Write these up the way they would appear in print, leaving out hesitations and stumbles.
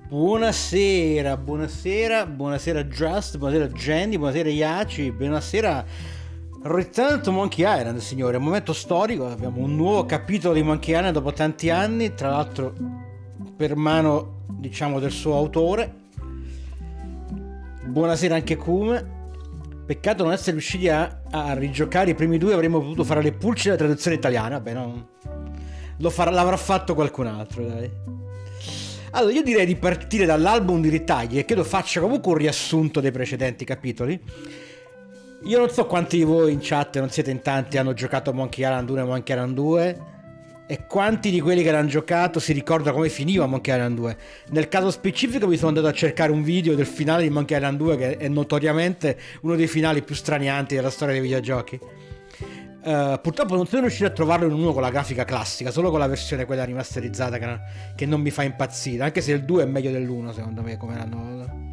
Buonasera Just, buonasera Jenny, buonasera Iaci, buonasera Return to Monkey Island, signore. È un momento storico, abbiamo un nuovo capitolo di Monkey Island dopo tanti anni, tra l'altro per mano, diciamo, del suo autore. Buonasera anche Kume. Peccato non essere riusciti a rigiocare i primi due, avremmo potuto fare le pulci della traduzione italiana. Vabbè, no, l'avrà fatto qualcun altro, dai. Allora, io direi di partire dall'album di ritagli e credo faccia comunque un riassunto dei precedenti capitoli. Io non so quanti di voi in chat, non siete in tanti, hanno giocato Monkey Island 1 e Monkey Island 2 e quanti di quelli che l'hanno giocato si ricordano come finiva Monkey Island 2. Nel caso specifico mi sono andato a cercare un video del finale di Monkey Island 2 che è notoriamente uno dei finali più stranianti della storia dei videogiochi. Purtroppo non sono riuscito a trovarlo in uno con la grafica classica, solo con la versione quella rimasterizzata che non mi fa impazzire, anche se il 2 è meglio dell'1 secondo me, come l'hanno.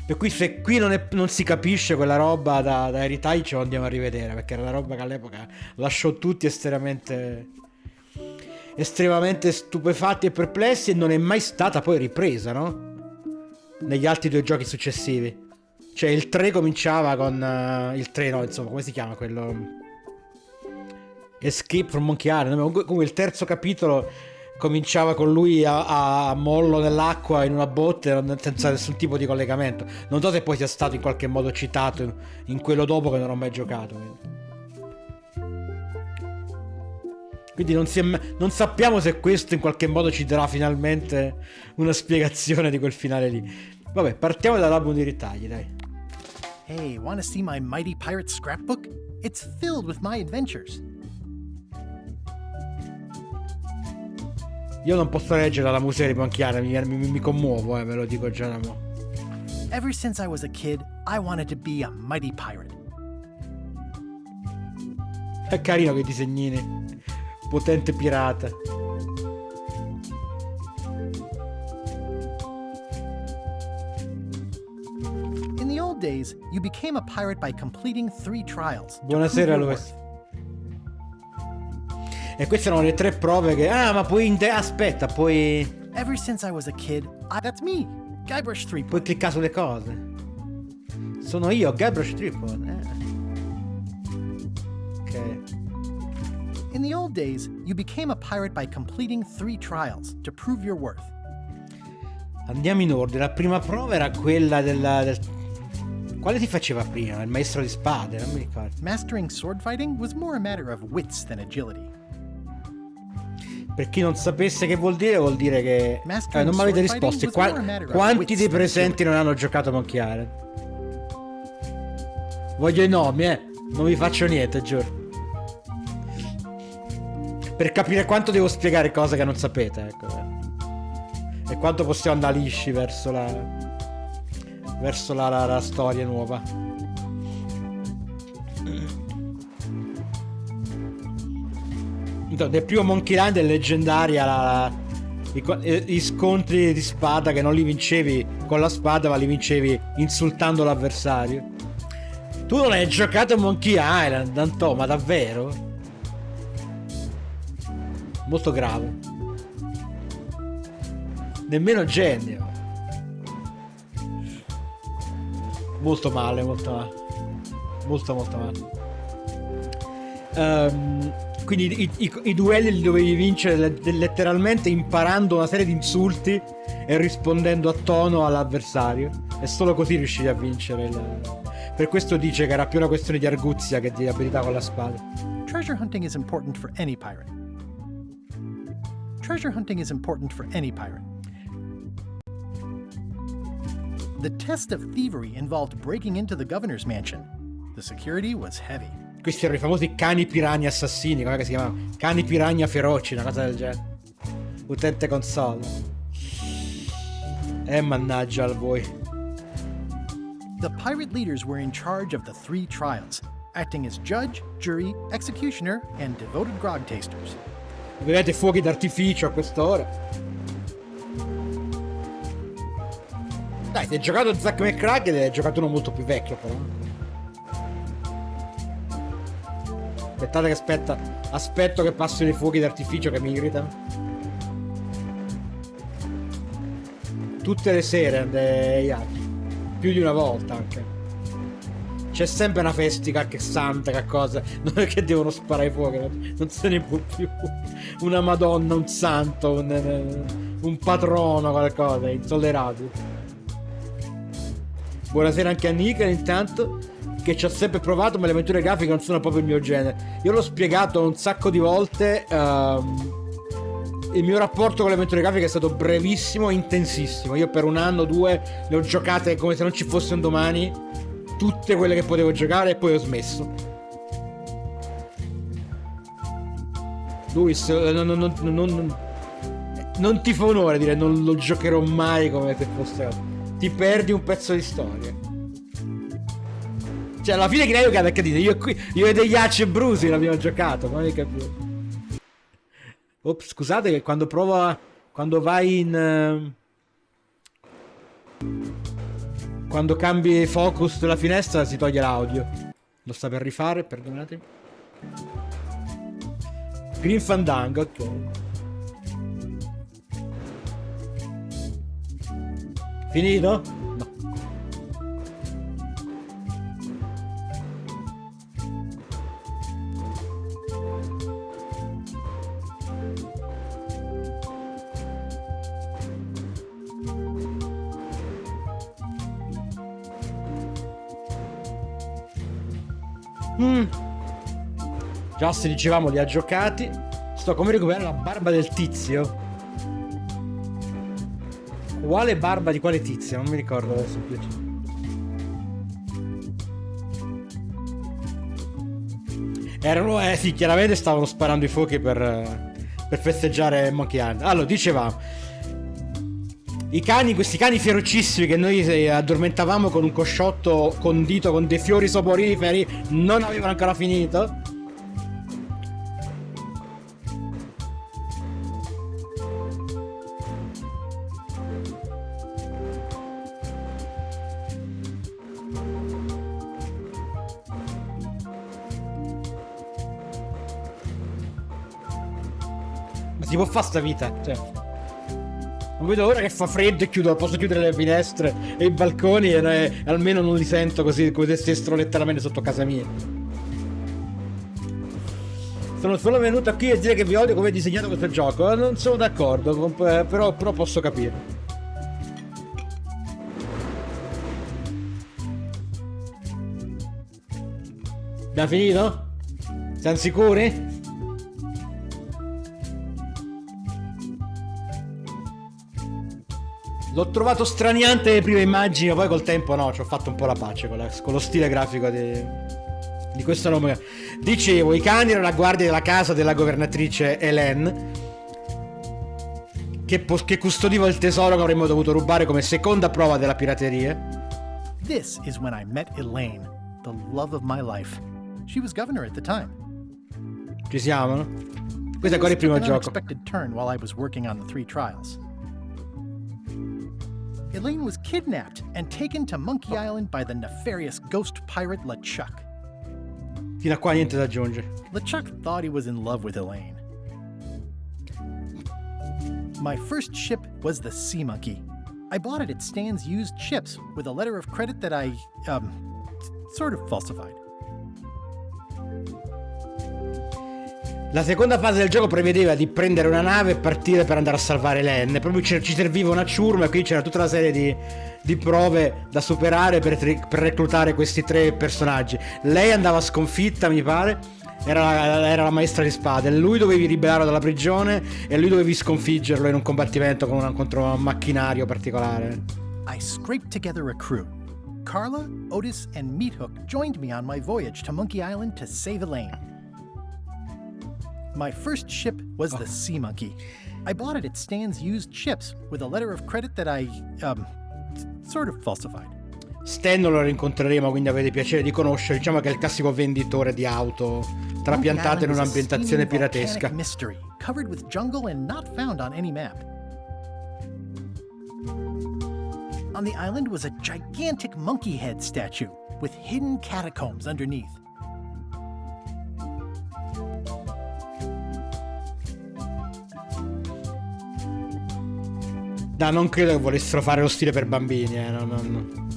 Per cui se qui non si capisce quella roba da ritagli, ce lo andiamo a rivedere, perché era una roba che all'epoca lasciò tutti estremamente stupefatti e perplessi, e non è mai stata poi ripresa, no? Negli altri due giochi successivi. Cioè il 3 cominciava con il 3, no, insomma, come si chiama quello? Escape from Monkey Island. Comunque il terzo capitolo cominciava con lui a mollo nell'acqua in una botte senza nessun tipo di collegamento. Non so se poi sia stato in qualche modo citato in quello dopo, che non ho mai giocato. Quindi non sappiamo se questo in qualche modo ci darà finalmente una spiegazione di quel finale lì. Vabbè, partiamo dall'album di ritagli, dai. Hey, wanna see my mighty pirate scrapbook? It's filled with my adventures. Io non posso leggere la musica di Monkey Island, mi commuovo, ve lo dico già da mo'. Ever since I was a kid, I wanted to be a mighty pirate. È carino che disegnini. Potente pirata. In the old days, you became a pirate by completing 3 trials. Buonasera Luis. E queste erano le 3 prove che... ma puoi... aspetta, puoi... Ever since I was a kid, that's me, Guybrush Threepwood. Puoi cliccare sulle cose. Sono io, Guybrush Threepwood. Ok. In the old days, you became a pirate by completing 3 trials to prove your worth. Andiamo in ordine. La prima prova era quella del... Quale si faceva prima? Il maestro di spade, non mi ricordo. Mastering sword fighting was more a matter of wits than agility. Per chi non sapesse che vuol dire che... non mi avete risposto. Quanti dei presenti non hanno giocato Monkey Island? Voglio i nomi, non vi faccio niente, giuro. Per capire quanto devo spiegare cose che non sapete, ecco. E quanto possiamo andare lisci verso la storia nuova. Nel primo Monkey Island è leggendaria gli scontri di spada, che non li vincevi con la spada ma li vincevi insultando l'avversario. Tu non hai giocato a Monkey Island, Dantò, ma davvero? Molto grave. Nemmeno genio. Molto male. Molto male. Quindi i duelli li dovevi vincere letteralmente imparando una serie di insulti e rispondendo a tono all'avversario, e solo così riuscivi a vincere per questo dice che era più una questione di arguzia che di abilità con la spada. Treasure hunting is important for any pirate. The test of thievery involved breaking into the governor's mansion. The security was heavy. Questi erano i famosi cani piranha assassini, come si chiamavano? Cani piranha feroci, una cosa del genere. Utente console. Mannaggia a voi. The pirate leaders were in charge of the 3 trials, acting as judge, jury, executioner, and devoted grog tasters. Vedete fuochi d'artificio a quest'ora. Dai, se hai giocato Zack McCracken, hai giocato uno molto più vecchio, però. Aspettate che aspetto che passino i fuochi d'artificio che mi irritano. tutte le sere più di una volta anche. C'è sempre una festica che santa, che cosa, non è che devono sparare i fuochi, non se ne può più. Una madonna, un santo, un patrono, qualcosa, è intollerabile. Buonasera anche a Nika intanto, che ci ha sempre provato, ma le avventure grafiche non sono proprio il mio genere. Io l'ho spiegato un sacco di volte, il mio rapporto con le avventure grafiche è stato brevissimo e intensissimo. Io per 1 anno o 2 le ho giocate come se non ci fosse un domani, tutte quelle che potevo giocare, e poi ho smesso. Luis, non ti fa onore dire non lo giocherò mai come se fosse... Ti perdi un pezzo di storia. Cioè alla fine credo che perché dite io e degli Acci e Brusi l'abbiamo giocato, ma non hai capito. Ops, scusate che quando vai in quando cambi focus della finestra si toglie l'audio. Lo sta per rifare, perdonatemi. Green Fandango, ok. Finito? No. Già se dicevamo li ha giocati. Sto come recuperare la barba del tizio. Quale barba di quale tizio? Non mi ricordo adesso. Erano, sì, chiaramente stavano sparando i fuochi per festeggiare Monkey Island. Allora, dicevamo, questi cani ferocissimi che noi addormentavamo con un cosciotto condito con dei fiori soporiferi, non avevano ancora finito. Si può fare sta vita, cioè. Non vedo ora che fa freddo e posso chiudere le finestre e i balconi e almeno non li sento così come se stessero letteralmente sotto casa mia. Sono solo venuto qui a dire che vi odio come è disegnato questo gioco. Non sono d'accordo, però posso capire. Abbiamo finito? Siamo sicuri? L'ho trovato straniante le prime immagini, ma poi col tempo no, ci ho fatto un po' la pace con lo stile grafico di questo nome. Dicevo, i cani erano la guardia della casa della governatrice Hélène, che custodiva il tesoro che avremmo dovuto rubare come seconda prova della pirateria. This is when I met Elaine, the love of my life. She was governor at the time. Ci siamo, no? Questo è ancora il primo gioco. Unexpected turn while I was working on the 3 trials. Elaine was kidnapped and taken to Monkey Island by the nefarious ghost pirate LeChuck. Fino a qua niente da aggiungere. LeChuck thought he was in love with Elaine. My first ship was the Sea Monkey. I bought it at Stan's used ships with a letter of credit that I, sort of falsified. La seconda fase del gioco prevedeva di prendere una nave e partire per andare a salvare Len. Proprio ci serviva una ciurma e qui c'era tutta una serie di prove da superare per reclutare questi 3 personaggi. Lei andava sconfitta, mi pare, era la maestra di spade. Lui dovevi liberarlo dalla prigione e lui dovevi sconfiggerlo in un combattimento contro un macchinario particolare. I scraped together a crew. Carla, Otis, and Meathook joined me on my voyage to Monkey Island to save Elaine. My first ship was the Sea Monkey. I bought it at Stan's used ships with a letter of credit that I, sort of falsified. Stan lo rincontreremo, quindi avete piacere di conoscere. Diciamo che è il classico venditore di auto trapiantate in un'ambientazione piratesca. Mystery, covered with jungle and not found on any map. On the island was a gigantic monkey head statue with hidden catacombs underneath. No, non credo che volessero fare lo stile per bambini,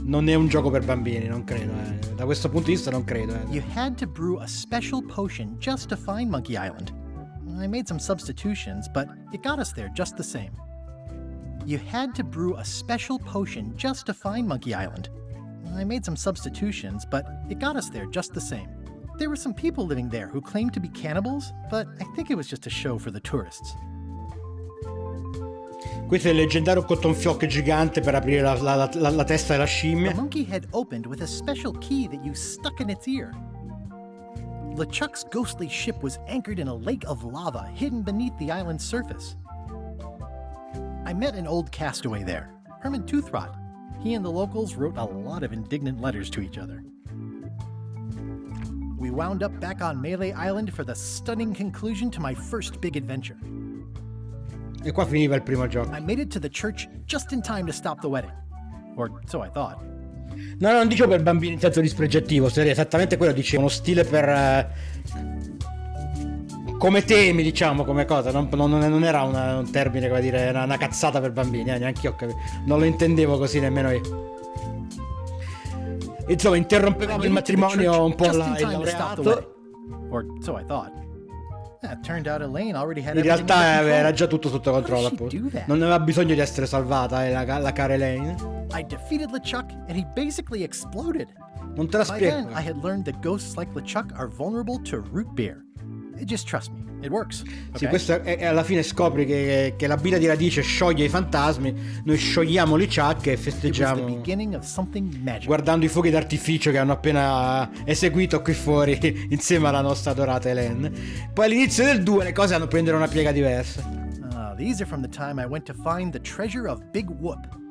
non è un gioco per bambini, non credo. Da questo punto di vista non credo. You had to brew a special potion just to find Monkey Island. I made some substitutions, but it got us there just the same. You had to brew a special potion just to find Monkey Island. I made some substitutions, but it got us there just the same. There were some people living there who claimed to be cannibals, but I think it was just a show for the tourists. Questo è il leggendario cotton fioc gigante per aprire la testa della scimmia. The monkey head opened with a special key that you stuck in its ear. LeChuck's ghostly ship was anchored in a lake of lava hidden beneath the island's surface. I met an old castaway there, Herman Toothrot. He and the locals wrote a lot of indignant letters to each other. We wound up back on Melee Island for the stunning conclusion to my first big adventure. E qua finiva il primo gioco. I made it to the church just in time to stop the wedding. Or so I thought. No, non dicevo per bambini in senso dispregiativo, esattamente quello dicevo, uno stile per... come temi, diciamo, come cosa, non era un termine, come dire, una cazzata per bambini, neanche io ho capito, non lo intendevo così nemmeno io. Insomma, interrompevamo il matrimonio un po' il laureato. Or so I thought. Turned out Elaine already had in realtà era già tutto sotto controllo, appunto. Non aveva bisogno di essere salvata, la cara Elaine. I defeated LeChuck and he basically exploded. Non te la By spiego. then, I had learned that ghosts like LeChuck are vulnerable to root beer. Just trust me, it works. Okay? Sì, questo è alla fine scopri che la birra di radice scioglie i fantasmi, noi sciogliamo le ciacche e festeggiamo guardando i fuochi d'artificio che hanno appena eseguito qui fuori insieme alla nostra adorata Hélène. Poi all'inizio del 2 le cose hanno prendono una piega diversa. These are from the time I went to find the treasure of Big Whoop.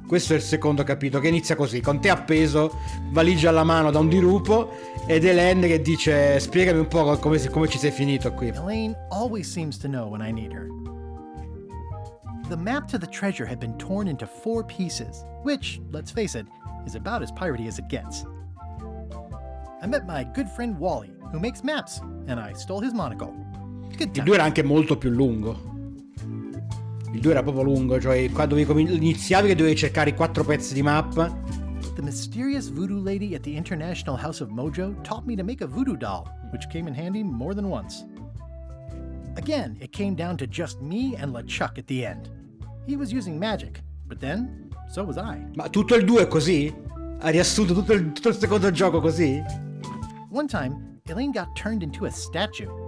Questo è il secondo capitolo che inizia così, con te appeso, valigia alla mano da un dirupo ed Hélène che dice spiegami un po' come ci sei finito qui. Elaine always seems to know when I need her. The map to the treasure had been torn into 4 pieces, which, let's face it, is about as piratey as it gets. I met my good friend Wally, who makes maps, and I stole his monocle. Good Il 2 era anche molto più lungo. Il 2 era proprio lungo, cioè quando iniziavi che dovevi cercare i 4 pezzi di mappa. The mysterious voodoo lady at the International House of Mojo taught me to make a voodoo doll, which came in handy more than once. Again, it came down to just me and LeChuck at the end. He was using magic, but then, so was I. Ma tutto il 2 è così? Ha riassunto tutto il secondo gioco così? One time, Elaine got turned into a statue.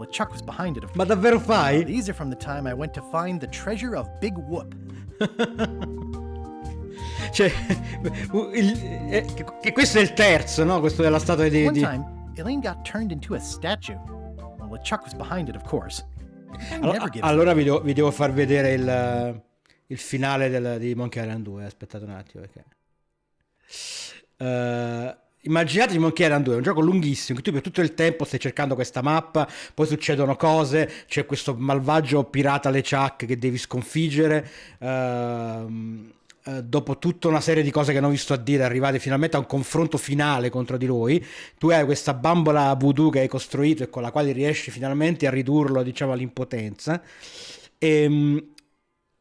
LeChuck was behind it. Ma davvero fai? These are from the time I went to find the treasure of Big Whoop. Cioè, che questo è il terzo, no? Questo della statua di... One time, Elaine got turned into a statue. LeChuck was behind it, of course. Allora vi devo far vedere il finale di Monkey Island 2. Aspettate un attimo perché... Immaginatevi Monkey Island 2, è un gioco lunghissimo che tu per tutto il tempo stai cercando questa mappa, poi succedono cose, c'è questo malvagio pirata LeChuck che devi sconfiggere, dopo tutta una serie di cose che non vi sto a dire arrivate finalmente a un confronto finale contro di lui. Tu hai questa bambola voodoo che hai costruito e con la quale riesci finalmente a ridurlo, diciamo, all'impotenza.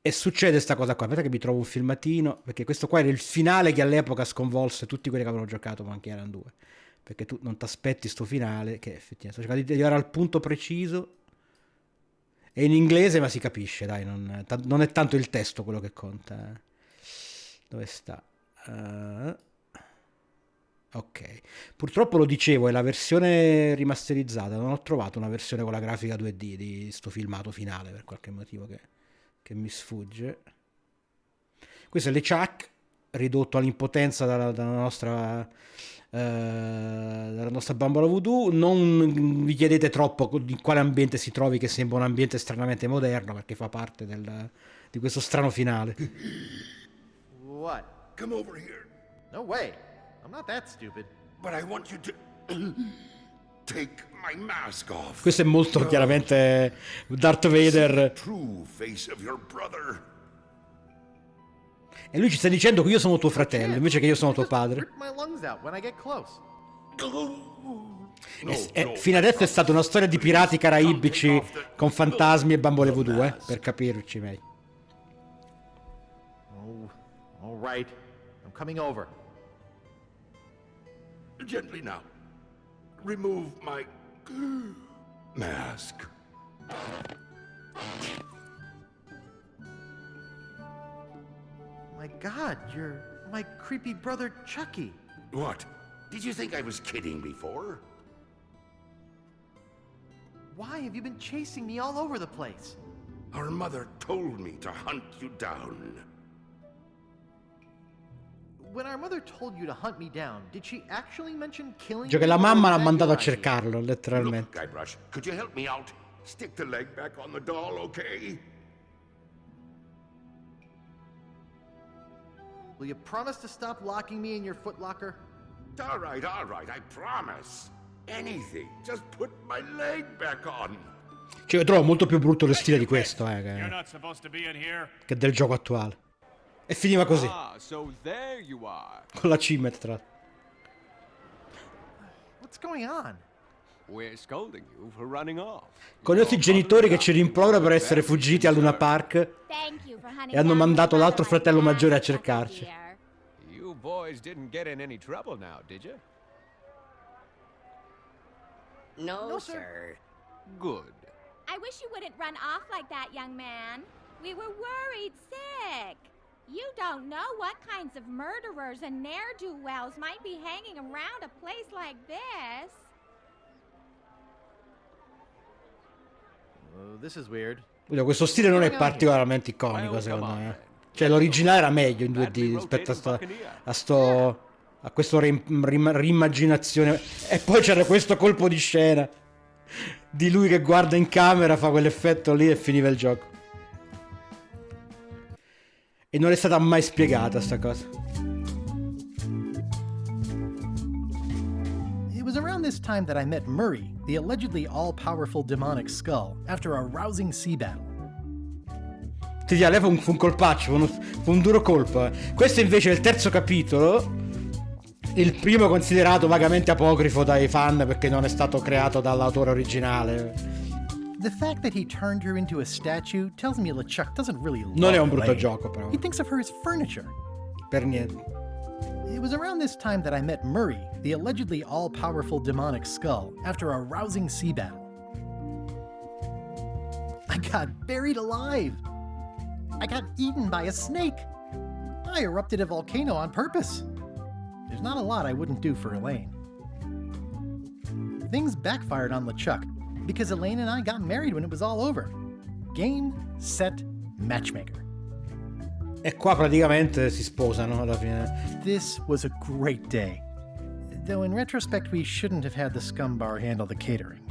E succede sta cosa qua. Aspetta che mi trovo un filmatino, perché questo qua era il finale che all'epoca sconvolse tutti quelli che avevano giocato Monkey Island 2, perché tu non ti aspetti sto finale che effettivamente sto cercando di arrivare al punto preciso. È in inglese ma si capisce, dai, non è tanto il testo quello che conta. Dove sta? Ok, purtroppo lo dicevo, è la versione rimasterizzata, non ho trovato una versione con la grafica 2D di sto filmato finale per qualche motivo che mi sfugge. Questo è LeChuck ridotto all'impotenza dalla nostra bambola voodoo. Non vi chiedete troppo in quale ambiente si trovi, che sembra un ambiente stranamente moderno perché fa parte di questo strano finale. What? Come over here. No way. I'm not that stupid. But I want you to take my mask off. Questo è molto chiaramente Darth Vader. True face of your brother. E lui ci sta dicendo che io sono tuo fratello, invece che io sono tuo padre. Rip my lungs out when I get close. Fino adesso è stata una storia di pirati caraibici con fantasmi e bambole voodoo, per capirci meglio. right. I'm coming over. Gently now. Remove my mask. My God, you're my creepy brother Chucky. What? Did you think I was kidding before? Why have you been chasing me all over the place? Our mother told me to hunt you down. When our mother told you to hunt me down, did she actually mention killing Cioè che me, la or mamma was l'ha that mandato a your idea? cercarlo, Look, letteralmente. Guybrush, could you help me out? Stick the leg back on the doll, okay? Will you promise to stop locking me in your footlocker? All right, I promise. Anything. Just put my leg back on. Cioè, io trovo molto più brutto lo stile di questo, You're not supposed to be in here. che del gioco attuale. E finiva così, Ah, so there you are. con la cimmet tra l'altro. What's going on? We're scolding you for running off. Con i nostri genitori che ci rimproverano per essere fuggiti a Luna Park e hanno mandato l'altro fratello maggiore a cercarci. You boys didn't get in any trouble now, did you? No, sir. sir. Good. I wish you wouldn't run off like that, young man. We were worried sick. You don't know what kinds of murderers and ne'er-do-wells might be hanging around a place like this. Oh, this is weird. Oddio, questo stile non è particolarmente iconico, secondo me. Cioè, l'originale era meglio in 2D rispetto a questo rimmaginazione. E poi c'era questo colpo di scena di lui che guarda in camera, fa quell'effetto lì e finiva il gioco. E non è stata mai spiegata sta cosa. It was around this time that I met Murray, the allegedly all-powerful demonic skull, after a rousing sea battle. Ti dico, lei fu un colpaccio, fu un duro colpo. Questo invece è il terzo capitolo, il primo considerato vagamente apocrifo dai fan perché non è stato creato dall'autore originale. The fact that he turned her into a statue tells me LeChuck doesn't really love Non è un brutto Elaine. gioco, però. He thinks of her as furniture. Per niente. It was around this time that I met Murray, the allegedly all-powerful demonic skull, after a rousing sea battle. I got buried alive. I got eaten by a snake. I erupted a volcano on purpose. There's not a lot I wouldn't do for Elaine. Things backfired on LeChuck because Elaine and I got married when it was all over. Game, set, matchmaker. E qua praticamente si sposano alla fine. This was a great day. Though in retrospect, we shouldn't have had the scum bar handle the catering.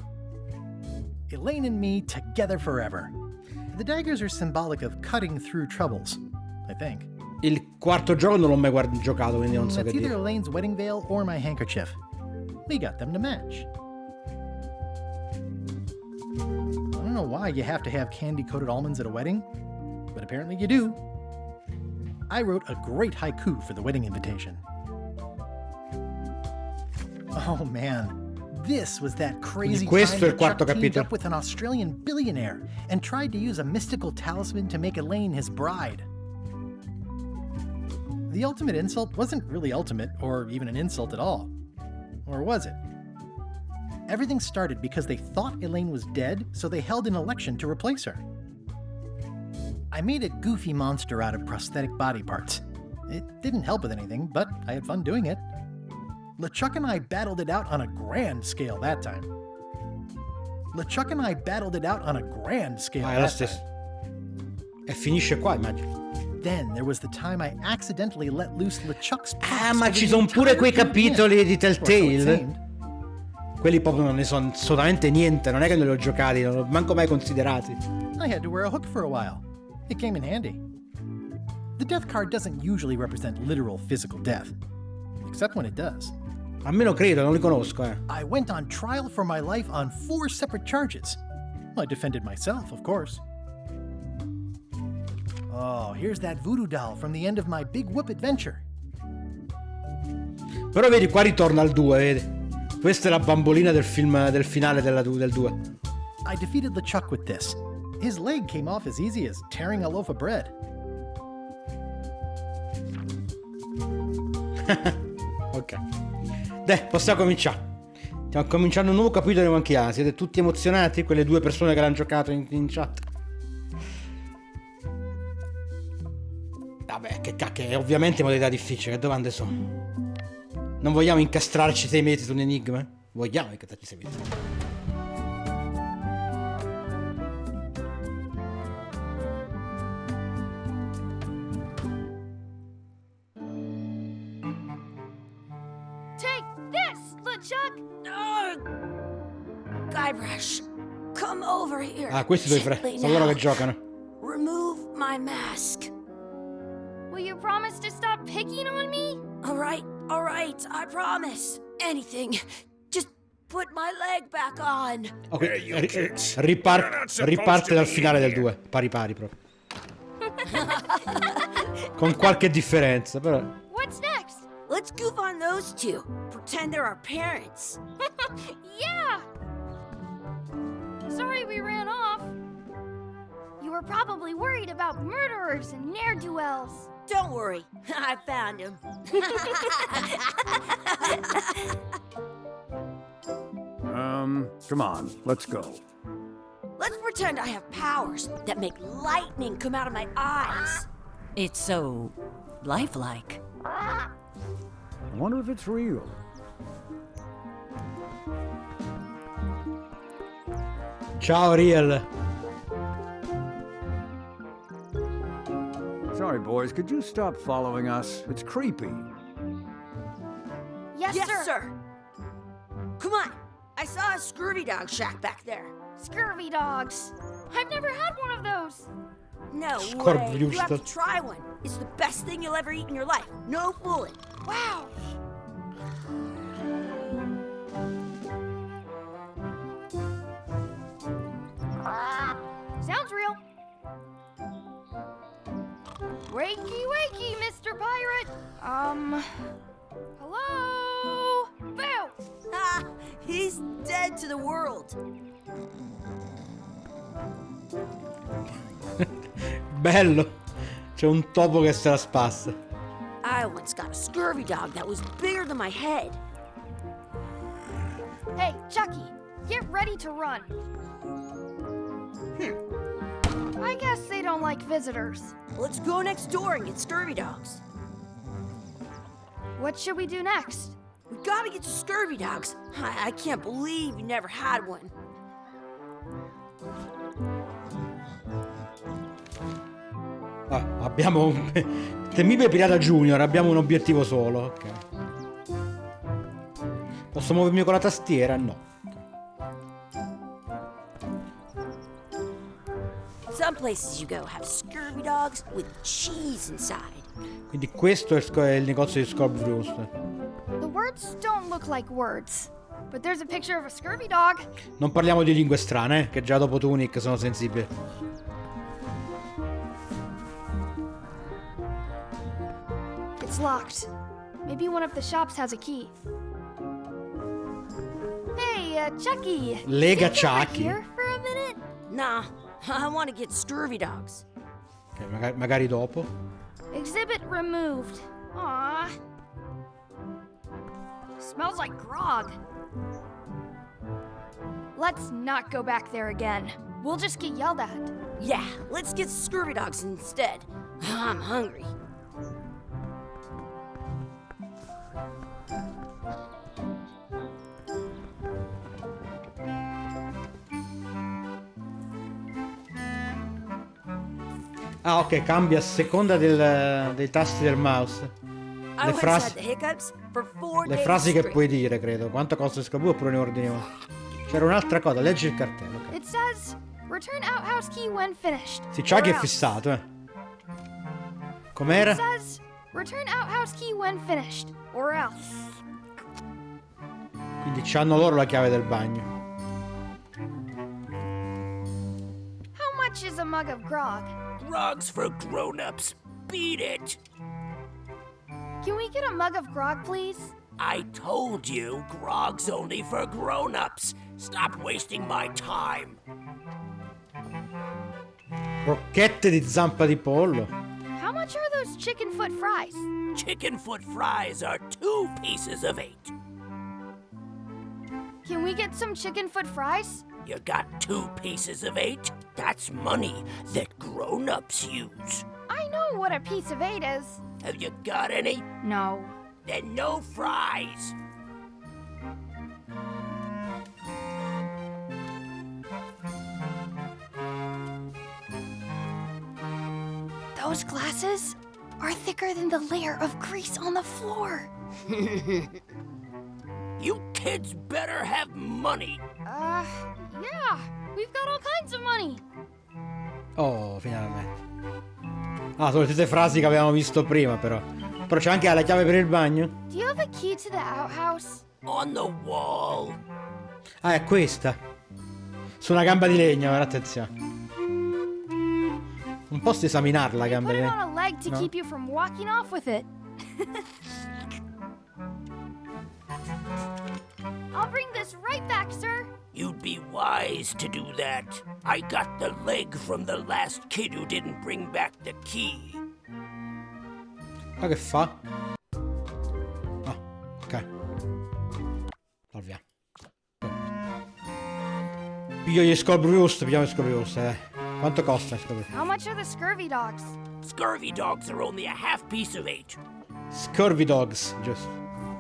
Elaine and me together forever. The daggers are symbolic of cutting through troubles, I think. Il quarto gioco non l'ho mai giocato, quindi non so It's che either dire. Elaine's wedding veil or my handkerchief. We got them to match. I don't know why you have to have candy-coated almonds at a wedding, but apparently you do. I wrote a great haiku for the wedding invitation. Oh man, this was that crazy questo time è il that quarto Chuck teamed capitolo. up with an Australian billionaire and tried to use a mystical talisman to make Elaine his bride. The ultimate insult wasn't really ultimate, or even an insult at all. Or was it? Everything started because they thought Elaine was dead, so they held an election to replace her. I made a goofy monster out of prosthetic body parts. It didn't help with anything, but I had fun doing it. LeChuck and I battled it out on a grand scale that time. LeChuck and I battled it out on a grand scale Ah, è la that stessa. time. E finisce qua, immagino. Then there was the time I accidentally let loose LeChuck's Ah, pox ma over ci the sono pure entire quei campaign. capitoli di Or so it Telltale. seemed. Quelli proprio non ne so assolutamente niente. Non è che non li ho giocati, non li ho manco mai considerati. I had to wear a hook for a while. It came in handy. The death card doesn't usually represent literal physical death, except when it does. Almeno credo, non li conosco, I went on trial for my life on 4 separate charges. I defended myself, of course. Oh, here's that voodoo doll from the end of my Big Whoop adventure. Però vedi, qua ritorna al 2, vedi. Questa è la bambolina del film, del finale del 2. I defeated LeChuck with this. His leg came off as easy as tearing a loaf of bread. Ok. Dai, possiamo cominciare. Stiamo cominciando un nuovo capitolo di Monkey Island. Siete tutti emozionati? Quelle due persone che l'hanno giocato in chat. Vabbè, che cacchio, è ovviamente modalità difficile. Che domande sono? Non vogliamo incastrarci 6 mesi su un enigma? Vogliamo incastrarci 6 mesi. Take this, LeChuck! Guybrush, come over here. Ah, questi due sono loro che giocano. Remove my mask. Will you promise to stop picking on me? All right, I promise. Anything. Just put my leg back on. Ok, riparte dal finale del 2. Pari proprio. Con qualche differenza, però. What's next? Let's goof on those two. Pretend they're our parents. Yeah! Sorry we ran off. You were probably worried about murderers and ne'er-do-wells. Don't worry, I found him. Come on, let's go. Let's pretend I have powers that make lightning come out of my eyes. It's so lifelike. I wonder if it's real. Ciao, Riel. Sorry, boys, could you stop following us? It's creepy. Yes, sir. Come on, I saw a scurvy dog shack back there. Scurvy dogs. I've never had one of those. No Scorpius. way, you have to try one. It's the best thing you'll ever eat in your life. No fooling. Wow. Sounds real. Wakey, wakey, Mr. Pirate. Hello? Bill! Ah, he's dead to the world. Bello. C'è un topo che se la spassa. I once got a scurvy dog that was bigger than my head. Hey, Chucky, get ready to run. I guess they don't like visitors. Let's go next door and get scurvy dogs. What should we do next? We gotta get to scurvy dogs. I can't believe you never had one. Ah, abbiamo un temibile pirata junior, abbiamo un obiettivo solo. Ok. Posso muovermi con la tastiera? No. Some places you go have scurvy dogs with cheese inside. Quindi questo è il negozio di Scorpius. The words don't look like words, but there's a picture of a scurvy dog. Non parliamo di lingue strane, che già dopo Tunic sono sensibili. It's locked. Maybe one of the shops has a key. Hey, Chucky. Lega Can you come Chucky. here for a minute? Nah, I want to get scurvy dogs. Ok, magari dopo. Exhibit removed. Aww. Smells like grog. Let's not go back there again. We'll just get yelled at. Yeah, let's get scurvy dogs instead. I'm hungry. Ah, ok, cambia a seconda dei tasti del mouse. I once had the hiccups for 4 Le days frasi che straight. puoi dire, credo. Quanto costa il scabù oppure ne ordini uno? C'era un'altra cosa, leggi il cartello. ok. It says, return outhouse key when finished. Sì, Chucky Or è else. fissato, eh. Com'era? It says, return outhouse key when finished. Or else. Quindi c'hanno loro la chiave del bagno. How much is a mug of grog? Grog's for grown-ups. Beat it. Can we get a mug of grog, please? I told you, grog's only for grown-ups. Stop wasting my time. Crocchette di zampa di pollo. How much are those chicken foot fries? Chicken foot fries are 2 pieces of 8. Can we get some chicken foot fries? You got 2 pieces of 8? That's money that grown-ups use. I know what a piece of 8 is. Have you got any? No. Then no fries. Those glasses are thicker than the layer of grease on the floor. You kids better have money. Yeah. We've got all kinds of money. Oh, finalmente. Ah, sono le stesse frasi che avevamo visto prima, però. Però c'è anche la chiave per il bagno. Do you have a key to the outhouse? On the wall. Ah, è questa. Su una gamba di legno, ora attenzione. Non posso esaminarla la gamba di Put it legno. on a leg to keep you from walking off with it. I'll bring this right back, sir. You'd be wise to do that. I got the leg from the last kid who didn't bring back the key. Ma che fa? Ah, ok. Va via. Piglio gli scorpius, pigliamo gli scorpius, Quanto costa gli scorpius? How much are the scurvy dogs? Scurvy dogs are only a half piece of 8. Scurvy dogs, giusto.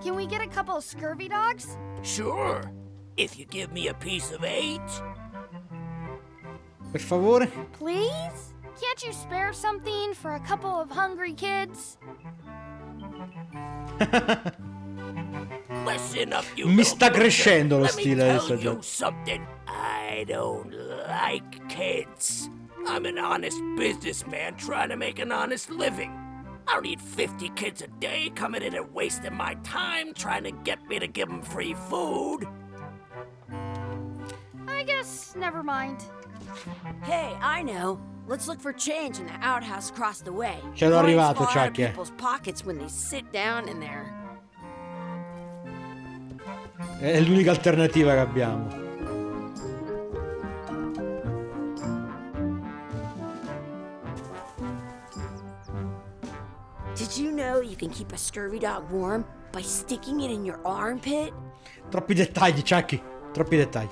Can we get a couple of scurvy dogs? Sure. If you give me a piece of 8. Per favore? Please? Can't you spare something for a couple of hungry kids? Listen up, you Mi little sta crescendo lo Let me stile tell adesso, you Gio. something. I don't like kids. I'm an honest businessman trying to make an honest living. I don't need 50 kids a day coming in and wasting my time trying to get me to give them free food. I guess never mind. Hey, I know. Let's look for change in the outhouse across the way. C'ero Coins arrivato, fall out of Giacche. people's pockets when they sit down in there. È l'unica alternativa che abbiamo. Did you know you can keep a scurvy dog warm by sticking it in your armpit? Troppi dettagli, Chucky. Troppi dettagli.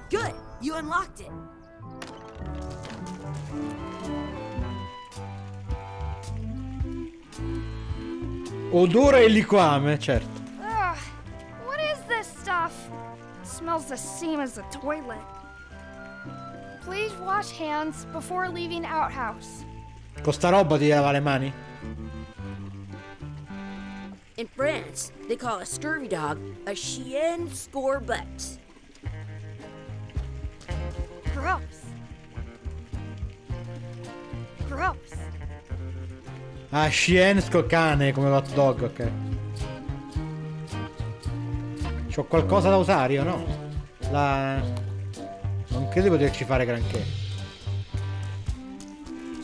Good, you unlocked it. Odore e liquame, certo. Ugh, what is this stuff? It smells the same as the toilet. Please wash hands before leaving outhouse. Con sta roba ti lava le mani? In France, they call a scurvy dog a chien scorbut. Gross. Gross. Ah, chien cane come hot dog, ok. C'ho qualcosa da usare io, no? Non credo di poterci fare granché.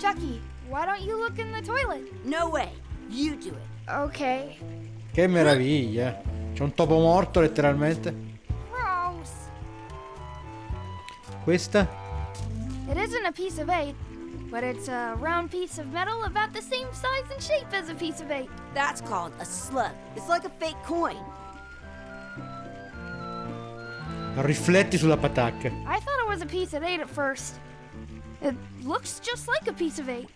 Chucky, why don't you look in the toilet? No way, you do it. Okay. Che meraviglia. C'è un topo morto letteralmente. Gross. Questa? It isn't a piece of 8, but it's a round piece of metal about the same size and shape as a piece of 8. That's called a slug. It's like a fake coin. Rifletti sulla patacca. I thought it was a piece of 8 at first. It looks just like a piece of 8.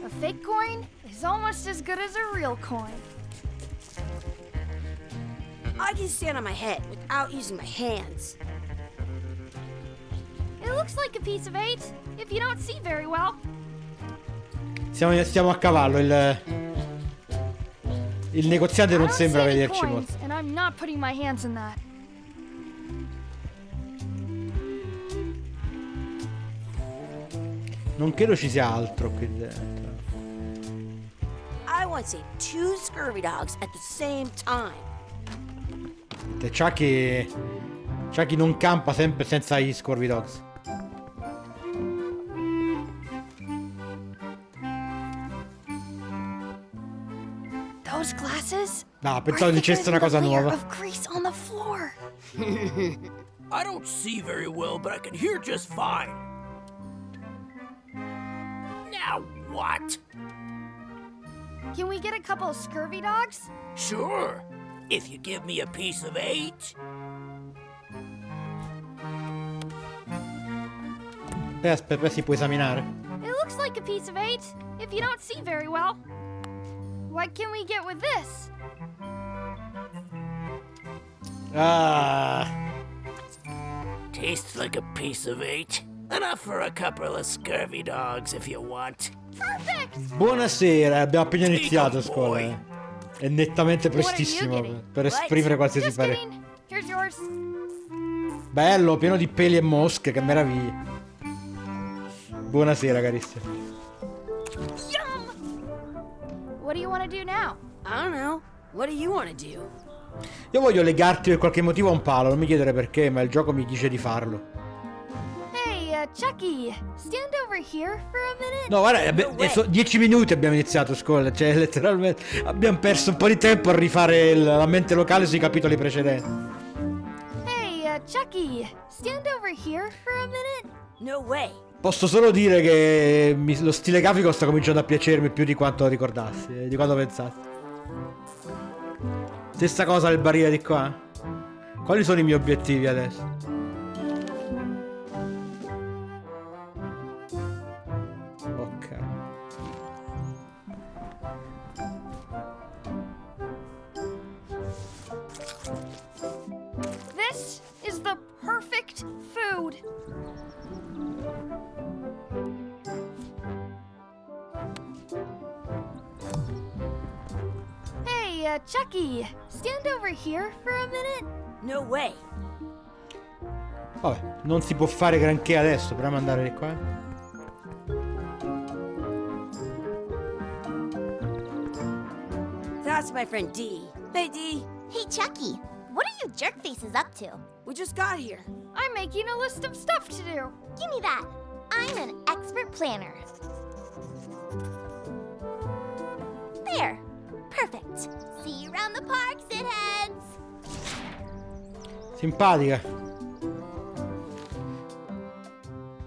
A fake coin is almost as good as a real coin. I can stand on my head without using my hands. It looks like a piece of 8 if you don't see very well. Stiamo a cavallo, il negoziante non sembra vederci molto. And I'm not putting my hands in that. Non credo ci sia altro qui dentro. I want to save 2 scurvy dogs at the same time. Chucky non campa sempre senza gli scurvy dogs. Those glasses? No, pensavo dicesse una cosa nuova. Of grease on the floor. I don't see very well, but I can hear just fine. Now what? Can we get a couple of scurvy dogs? Sure, if you give me a piece of 8. Aspetta, si può esaminare. It looks like a piece of 8, if you don't see very well. What can we get with this? Ah. Tastes like a piece of 8. Enough for a couple of scurvy dogs if you want. Perfect! Buonasera, abbiamo appena iniziato a scuola. È nettamente prestissimo per esprimere qualsiasi parere. Here's yours. Bello, pieno di peli e mosche, che meraviglia. Buonasera, carissima. What do you want to do now? I don't know. What do you want to do? Io voglio legarti per qualche motivo a un palo, non mi chiedere perché, ma il gioco mi dice di farlo. Hey, Chucky, stand over here for a minute. No, guarda, adesso 10 minuti abbiamo iniziato scuola, cioè letteralmente abbiamo perso un po' di tempo a rifare la mente locale sui capitoli precedenti. Hey, Chucky, stand over here for a minute. No way. Posso solo dire che lo stile grafico sta cominciando a piacermi più di quanto ricordassi, di quanto pensassi. Stessa cosa del barile di qua. Quali sono i miei obiettivi adesso? Ok. This is the perfect food. Hey, Chucky, stand over here for a minute. No way. Vabbè, non si può fare granché adesso, proviamo ad andare di qua. That's my friend Dee. Hey, Dee. Hey, Chucky, what are you jerk faces up to? We just got here. I'm making a list of stuff to do. Give me that. I'm an expert planner. There. Perfect. See you around the park, shitheads. Simpatica.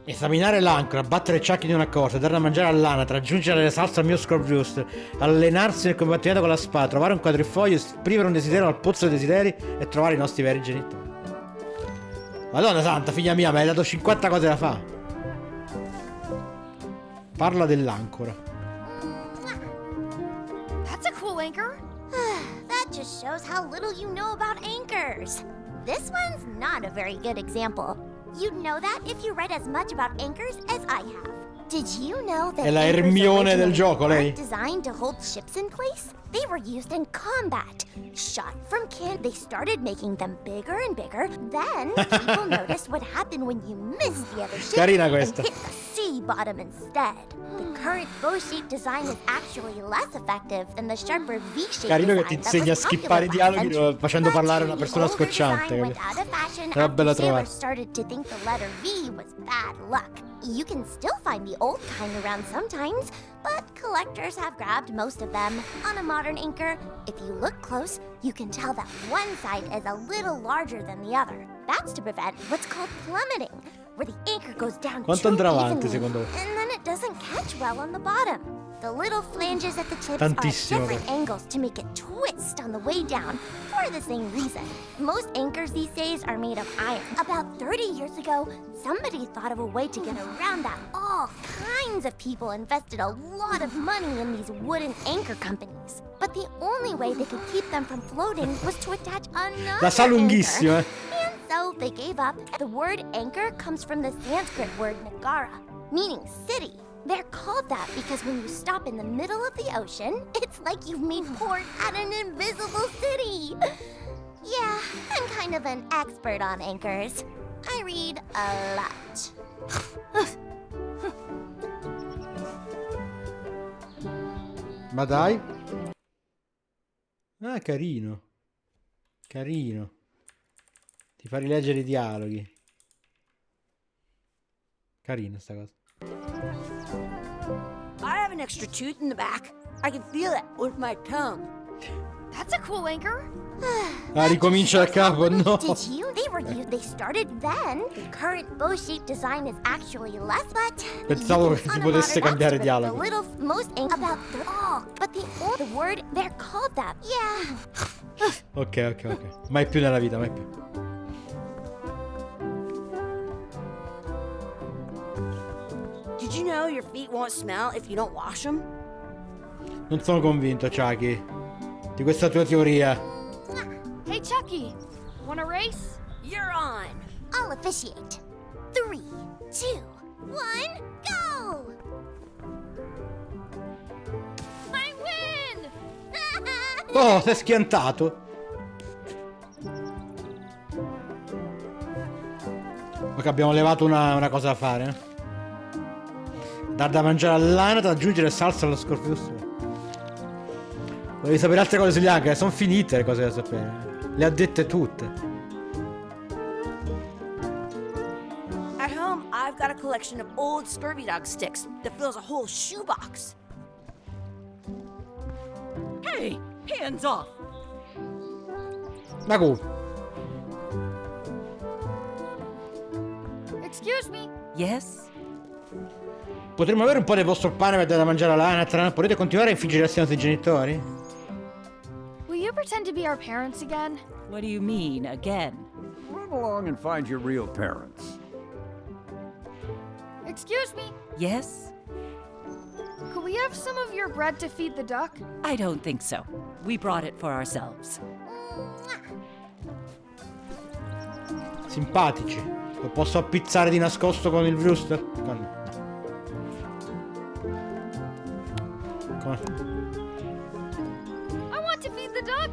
Esaminare l'ancora, battere Chucky di una corsa, darne a mangiare all'ana, raggiungere le salse al mio Scorpius, allenarsi nel combattimento con la spada, trovare un quadrifoglio, esprimere un desiderio al pozzo dei desideri e trovare i nostri veri genitori. Madonna santa, figlia mia, mi hai dato 50 cose da fare. Parla dell'ancora. That's a cool anchor. That just shows how little you know about anchors. This one's not a very good example. You'd know that if you read as much about anchors as I have. Did you know that È la Hermione del gioco, lei. Designed to hold ships in place? They were used in combat. Shot from cannon, they started making them bigger and bigger. Then people noticed what happened when you missed the other ship Carina and questa. hit the sea bottom instead. The current bow-shaped design is actually less effective than the sharper V-shaped Carino che design ti that insegna a was popular skippare i last dialoghi century. facendo parlare una But persona the older scocciante. design went out of fashion Era bella after trovata. sailors started to think the letter V was bad luck. You can still find the old kind around sometimes, but collectors have grabbed most of them. On a modern anchor, if you look close, you can tell that one side is a little larger than the other. That's to prevent what's called plummeting, where the anchor goes down Quanto too andrà avanti, evenly, secondo voi? and then it doesn't catch well on the bottom. The little flanges at the tips Tantissimo, are at different angles to make it twist on the way down for the same reason. Most anchors these days are made of iron. About 30 years ago, somebody thought of a way to get around that. All kinds of people invested a lot of money in these wooden anchor companies. But the only way they could keep them from floating was to attach another La sa anchor. lunghissimo, And so they gave up. The word anchor comes from the Sanskrit word nagara, meaning city. They're called that because when you stop in the middle of the ocean, it's like you've made port at an invisible city. Yeah, I'm kind of an expert on anchors. I read a lot. Ma dai. Ah, carino. Carino. Ti fa rileggere i dialoghi. Carina sta cosa. I have an extra tooth in the back. I can feel it with my tongue. That's a cool anchor. Ah, ricomincia da capo, no. Did you? They started then. The current bow-shaped design is actually less, but Pensavo che si potesse cambiare the dialogo. little most about the but the word they're called that. Yeah. Ok. Mai più nella vita, mai più. Did you know your feet won't smell if you don't wash them? Non sono convinto, Chucky, di questa tua teoria. Hey, Chucky, wanna race? You're on. I'll officiate. 3, 2, 1, go! I win! Oh, si è schiantato. Ok, abbiamo levato una cosa da fare. Dar da mangiare all'ana, da aggiungere salsa allo scorpione. Volevi sapere altre cose sugli hacker? Sono finite le cose da sapere. Le ha dette tutte. At home, I've got a collection of old scurvy dog sticks that fills a whole shoebox. Hey, hands off! Ma come? Excuse me. Yes? Potremmo avere un po' del vostro pane per dare da mangiare all'anatra? Potete continuare a infliggere assi ai nostri genitori? Will you pretend to be our parents again? What do you mean, again? Run along and find your real parents. Excuse me. Yes? Could we have some of your bread to feed the duck? I don't think so. We brought it for ourselves. Simpatici. Lo posso appizzare di nascosto con il Brewster? Come? I want to feed the duck.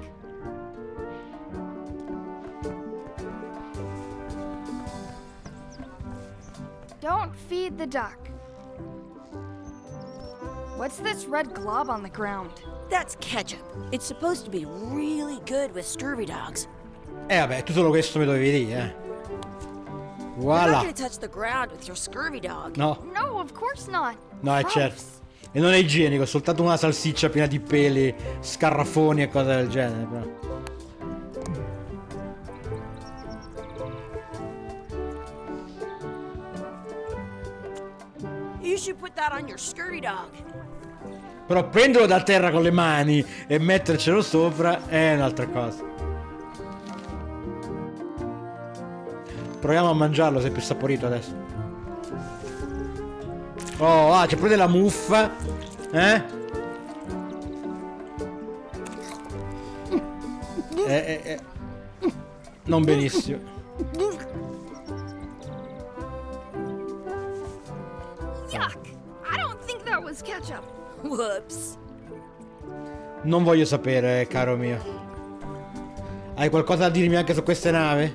Don't feed the duck. What's this red glob on the ground? That's ketchup. It's supposed to be really good with scurvy dogs. Vabbè, tu solo questo mi dovevi dire, You're not Voilà. gonna touch the ground with your scurvy dog. No, No, of course not. no, è Gross. certo. E non è igienico, è soltanto una salsiccia piena di peli, scarrafoni e cose del genere, però. You should put that on your scurvy dog. Però prenderlo da terra con le mani e mettercelo sopra è un'altra cosa. Proviamo a mangiarlo se è più saporito adesso. Oh, c'è pure della muffa. Non benissimo. Yuck! I don't think that was ketchup. Whoops. Non voglio sapere, caro mio. Hai qualcosa da dirmi anche su queste navi?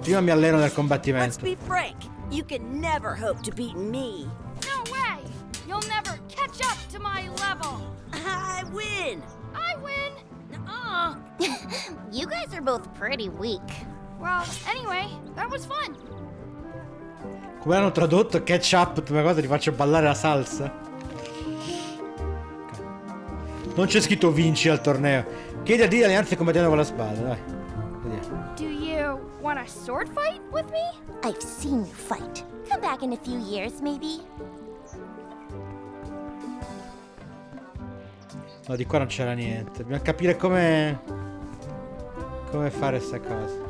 Prima mi alleno nel Let's combattimento. be frank. You can never hope to beat me. No way! You'll never catch up to my level. I win. I win. Nuh-uh. You guys are both pretty weak. Well, anyway, that was fun. Come hanno tradotto catch up, come cosa ti faccio ballare la salsa? Non c'è scritto vinci al torneo. Chiedi a dire alleanze combattendo con la spada, dai. Vediamo. Do you want a sword fight with me? I've seen you fight. Come back in a few years, maybe. No, di qua non c'era niente. Dobbiamo capire come fare sta cosa.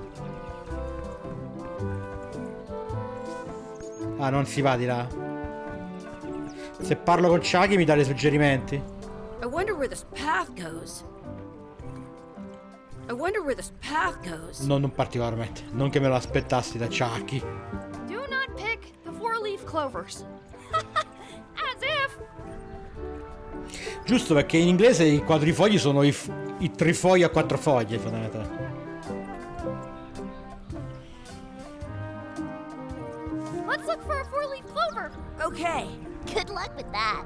Ah, non si va di là. Se parlo con Chucky mi dà dei suggerimenti. I wonder where this path goes. I wonder where this path goes. No, non particolarmente. Non che me lo aspettassi da Chucky. Do not pick the four-leaf clovers. As if. Giusto, perché in inglese i quadrifogli sono i trifogli a 4 foglie, fondamentalmente. Let's look for a four-leaf clover. Okay. Good luck with that.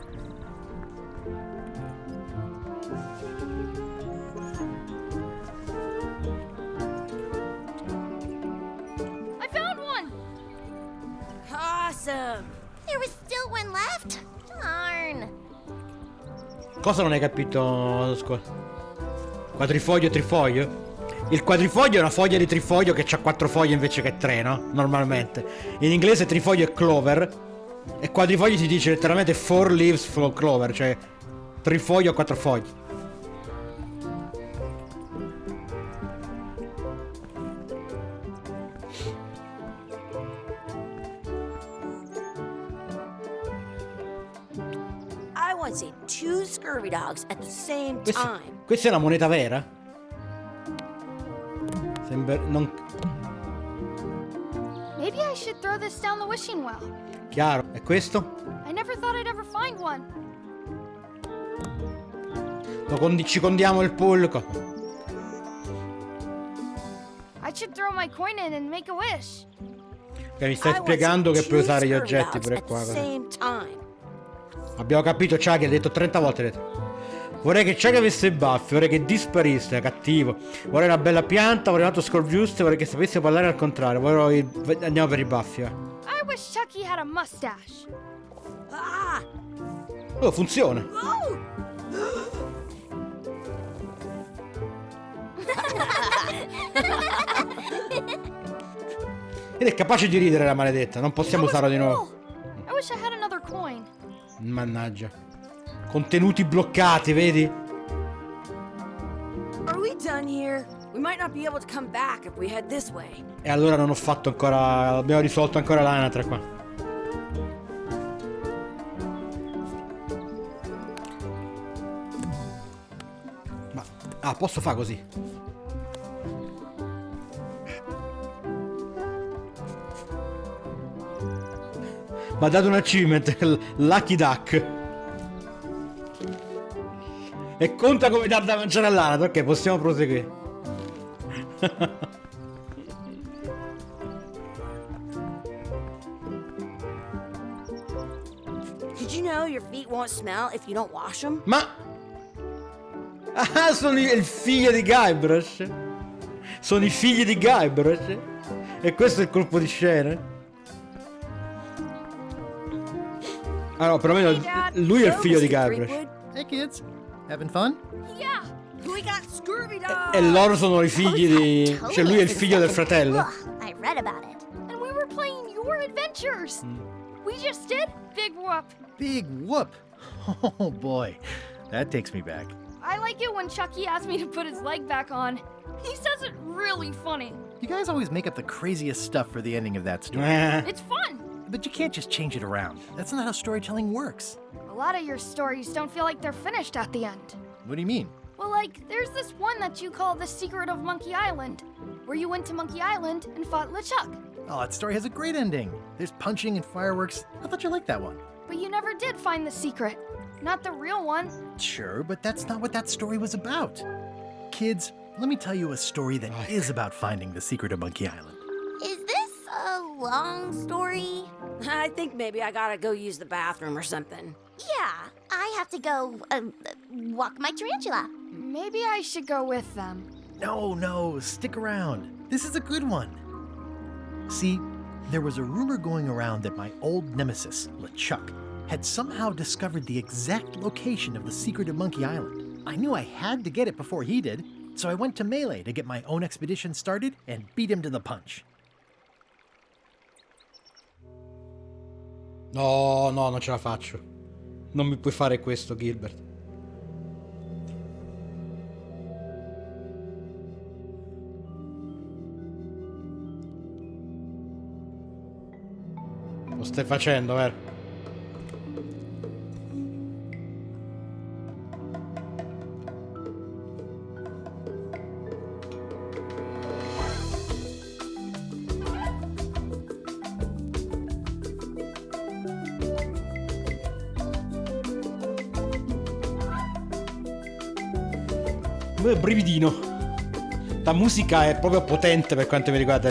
I found one. Awesome. There was still one left. Darn. Cosa non hai capito, scuola? Quadrifoglio e trifoglio? Il quadrifoglio è una foglia di trifoglio che ha 4 foglie invece che 3, no? Normalmente. In inglese trifoglio è clover. E quadrifoglio si dice letteralmente 4 leaves for clover, cioè trifoglio a 4 foglie. I want to see 2 scurvy dogs at the same time. Questa è una moneta vera? Sembra... non... Maybe I should throw this down the wishing well. Chiaro. E questo? I never thought I'd ever find one. Ci condiamo il pulco. I should throw my coin in and make a wish. Che mi stai spiegando che puoi usare gli oggetti pure qua. Abbiamo capito, Chucky, ha detto 30 volte. Ha detto. Vorrei che Chucky avesse i baffi, vorrei che disparisse, cattivo. Vorrei una bella pianta, vorrei un altro scorgiusto, vorrei che sapesse parlare al contrario. Andiamo per i baffi, I wish Chucky had a mustache. Oh, funziona. Ed è capace di ridere la maledetta, non possiamo usarla di nuovo. I wish I had another coin. Mannaggia. Contenuti bloccati, vedi? Are we done here? We might not be able to come back if we head this way. E allora non ho fatto ancora... abbiamo risolto ancora l'anatra qua. Ma... ah, posso fare così? Mi ha dato un achievement, Lucky Duck. E conta come dar da mangiare all'anatra. Ok, possiamo proseguire. Did you know your feet won't smell if you don't wash them? Ma... ah, sono il figlio di Guybrush. Sono i figli di Guybrush. E questo è il colpo di scena. Ah no, perlomeno lui è il figlio di Guybrush. Hey kids, having fun? Yeah. We got scurvy dogs. E loro sono i figli di... cioè lui è il figlio del fratello. I read about it. And we were playing your adventures. We just did Big Whoop. Big whoop. Oh boy, that takes me back. I like it when Chucky asks me to put his leg back on. He says it really funny. You guys always make up the craziest stuff for the ending of that story. It's fun. But you can't just change it around. That's not how storytelling works. A lot of your stories don't feel like they're finished at the end. What do you mean? Well, like, there's this one that you call The Secret of Monkey Island, where you went to Monkey Island and fought LeChuck. Oh, that story has a great ending. There's punching and fireworks. I thought you liked that one. But you never did find the secret. Not the real one. Sure, but that's not what that story was about. Kids, let me tell you a story that is about finding the secret of Monkey Island. Is this a long story? I think maybe I gotta go use the bathroom or something. Yeah, I have to go walk my tarantula. Maybe I should go with them. No, stick around. This is a good one. See, there was a rumor going around that my old nemesis, LeChuck, had somehow discovered the exact location of the secret of Monkey Island. I knew I had to get it before he did, so I went to Melee to get my own expedition started and beat him to the punch. No, non ce la faccio. Non mi puoi fare questo, Gilbert. Lo stai facendo, vero? Brividino. La musica è proprio potente per quanto mi riguarda.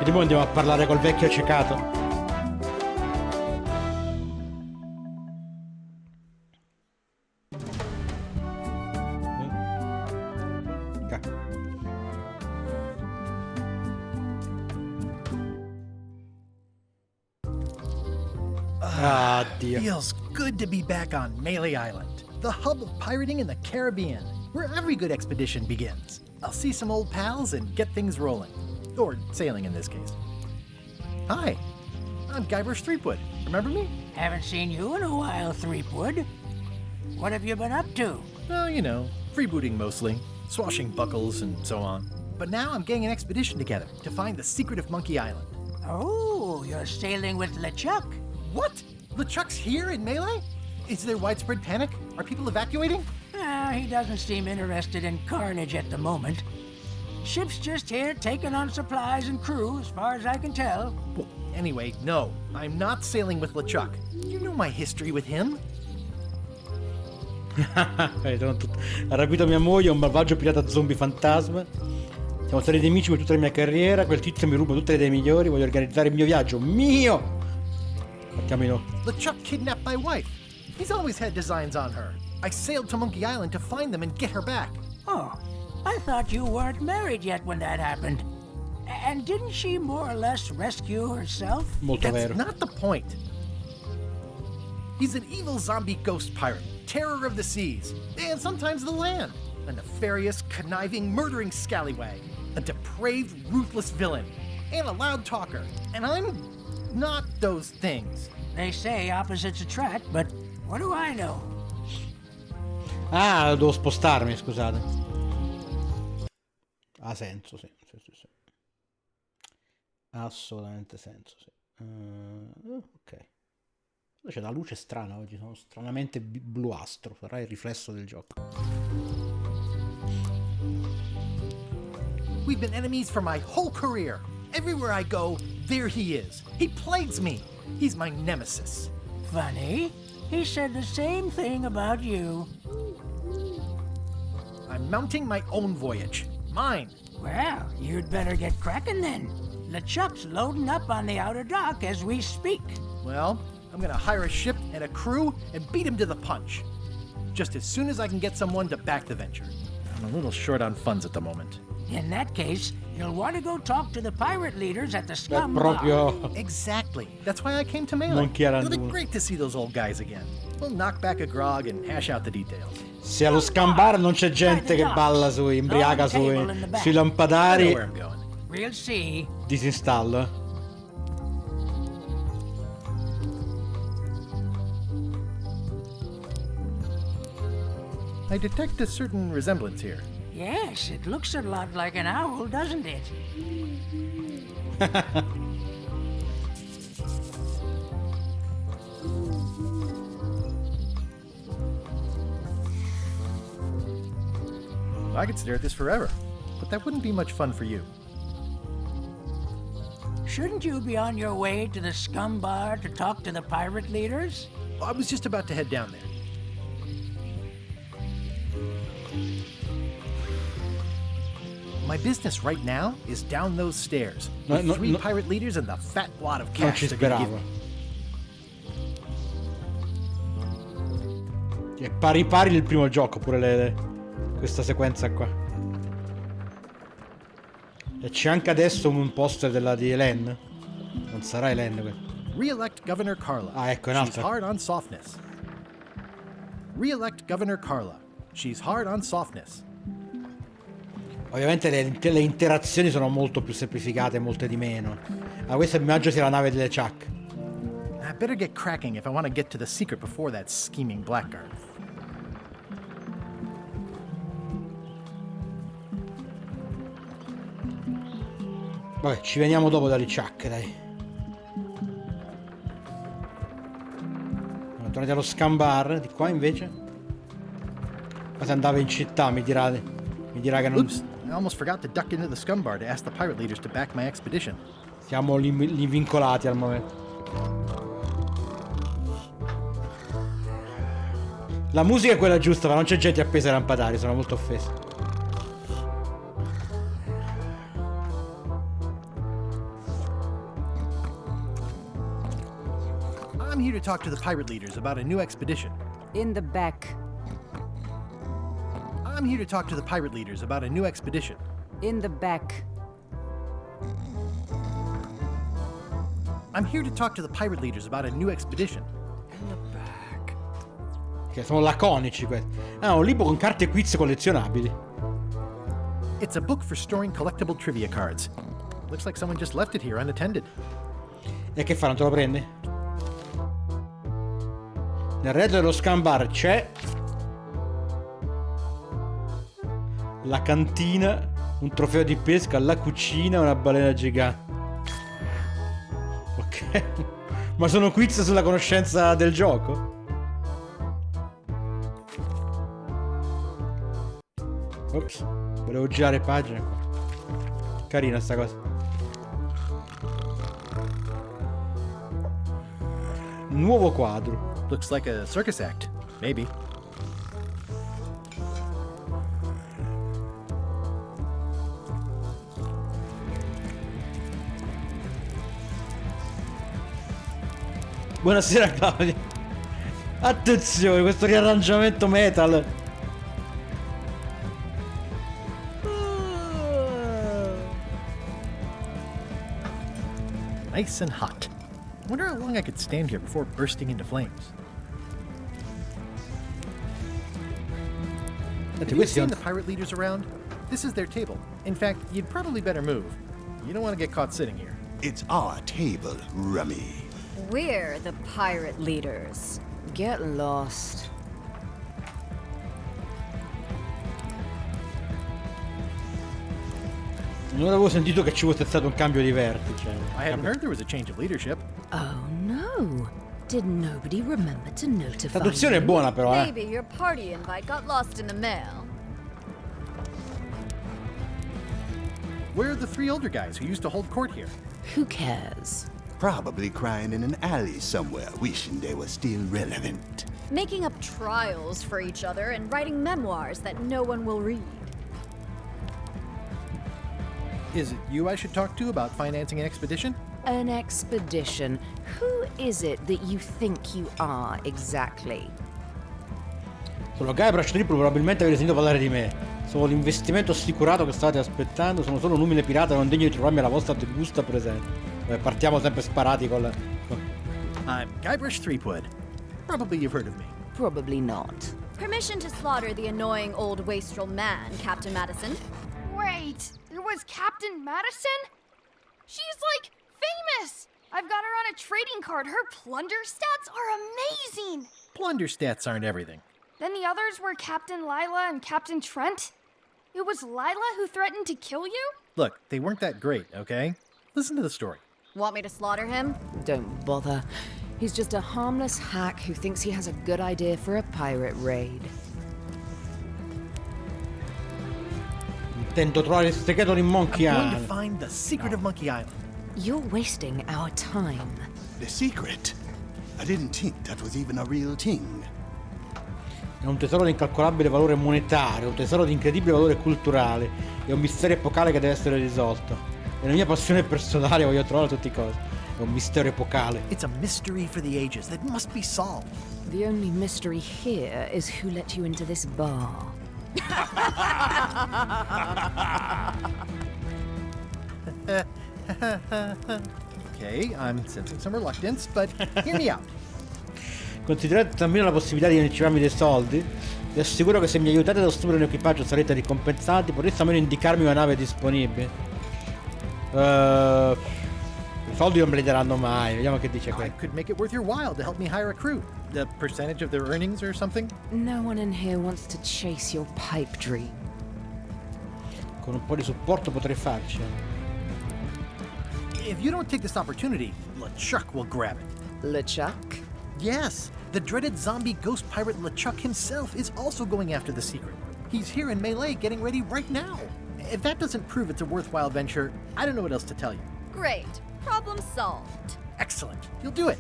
Quindi mo andiamo a parlare col vecchio ciecato. Feels good to be back on Melee Island, the hub of pirating in the Caribbean, where every good expedition begins. I'll see some old pals and get things rolling. Or sailing in this case. Hi, I'm Guybrush Threepwood. Remember me? Haven't seen you in a while, Threepwood. What have you been up to? Well, you know, freebooting mostly, swashbuckles and so on. But now I'm getting an expedition together to find the secret of Monkey Island. Oh, you're sailing with LeChuck. What? LeChuck's here in Melee? Is there widespread panic? Are people evacuating? He doesn't seem interested in carnage at the moment. Ship's just here taking on supplies and crew, as far as I can tell. Well, anyway, no. I'm not sailing with LeChuck. You know my history with him. Ha rapito mia moglie, un malvagio pirata zombie fantasma. Siamo stati nemici per tutta la mia carriera. Quel tizio mi ruba tutte le idee migliori. Voglio organizzare il mio viaggio. Mio! Mettiamolo. LeChuck kidnapped my wife. He's always had designs on her. I sailed to Monkey Island to find them and get her back. Oh, I thought you weren't married yet when that happened. And didn't she more or less rescue herself? Molto That's vero. not the point. He's an evil zombie ghost pirate, terror of the seas, and sometimes the land. A nefarious, conniving, murdering scallywag. A depraved, ruthless villain. And a loud talker. And I'm not those things. They say opposites attract, but what do I know? Ah, devo spostarmi, scusate. Ha senso, sì. Ha assolutamente senso, sì. Ok. C'è una luce strana oggi, sono stranamente bluastro, sarà il riflesso del gioco. We've been enemies for my whole career. Everywhere I go, there he is. He plagues me. He's my nemesis. Funny. He said the same thing about you. I'm mounting my own voyage. Mine. Well, you'd better get cracking then. LeChuck's loading up on the outer dock as we speak. Well, I'm gonna hire a ship and a crew and beat him to the punch. Just as soon as I can get someone to back the venture. I'm a little short on funds at the moment. In that case, you'll want to go talk to the pirate leaders at the Scum proprio... Bar. Exactly. That's why I came to Melee. It'll be great to see those old guys again. We'll knock back a grog and hash out the details. Se allo scambar non c'è gente che balla sui imbriaca sui lampadari, We'll see. Disinstallo. I detect a certain resemblance here. Yes, it looks a lot like an owl, doesn't it? I could stare at this forever, but that wouldn't be much fun for you. Shouldn't you be on your way to the Scum Bar to talk to the pirate leaders? I was just about to head down there. My business right now is down those stairs with three pirate leaders and the fat wad of cash they're gonna give me. È pari pari il primo gioco, pure questa sequenza qua. E c'è anche adesso un poster di Hélène. Non sarà Hélène questo. Re-elect Governor Carla. Ah, ecco, She's hard on softness. Re-elect Governor Carla. She's hard on softness. Ovviamente le interazioni sono molto più semplificate, molte di meno. Ma questa immagino sia la nave delle Chuck. I better get cracking if I want to get to the secret before that scheming blackguard. Vabbè, ci veniamo dopo dalle Chuck, dai. Tornati allo Scambar, di qua invece. Ma se andava in città, mi dirà che non... Oops, I almost forgot to duck into the Scum Bar to ask the pirate leaders to back my expedition. Siamo lì vincolati al momento. La musica è quella giusta, ma non c'è gente appesa ai lampadari, sono molto offeso. I'm here to talk to the pirate leaders about a new expedition. In the back. I'm here to talk to the pirate leaders about a new expedition. In the back. I'm here to talk to the pirate leaders about a new expedition. Che sono laconici questi. Ah, un libro con carte e quiz collezionabili. It's a book for storing collectible trivia cards. Looks like someone just left it here unattended. E che fa, non te lo prendi? Nel retro dello scan bar c'è la cantina, un trofeo di pesca, la cucina e una balena gigante. Ok. Ma sono quiz sulla conoscenza del gioco? Ops, volevo girare pagina qua. Carina sta cosa. Nuovo quadro. Looks like a circus act. Maybe. Buonasera Claudia. Attenzione, questo riarrangiamento metal. Nice and hot. Wonder how long I could stand here before bursting into flames. Have you seen the pirate leaders around? This is their table. In fact, you'd probably better move. You don't want to get caught sitting here. It's our table, Rummy. We're the pirate leaders. Get lost. Non avevo sentito che ci fosse stato un cambio di vertice. I hadn't heard there was a change of leadership. Oh no. Did nobody remember to notify La traduzione è buona però, Maybe your party invite got lost in the mail. Where are the three older guys who used to hold court here? Who cares? Probably crying in an alley somewhere, wishing they were still relevant. Making up trials for each other and writing memoirs that no one will read. Is it you I should talk to about financing an expedition? An expedition? Who is it that you think you are exactly? Sono Guybrush Triplo, probabilmente avete sentito parlare di me. Sono l'investimento assicurato che state aspettando. Sono solo un umile pirata non degno di trovarmi alla vostra gusta presente. Partiamo sempre sparati con la... I'm Guybrush Threepwood. Probably you've heard of me. Probably not. Permission to slaughter the annoying old wastrel man, Captain Madison. Wait, it was Captain Madison? She's like famous! I've got her on a trading card. Her plunder stats are amazing! Plunder stats aren't everything. Then the others were Captain Lila and Captain Trent? It was Lila who threatened to kill you? Look, they weren't that great, okay? Listen to the story. Want me to slaughter him? Don't bother. He's just a harmless hack who thinks he has a good idea for a pirate raid. Intento trovare il segreto di Monkey I'm going Island. to find the secret of Monkey Island. You're wasting our time. The secret? I didn't think that was even a real thing. È un tesoro di incalcolabile valore monetario, un tesoro di incredibile valore culturale. È un mistero epocale che deve essere risolto. È la mia passione personale, voglio trovarlo a tutti i costi. È un mistero epocale. It's a mystery for the ages that must be solved. The only mystery here is who let you into this bar. Okay, I'm sensing some reluctance, but hear me out. Considerate almeno la possibilità di ricevere dei soldi. Vi assicuro che se mi aiutate ad assumere un equipaggio sarete ricompensati. Potreste almeno indicarmi una nave disponibile. I soldi non me li daranno mai. Vediamo che dice qui. I could make it worth your while to help me hire a crew. The percentage of their earnings or something? No one in here wants to chase your pipe dream. Con un po' di supporto potrei farci. If you don't take this opportunity, LeChuck will grab it. LeChuck? Yes, the dreaded zombie ghost pirate LeChuck himself is also going after the secret. He's here in Melee getting ready right now. If that doesn't prove it's a worthwhile venture, I don't know what else to tell you. Great. Problem solved. Excellent. You'll do it.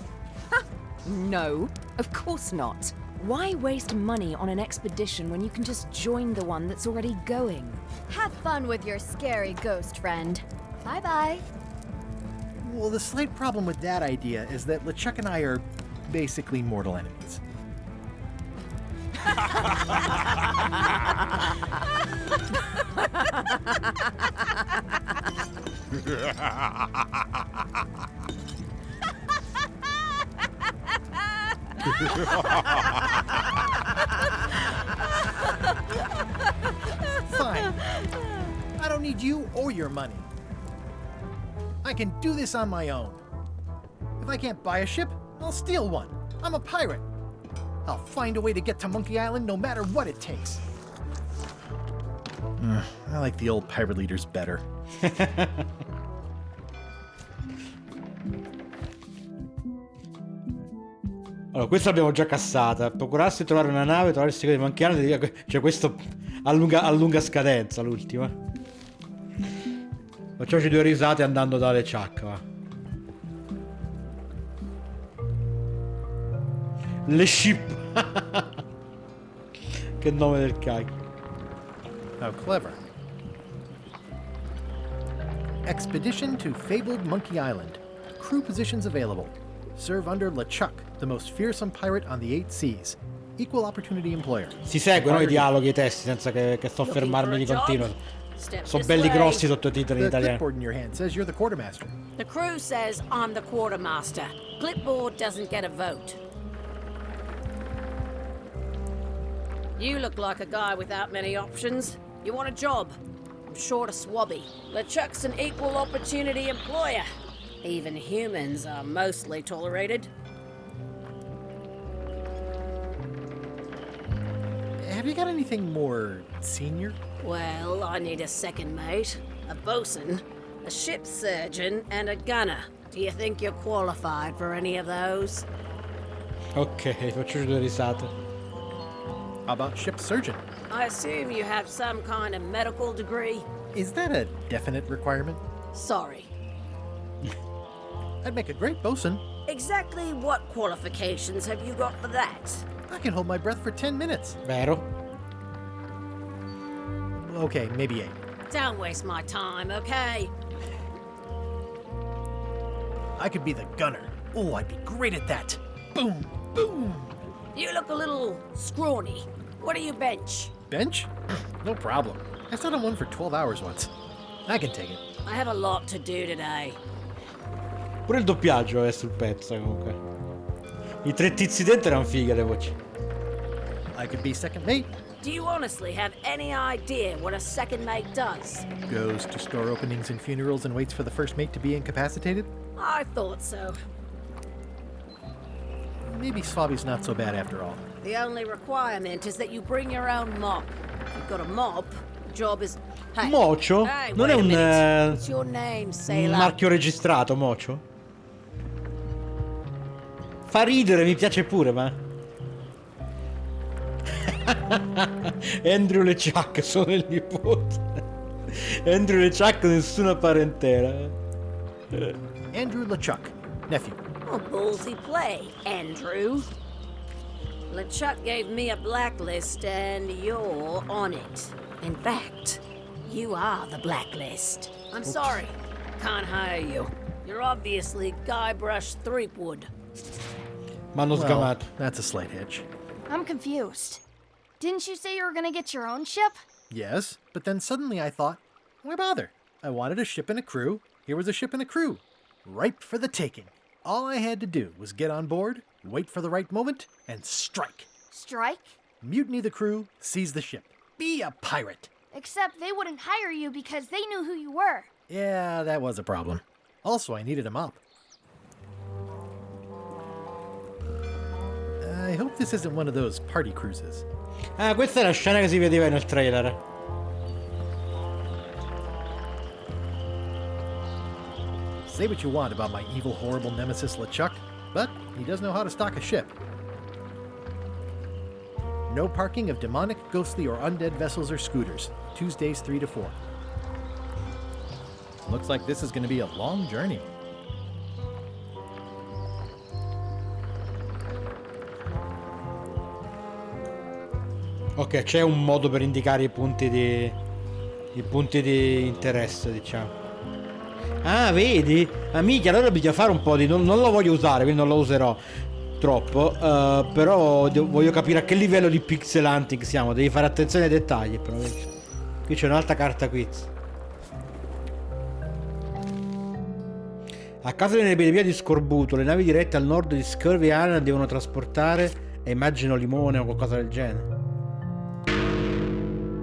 No, of course not. Why waste money on an expedition when you can just join the one that's already going? Have fun with your scary ghost friend. Bye-bye. Well, the slight problem with that idea is that LeChuck and I are basically mortal enemies. Fine. I don't need you or your money. I can do this on my own. If I can't buy a ship, I'll steal one. I'm a pirate. I'll find a way to get to Monkey Island no matter what it takes. I like the old pirate leaders better. Allora, questa l'abbiamo già cassata. Procurarsi di trovare una nave, trovare il segreto di Monkey Island. Cioè, questo a lunga scadenza, l'ultima. Facciamoci 2 risate andando dalle ciacche, va. Le ship. Che nome del cacchio. How clever. Expedition to fabled Monkey Island. Crew positions available. Serve under LeChuck, the most fearsome pirate on the 8 seas. Equal opportunity employer. Si seguono i dialoghi e i testi senza che soffermarmi di continuo. Sono belli grossi sottotitoli in The italiano. clipboard in your hand says you're the quartermaster. The crew says I'm the quartermaster. Clipboard doesn't get a vote. You look like a guy without many options. You want a job? I'm short of swabby. LeChuck's an equal opportunity employer. Even humans are mostly tolerated. Have you got anything more senior? Well, I need a second mate, a bosun, a ship surgeon, and a gunner. Do you think you're qualified for any of those? Ok, faccio 2 risate. How about ship surgeon? I assume you have some kind of medical degree? Is that a definite requirement? Sorry. I'd make a great bosun. Exactly what qualifications have you got for that? I can hold my breath for 10 minutes. Vero? Okay, maybe 8. Don't waste my time, okay? I could be the gunner. Oh, I'd be great at that. Boom, boom. You look a little scrawny. What do you bench? Bench? No problem. I sat on one for 12 hours once. I can take it. I have a lot to do today. Pure il doppiaggio è sul pezzo comunque. I 3 tizi dentro erano fighe le voci. I could be second mate. Do you honestly have any idea what a second mate does? Goes to store openings and funerals and waits for the first mate to be incapacitated? I thought so. Maybe Swabby's not so bad after all. The only requirement is that you bring your own mop. If you've got a mop, the job is... Hey, Mocio? hey, Non è wait a un, minute. What's your name, un sailor? marchio registrato, Mocio? Fa ridere, mi piace pure, ma... Andrew LeChuck, sono il nipote. Andrew LeChuck, nessuna parentela. Andrew LeChuck, nephew. Oh, ballsy play, Andrew. LeChuck gave me a blacklist and you're on it. In fact, you are the blacklist. I'm sorry, can't hire you. You're obviously Guybrush Threepwood. M'hanno sgamato. That's a slight hitch. I'm confused. Didn't you say you were gonna get your own ship? Yes, but then suddenly I thought, why bother? I wanted a ship and a crew. Here was a ship and a crew. Ripe for the taking. All I had to do was get on board, wait for the right moment, and strike. Strike? Mutiny the crew, seize the ship. Be a pirate. Except they wouldn't hire you because they knew who you were. Yeah, that was a problem. Also, I needed a mop. I hope this isn't one of those party cruises. Ah, questa è la scena che si vedeva nel trailer. Say what you want about my evil, horrible nemesis LeChuck, but he does know how to stock a ship. No parking of demonic, ghostly, or undead vessels or scooters. Tuesdays 3 to 4. Looks like this is going to be a long journey. Ok, c'è un modo per indicare i punti di interesse, diciamo. Ah, vedi? Amica, allora bisogna fare un po' di... Non lo voglio usare, quindi non lo userò. Purtroppo, però voglio capire a che livello di pixel hunting siamo. Devi fare attenzione ai dettagli, però. Qui c'è un'altra carta quiz. A causa dell'epidemia di scorbuto, le navi dirette al nord di Scurvy Island devono trasportare, e immagino limone o qualcosa del genere.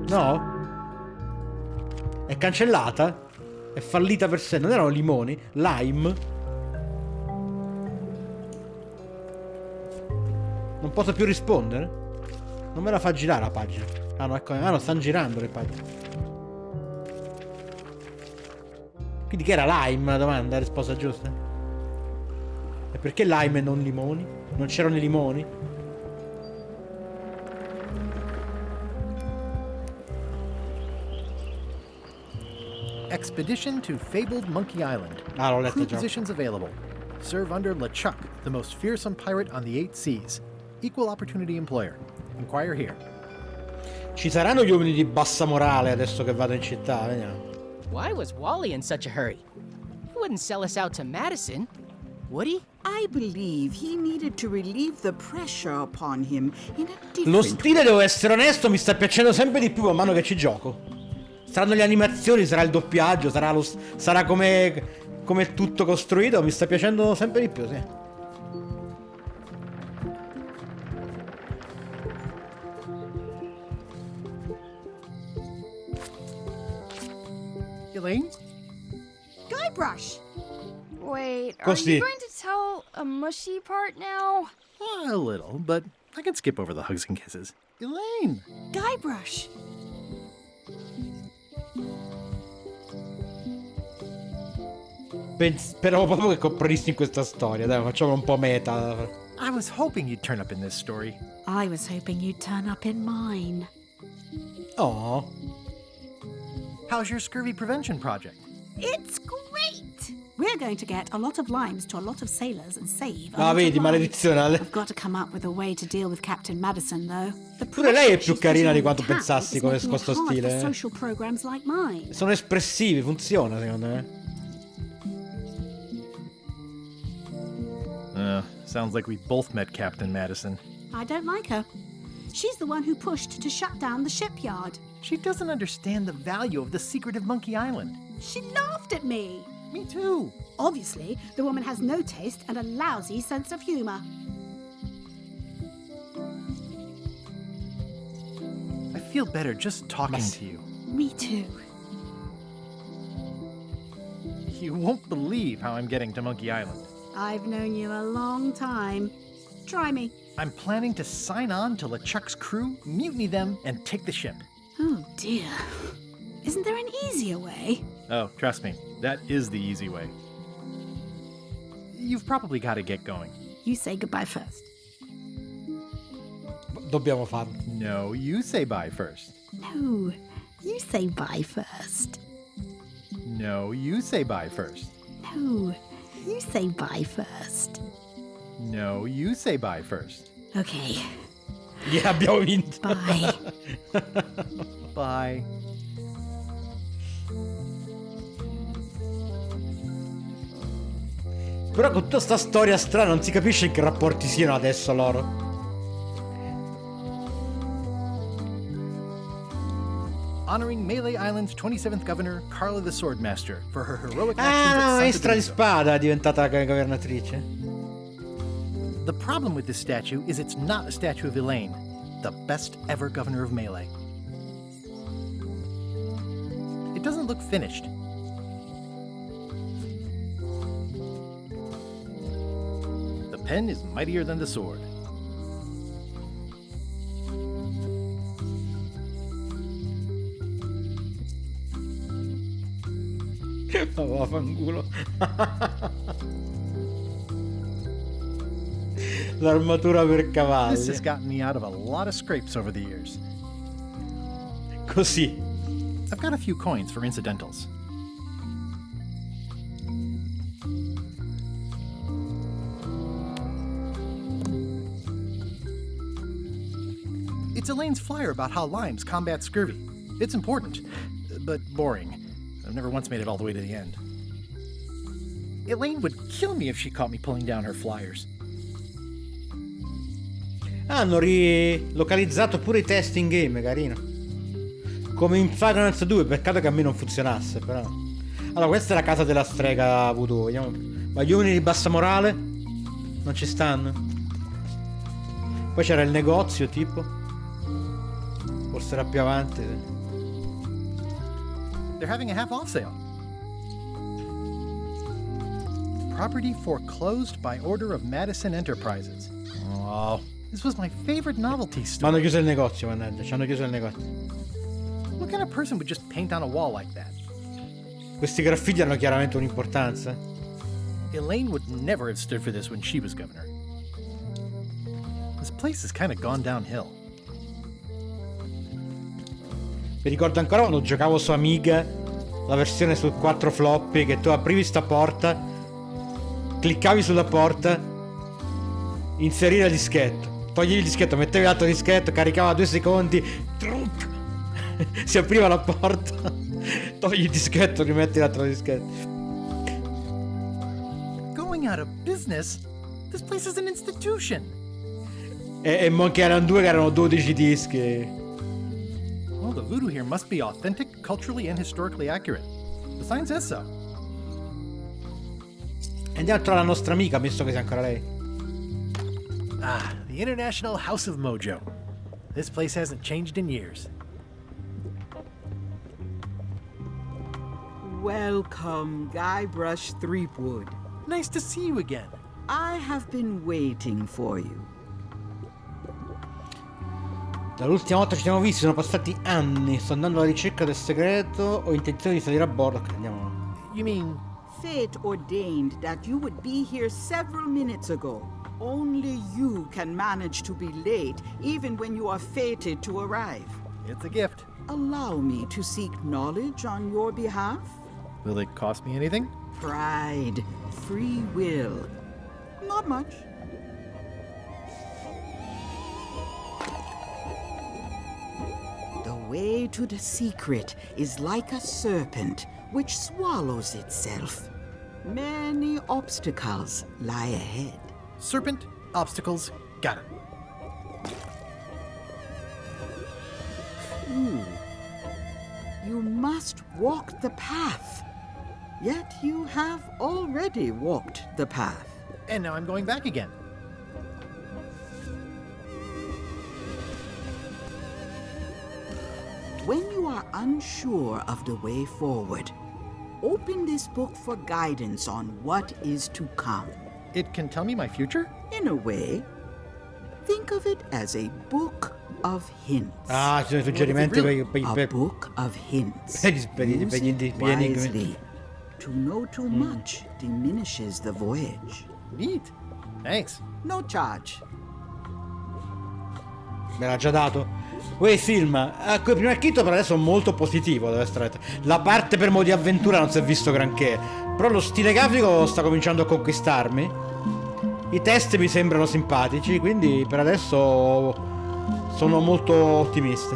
No? È cancellata? È fallita per sé. Non erano limoni? Lime? Non posso più rispondere? Non me la fa girare la pagina. Ah no, ecco. Ah no, stanno girando le pagine. Quindi che era lime la domanda? La risposta giusta? E perché lime e non limoni? Non c'erano i limoni? Expedition to fabled Monkey Island. Ah, l'ho letto Crew già. positions available. Serve under LeChuck, the most fearsome pirate on the 8 seas. Equal opportunity employer. Inquire here. Ci saranno gli uomini di bassa morale adesso che vado in città? Vediamo. Why was Wally in such a hurry? He wouldn't sell us out to Madison, would he? I believe he needed to relieve the pressure upon him in a different Lo stile, devo essere onesto, mi sta piacendo sempre di più man mano che ci gioco. Saranno le animazioni, sarà il doppiaggio, sarà come è tutto costruito, mi sta piacendo sempre di più, sì. Elaine? Guybrush! Wait, are Così. you going to tell a mushy part now? A little, but I can skip over the hugs and kisses. Elaine! Guybrush! Speravo proprio che comprenissi in questa storia, dai, facciamo un po' meta. I was hoping you'd turn up in this story. I was hoping you'd turn up in mine. Oh. How's your scurvy prevention project? It's great! We're going to get a lot of limes to a lot of sailors and save a Ah, lot vedi, of maledizione. I've got to come up with a way to deal with Captain Madison, though. Pure lei è più carina di quanto pensassi con questo stile. For social programs like mine. Sono espressivi, funziona secondo me. Sounds like we both met Captain Madison. I don't like her. She's the one who pushed to shut down the shipyard. She doesn't understand the value of the secret of Monkey Island. She laughed at me. Me too. Obviously, the woman has no taste and a lousy sense of humor. I feel better just talking to you. Me too. You won't believe how I'm getting to Monkey Island. I've known you a long time. Try me. I'm planning to sign on to LeChuck's crew, mutiny them, and take the ship. Oh dear. Isn't there an easier way? Oh, trust me, that is the easy way. You've probably got to get going. You say goodbye first. Dobbiamo farlo. No, you say bye first. No, you say bye first. No, you say bye first. No, you say bye first. No, you say bye first. Okay. Yeah, abbiamo vinto. Bye. Bye. Però con tutta sta storia strana non si capisce in che rapporti siano adesso loro. Honoring Melee Island's 27th governor, Carla the Swordmaster, for her heroic Ah, actions no, at maestra di Santa spada è diventata governatrice. The problem with this statue is it's not a statue of Elaine, the best ever governor of Melee. It doesn't look finished. The pen is mightier than the sword. Oh, vaffanculo. L'armatura per cavalli. This has gotten me out of a lot of scrapes over the years. Così. I've got a few coins for incidentals. It's Elaine's flyer about how limes combat scurvy. It's important, but boring. I've never once made it all the way to the end. Elaine would kill me if she caught me pulling down her flyers. Hanno rilocalizzato pure i test in game, carino. Come in Final Fantasy 2, peccato che a me non funzionasse, però. Allora, questa è la casa della strega voodoo, vediamo. Ma gli uomini di bassa morale non ci stanno. Poi c'era il negozio, tipo. Forse era più avanti. They're having a half-off sale. Property foreclosed by order of Madison Enterprises. Oh. This was my favorite novelty store. Ma hanno chiuso il negozio, mannaggia, ci hanno chiuso il negozio. What kind of person would just paint on a wall like that? Questi graffiti hanno chiaramente un'importanza. Elaine would never have stood for this when she was governor. This place has kind of gone downhill. Mi ricordo ancora quando giocavo su Amiga, la versione su 4 floppy, che tu aprivi sta porta, cliccavi sulla porta, inserire il dischetto. Toglievi il dischetto, mettevi l'altro dischetto, caricava 2 secondi, truc, si apriva la porta, togli il dischetto, rimetti l'altro dischetto. Going out of business? This place is an institution. E Monkey Island 2 che erano 12 dischi. Well, the voodoo here must be authentic, culturally and historically accurate. The sign says so. Andiamo a trovare la nostra amica, visto che sia ancora lei. Ah, the International House of Mojo. This place hasn't changed in years. Welcome, Guybrush Threepwood. Nice to see you again. I have been waiting for you. Dall'ultima volta ci siamo visti, sono passati anni. Sto andando alla ricerca del segreto. Ho intenzione di salire a bordo. Ok, andiamo. You mean... Fate ordained that you would be here several minutes ago. Only you can manage to be late, even when you are fated to arrive. It's a gift. Allow me to seek knowledge on your behalf. Will it cost me anything? Pride, free will. Not much. The way to the secret is like a serpent which swallows itself. Many obstacles lie ahead. Serpent, obstacles, got it. You must walk the path. Yet you have already walked the path. And now I'm going back again. When you are unsure of the way forward, open this book for guidance on what is to come. It can tell me my future? In a way. Think of it as a book of hints. Ah, ci sono i suggerimenti A book of hints. Use it wisely. To know too much diminishes the voyage. Neat. Thanks. No charge. Me l'ha già dato. Il film, ecco, il primo acchito per adesso è molto positivo, deve essere detto. La parte per modo di avventura non si è visto granché, però lo stile grafico sta cominciando a conquistarmi. I test mi sembrano simpatici, quindi per adesso sono molto ottimista.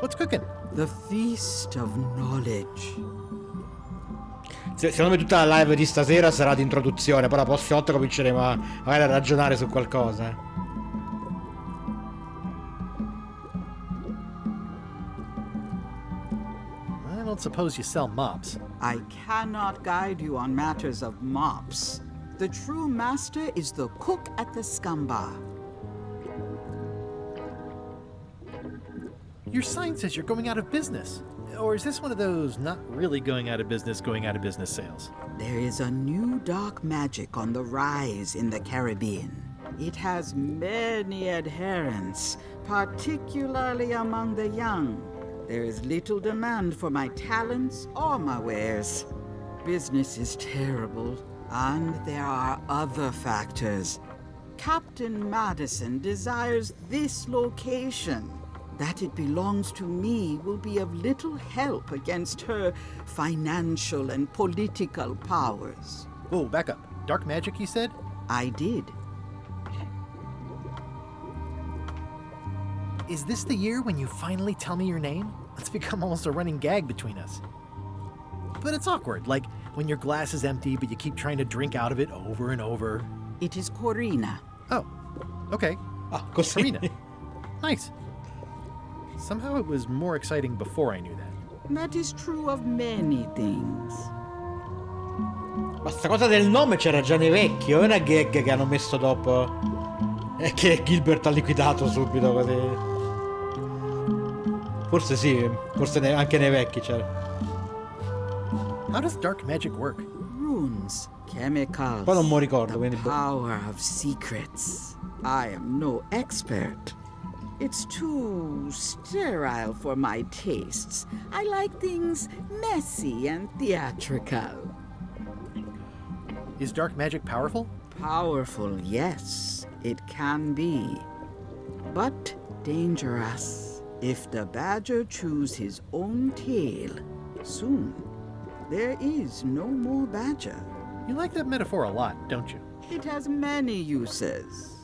What's cooking? The feast of knowledge. Secondo me tutta la live di stasera sarà di introduzione, poi la prossima volta cominceremo magari a ragionare su qualcosa. I don't suppose you sell mops. I cannot guide you on matters of mops. The true master is the cook at the scumbar. Your sign says you're going out of business. Or is this one of those not really going out of business sales? There is a new dark magic on the rise in the Caribbean. It has many adherents, particularly among the young. There is little demand for my talents or my wares. Business is terrible, and there are other factors. Captain Madison desires this location. That it belongs to me will be of little help against her financial and political powers. Whoa, back up. Dark magic, you said? I did. Is this the year when you finally tell me your name? It's become almost a running gag between us. But it's awkward, like when your glass is empty but you keep trying to drink out of it over and over. It is Corina. Oh, okay. Ah, così. Corina. Nice. Somehow it was more exciting before I knew that. That is true of many things. Ma sta cosa del nome c'era già nei vecchi, o è una gag che hanno messo dopo? E che Gilbert ha liquidato subito così. Forse sì, forse anche nei vecchi c'era. How does dark magic work? Runes, chemicals. Poi non mi ricordo, quindi. Power of secrets. I am no expert. It's too sterile for my tastes. I like things messy and theatrical. Is dark magic powerful? Powerful, yes, it can be. But dangerous. If the badger chews his own tail, soon there is no more badger. You like that metaphor a lot, don't you? It has many uses.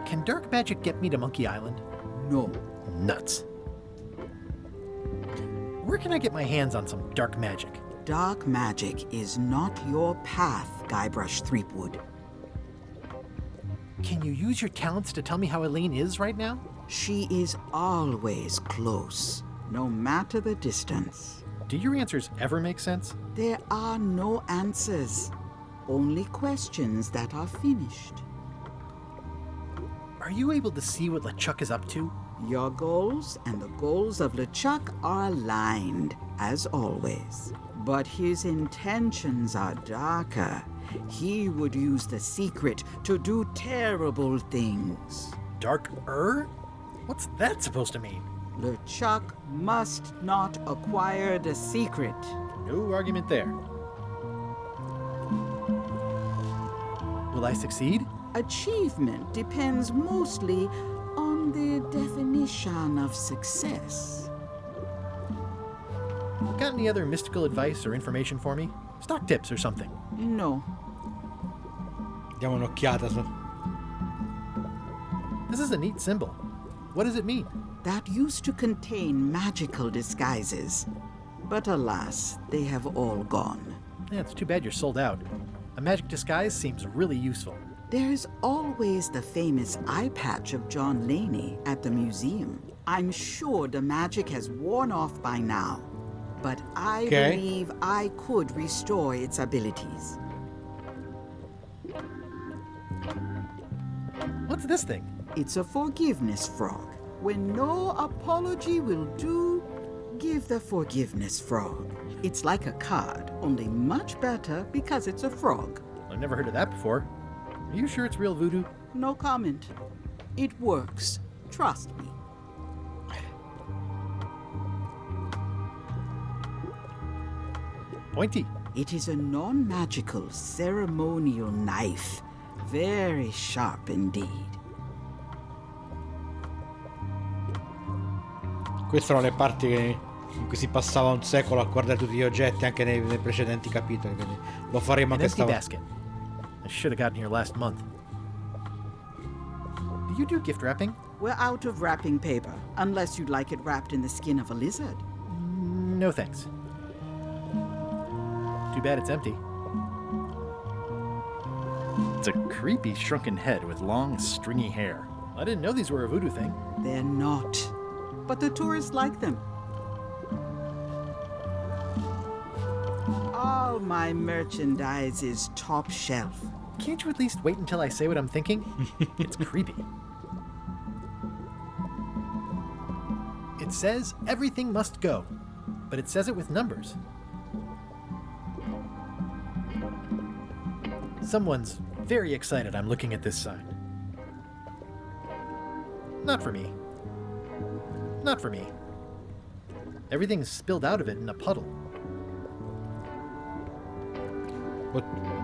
Can dark magic get me to Monkey Island? No. Nuts. Where can I get my hands on some dark magic? Dark magic is not your path, Guybrush Threepwood. Can you use your talents to tell me how Elaine is right now? She is always close, no matter the distance. Do your answers ever make sense? There are no answers, only questions that are finished. Are you able to see what LeChuck is up to? Your goals and the goals of LeChuck are aligned, as always. But his intentions are darker. He would use the secret to do terrible things. Darker? What's that supposed to mean? LeChuck must not acquire the secret. No argument there. Will I succeed? Achievement depends mostly on the definition of success. Got any other mystical advice or information for me? Stock tips or something? No. Diamo un'occhiata su. This is a neat symbol. What does it mean? That used to contain magical disguises. But alas, they have all gone. Yeah, it's too bad you're sold out. A magic disguise seems really useful. There's always the famous eye patch of John Laney at the museum. I'm sure the magic has worn off by now, but I believe I could restore its abilities. What's this thing? It's a forgiveness frog. When no apology will do, give the forgiveness frog. It's like a card, only much better because it's a frog. I've never heard of that before. Are you sure it's real voodoo? No comment. It works. Trust me. Pointy. It is a non-magical ceremonial knife. Very sharp indeed. Queste sono le parti in cui si passava un secolo a guardare tutti gli oggetti anche nei precedenti capitoli, quindi lo faremo anche stavolta. Basket. I should have gotten here last month. Do you do gift wrapping? We're out of wrapping paper, unless you'd like it wrapped in the skin of a lizard. No thanks. Too bad it's empty. It's a creepy shrunken head with long, stringy hair. I didn't know these were a voodoo thing. They're not. But the tourists like them. All my merchandise is top shelf. Can't you at least wait until I say what I'm thinking? It's creepy. It says everything must go, but it says it with numbers. Someone's very excited I'm looking at this sign. Not for me. Not for me. Everything's spilled out of it in a puddle.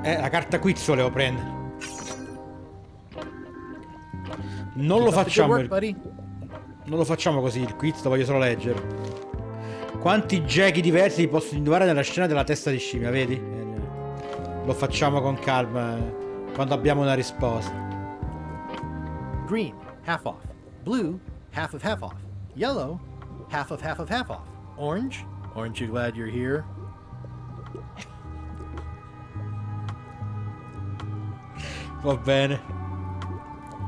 La carta quiz volevo prendere. Non lo facciamo. Non lo facciamo così il quiz, lo voglio solo leggere. Quanti giochi diversi ti posso individuare nella scena della testa di scimmia, vedi? Lo facciamo con calma quando abbiamo una risposta. Green, half off. Blue, half off. Yellow, half off. Orange, aren't you glad you're here? Va bene.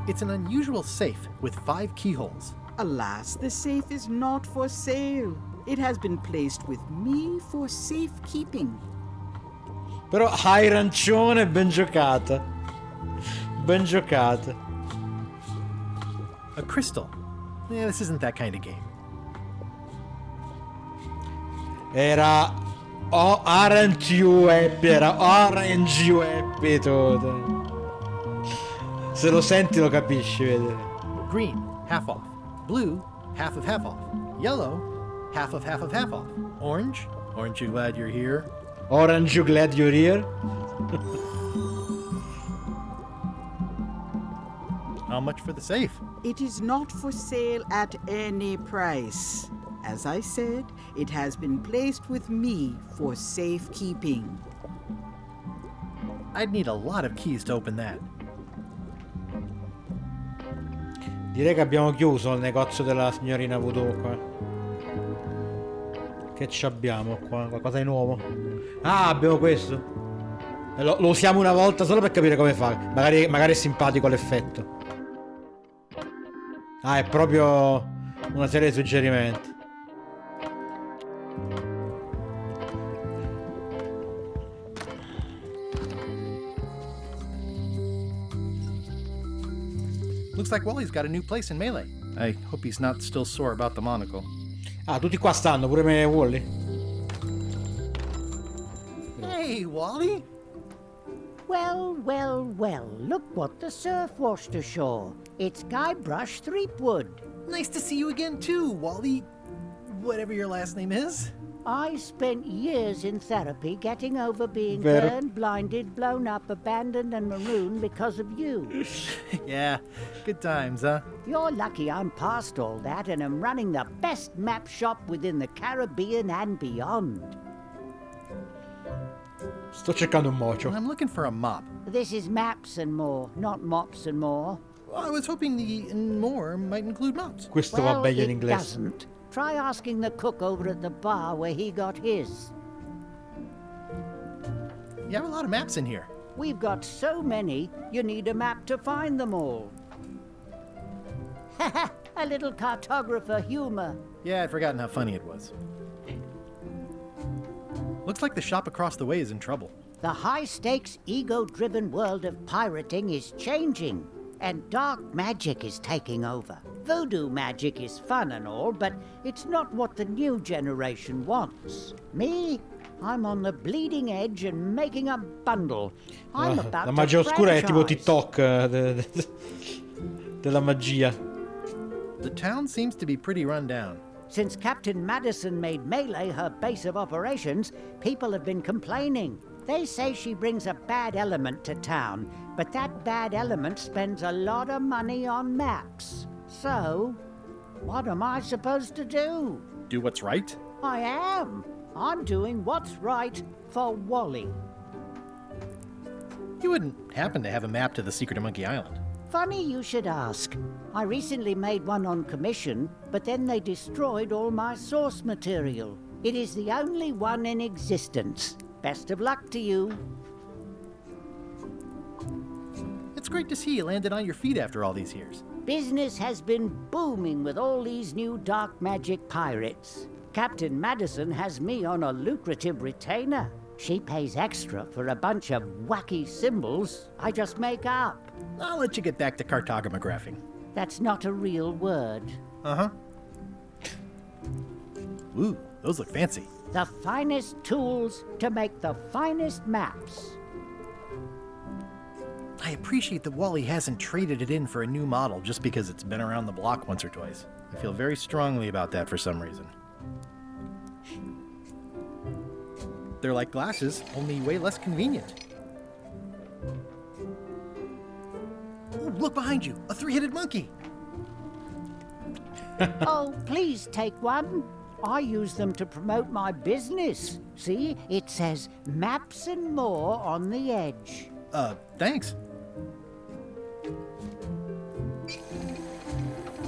It's an unusual safe with 5 keyholes. Alas, the safe is not for sale. It has been placed with me for safekeeping. Però hai ragione, ben giocata. Ben giocata. A crystal. Yeah, this isn't that kind of game. Era Aren't You Happy? Era Orange You Happy tutto. Se lo senti lo capisci, vedi. Green, half off. Blue, half of half off. Yellow, half of half of half off. Orange, aren't you glad you're here? Orange You Glad You're Here? How much for the safe? It is not for sale at any price. As I said, it has been placed with me for safekeeping. I'd need a lot of keys to open that. Direi che abbiamo chiuso il negozio della signorina Voodoo qua. Che ci abbiamo qua? Qualcosa di nuovo? Ah, abbiamo questo. Lo usiamo una volta solo per capire come fa. Magari è simpatico l'effetto. Ah, è proprio una serie di suggerimenti. Looks like Wally's got a new place in Melee. I hope he's not still sore about the monocle. Ah, tutti qua stanno, pure me Wally. Hey, Wally! Well, well, well, look what the surf washed ashore. It's Guybrush Threepwood. Nice to see you again too, Wally. Whatever your last name is. I spent years in therapy getting over being Vero. burned, blinded, blown up, abandoned and marooned because of you. Yeah, good times, huh? You're lucky I'm past all that and am running the best map shop within the Caribbean and beyond. Sto cercando un mocio. I'm looking for a mop. This is maps and more, not mops and more. Well, I was hoping the and more might include mops. Questo va meglio in It inglese. doesn't. Try asking the cook over at the bar where he got his. You have a lot of maps in here. We've got so many, you need a map to find them all. Haha, a little cartographer humor. Yeah, I'd forgotten how funny it was. Looks like the shop across the way is in trouble. The high-stakes, ego-driven world of pirating is changing, and dark magic is taking over. Voodoo magic is fun and all, but it's not what the new generation wants. Me? I'm on the bleeding edge and making a bundle. I'm about La to magia oscura è tipo franchise. TikTok della magia. The town seems to be pretty run down. Since Captain Madison made Melee her base of operations, people have been complaining. They say she brings a bad element to town, but that bad element spends a lot of money on maps. So, what am I supposed to do? Do what's right? I am. I'm doing what's right for Wally. You wouldn't happen to have a map to the secret of Monkey Island. Funny you should ask. I recently made one on commission, but then they destroyed all my source material. It is the only one in existence. Best of luck to you. It's great to see you landed on your feet after all these years. Business has been booming with all these new dark magic pirates. Captain Madison has me on a lucrative retainer. She pays extra for a bunch of wacky symbols I just make up. I'll let you get back to cartographing. That's not a real word. Uh-huh. Ooh, those look fancy. The finest tools to make the finest maps. I appreciate that Wally hasn't traded it in for a new model just because it's been around the block once or twice. I feel very strongly about that for some reason. They're like glasses, only way less convenient. Ooh, look behind you, a three-headed monkey. Oh, please take one. I use them to promote my business. See, it says maps and more on the edge. Thanks.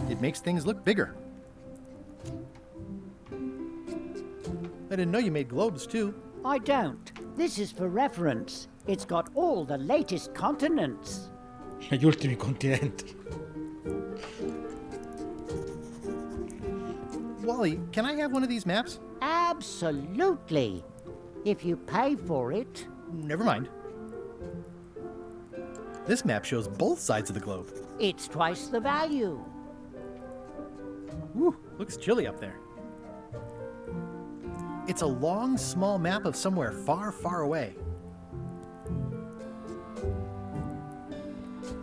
It makes things look bigger. I didn't know you made globes, too. I don't. This is for reference. It's got all the latest continents. Negli ultimi continenti. Wally, can I have one of these maps? Absolutely. If you pay for it. Never mind. This map shows both sides of the globe. It's twice the value. Whew, looks chilly up there. It's a long, small map of somewhere far, far away.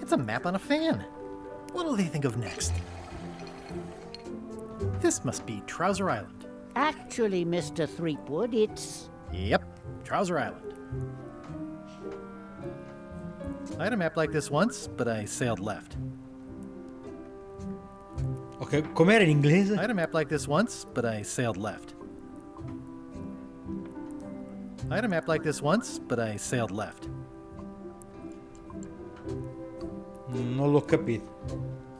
It's a map on a fan. What'll they think of next? This must be Trouser Island. Actually, Mr. Threepwood, it's... Yep, Trouser Island. I had a map like this once, but I sailed left. Ok, com'era in inglese? I had a map like this once, but I sailed left. I had a map like this once, but I sailed left. Non l'ho capito.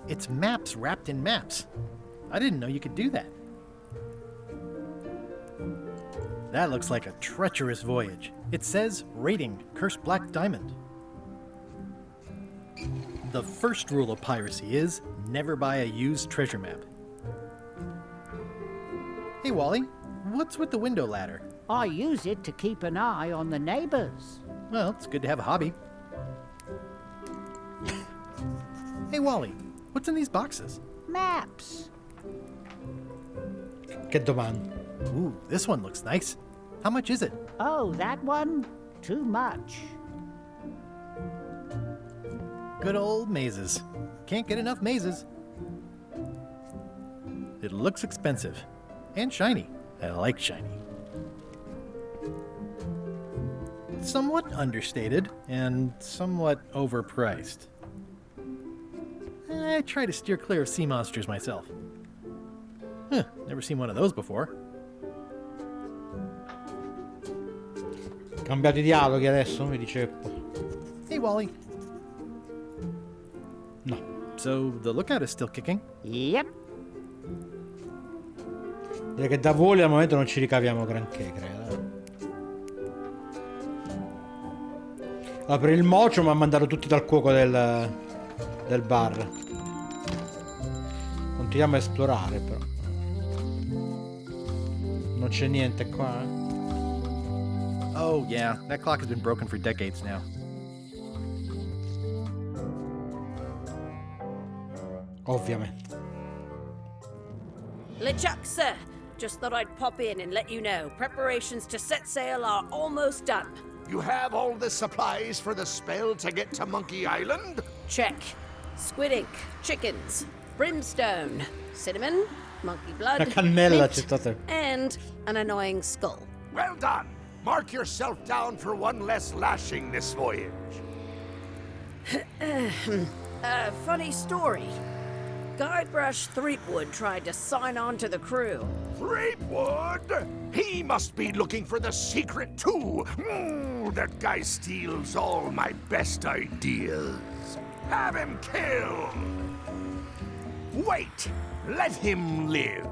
It's maps wrapped in maps. I didn't know you could do that. That looks like a treacherous voyage. It says, rating, Cursed Black Diamond. The first rule of piracy is, never buy a used treasure map. Hey Wally, what's with the window ladder? I use it to keep an eye on the neighbors. Well, it's good to have a hobby. Hey Wally, what's in these boxes? Maps. Che domanda. Ooh, this one looks nice. How much is it? Oh, that one? Too much. Good old mazes. Can't get enough mazes. It looks expensive. And shiny. I like shiny. Somewhat understated and somewhat overpriced. I try to steer clear of sea monsters myself. Huh, never seen one of those before. Cambiati i dialoghi adesso, mi dice. Hey Wally. No. So the lookout is still kicking? Yep. Direi che da voli al momento non ci ricaviamo granché, credo. Allora, per il mocio mi ha mandato tutti dal cuoco del bar. Continuiamo a esplorare però. Non c'è niente qua, eh? Oh yeah, that clock has been broken for decades now. Ovviamente. LeChuck, sir. Just thought I'd pop in and let you know. Preparations to set sail are almost done. You have all the supplies for the spell to get to Monkey Island? Check. Squid ink, chickens, brimstone, cinnamon, monkey blood, La cannella mint, c'è stata. and an annoying skull. Well done. Mark yourself down for one less lashing this voyage. Funny story. Guybrush Threepwood tried to sign on to the crew. Threepwood? He must be looking for the secret too. That guy steals all my best ideas. Have him killed. Wait, let him live.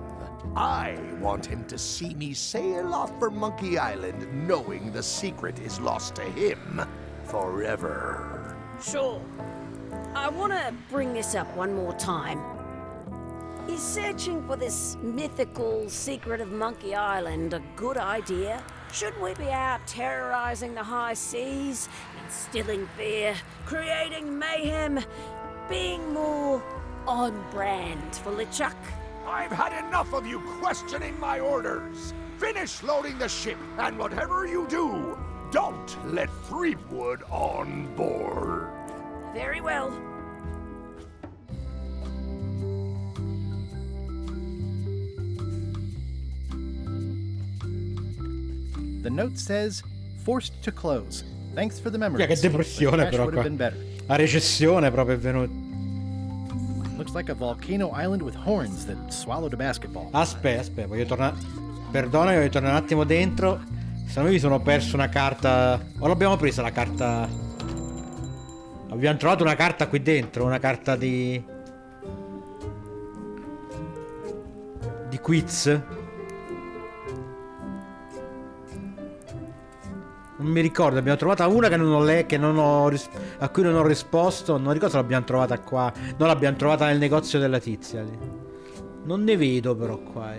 I want him to see me sail off for Monkey Island knowing the secret is lost to him forever. Sure. I want to bring this up one more time. Is searching for this mythical secret of Monkey Island a good idea? Shouldn't we be out terrorizing the high seas, instilling fear, creating mayhem, being more on brand for LeChuck? I've had enough of you questioning my orders. Finish loading the ship, and whatever you do, don't let Threepwood on board. Very well. The note says, forced to close. Thanks for the memories. Che depressione però would qua. have been better. La recessione proprio è venuta. Looks like a volcano island with horns that swallowed a basketball. Aspetta, voglio tornare. Perdona, voglio tornare un attimo dentro. Se no mi sono perso una carta. O l'abbiamo presa la carta. Abbiamo trovato una carta qui dentro, una carta di quiz. Non mi ricordo, abbiamo trovata una che non ho a cui non ho risposto. Non ricordo se l'abbiamo trovata qua. No, l'abbiamo trovata nel negozio della tizia lì. Non ne vedo però qua.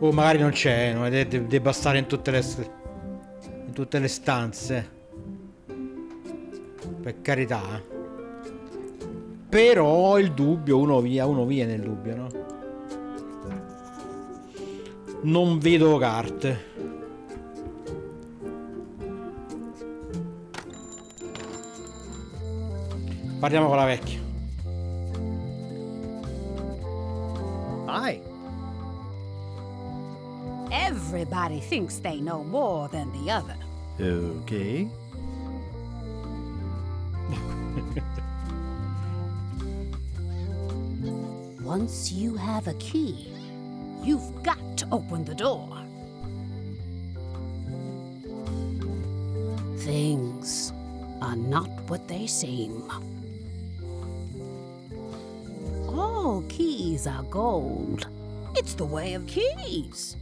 Oh, magari non c'è, no? Debba stare in tutte le stanze. Per carità. Però il dubbio, uno viene il dubbio, no? Non vedo carte. Parliamo con la vecchia. Hi. Everybody thinks they know more than the other. Okay. Once you have a key, you've got to open the door. Things are not what they seem. All keys are gold. It's the way of keys.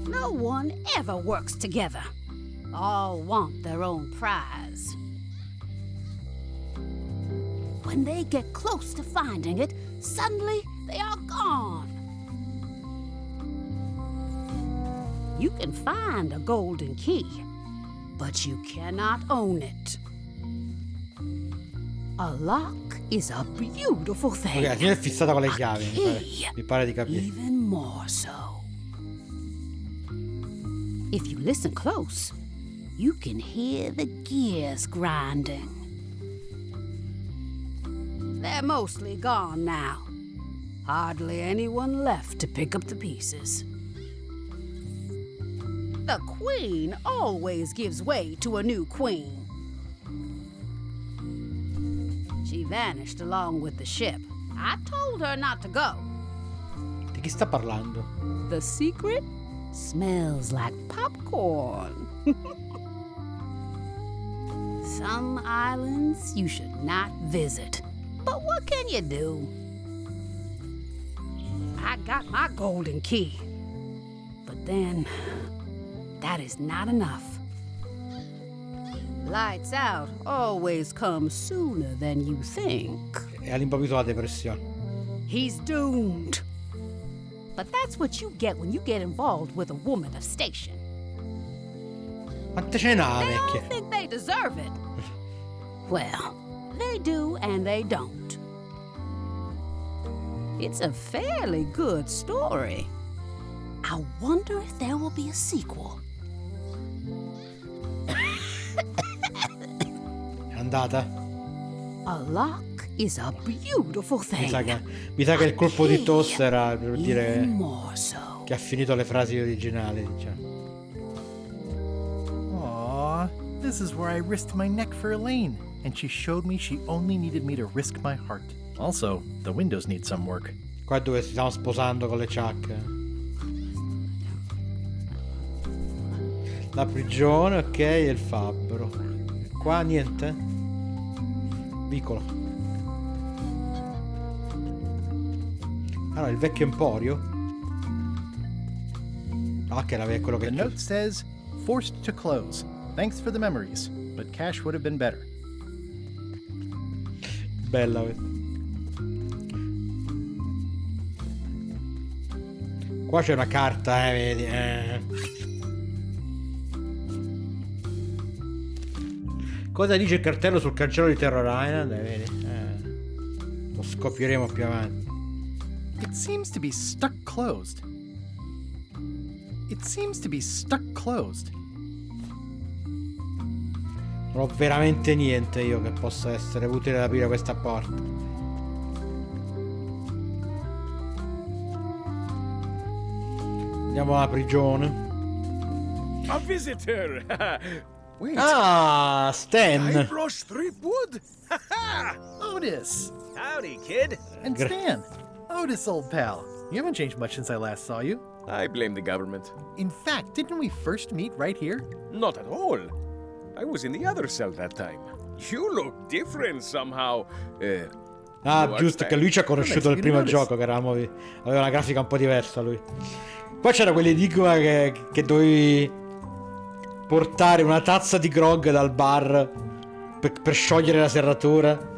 No one ever works together. All want their own prize. When they get close to finding it, suddenly they are gone. You can find a golden key, but you cannot own it. A lock is a beautiful thing. Ok, la signora è fissata con le chiavi, mi pare di capire. Even more so. If you listen close, you can hear the gears grinding. They're mostly gone now. Hardly anyone left to pick up the pieces. The queen always gives way to a new queen. She vanished along with the ship. I told her not to go. Di chi sta parlando? The secret smells like popcorn. Some islands you should not visit. But what can you do? I got my golden key. But then, that is not enough. Lights out always comes sooner than you think. E all'improvviso la depressione. He's doomed. But that's what you get when you get involved with a woman of station. Quante ce n'ha, They all vecchia? think they deserve it. Well, they do and they don't. It's a fairly good story. I wonder if there will be a sequel. È andata? A lock is a beautiful thing. Mi sa che il colpo di tosse era per dire Even more so. che ha finito le frasi originali, diciamo. Aw, this is where I risked my neck for Elaine, and she showed me she only needed me to risk my heart. Also, the windows need some work. Qua è dove si stanno sposando con le giacche. La prigione, ok, e il fabbro. Qua niente? Vicolo. Allora, il vecchio emporio? Ah, che è quello che... The note says, forced to close. Thanks for the memories, but cash would have been better. Bella questa. Qua c'è una carta, vedi. Cosa dice il cartello sul cancello di Terror Island? Vedi? Lo scopriremo più avanti. It seems to be stuck closed. It seems to be stuck closed. Non ho veramente niente io che possa essere utile ad aprire questa porta. Andiamo alla prigione. A visitor! Wait. Ah, Stan! Guybrush Threepwood? Otis! Howdy, kid. And Stan! Otis, old pal. You haven't changed much since I last saw you. I blame the government. In fact, didn't we first meet right here? Not at all. I was in the other cell that time. You look different somehow. Giusto, che lui ci ha conosciuto nel primo gioco, che aveva una grafica un po' diversa lui. Qua c'era quell'enigma che dovevi portare una tazza di grog dal bar per sciogliere la serratura.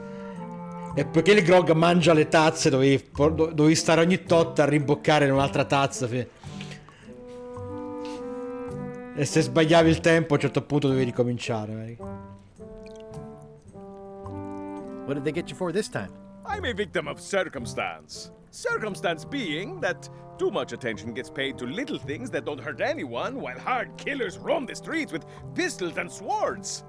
E poiché il grog mangia le tazze, dovevi stare ogni tot a rimboccare in un'altra tazza. E se sbagliavi il tempo, a un certo punto dovevi ricominciare. What did they get you for this time? I'm a victim of circumstance. Circumstance being that too much attention gets paid to little things that don't hurt anyone, while hard killers roam the streets with pistols and swords.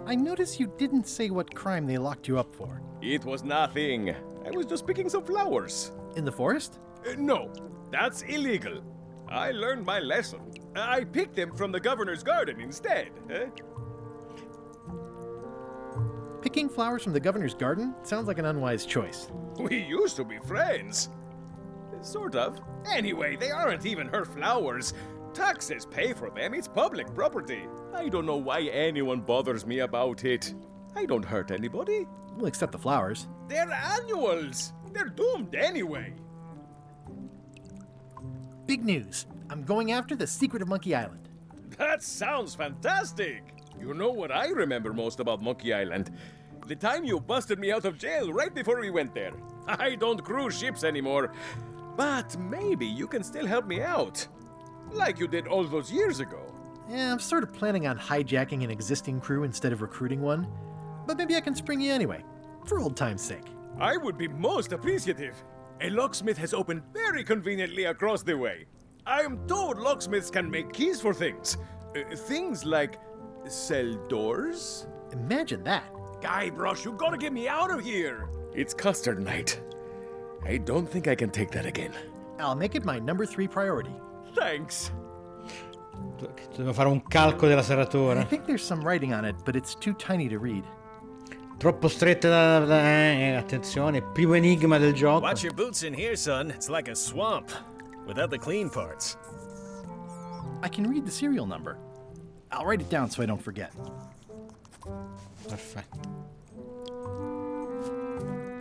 I notice you didn't say what crime they locked you up for. It was nothing. I was just picking some flowers. In the forest? No, that's illegal. I learned my lesson. I picked them from the governor's garden instead. Picking flowers from the governor's garden sounds like an unwise choice. We used to be friends. Sort of. Anyway, they aren't even her flowers. Taxes pay for them. It's public property. I don't know why anyone bothers me about it. I don't hurt anybody. We'll accept the flowers. They're annuals. They're doomed anyway. Big news. I'm going after the secret of Monkey Island. That sounds fantastic. You know what I remember most about Monkey Island? The time you busted me out of jail right before we went there. I don't cruise ships anymore. But maybe you can still help me out. Like you did all those years ago. Yeah, I'm sort of planning on hijacking an existing crew instead of recruiting one. But maybe I can spring you anyway, for old time's sake. I would be most appreciative. A locksmith has opened very conveniently across the way. I am told locksmiths can make keys for things. Things like cell doors? Imagine that. Guybrush, you gotta get me out of here. It's custard night. I don't think I can take that again. I'll make it my number 3 priority. Thanks. Devo fare un calco della I serratura. think there's some writing on it, but it's too tiny to read. Troppo strette attenzione, primo enigma del gioco. Watch your boots in here, son. It's like a swamp, without the clean parts. I can read the serial number. I'll write it down so I don't forget. Perfetto.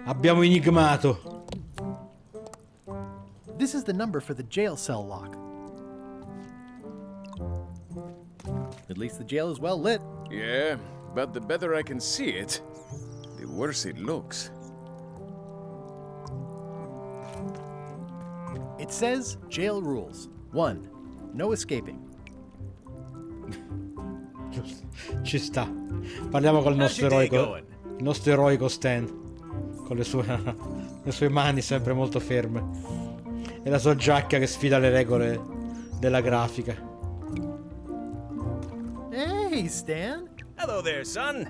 Abbiamo enigmato. This is the number for the jail cell lock. At least the jail is well lit. Yeah, but the better I can see it, the worse it looks. It says jail rules. 1. No escaping. Ci sta. Parliamo col nostro eroico Stan. Con le sue mani sempre molto ferme. E la sua giacca che sfida le regole della grafica. Hey, Stan. Hello there, son.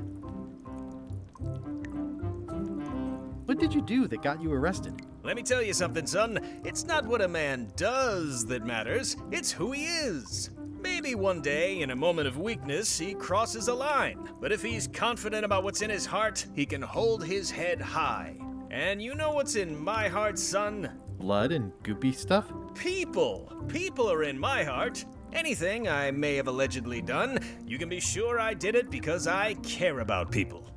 What did you do that got you arrested? Let me tell you something, son. It's not what a man does that matters. It's who he is. Maybe one day, in a moment of weakness, he crosses a line. But if he's confident about what's in his heart, he can hold his head high. And you know what's in my heart, son? Blood and goopy stuff? People. People are in my heart. Anything I may have allegedly done, you can be sure I did it because I care about people.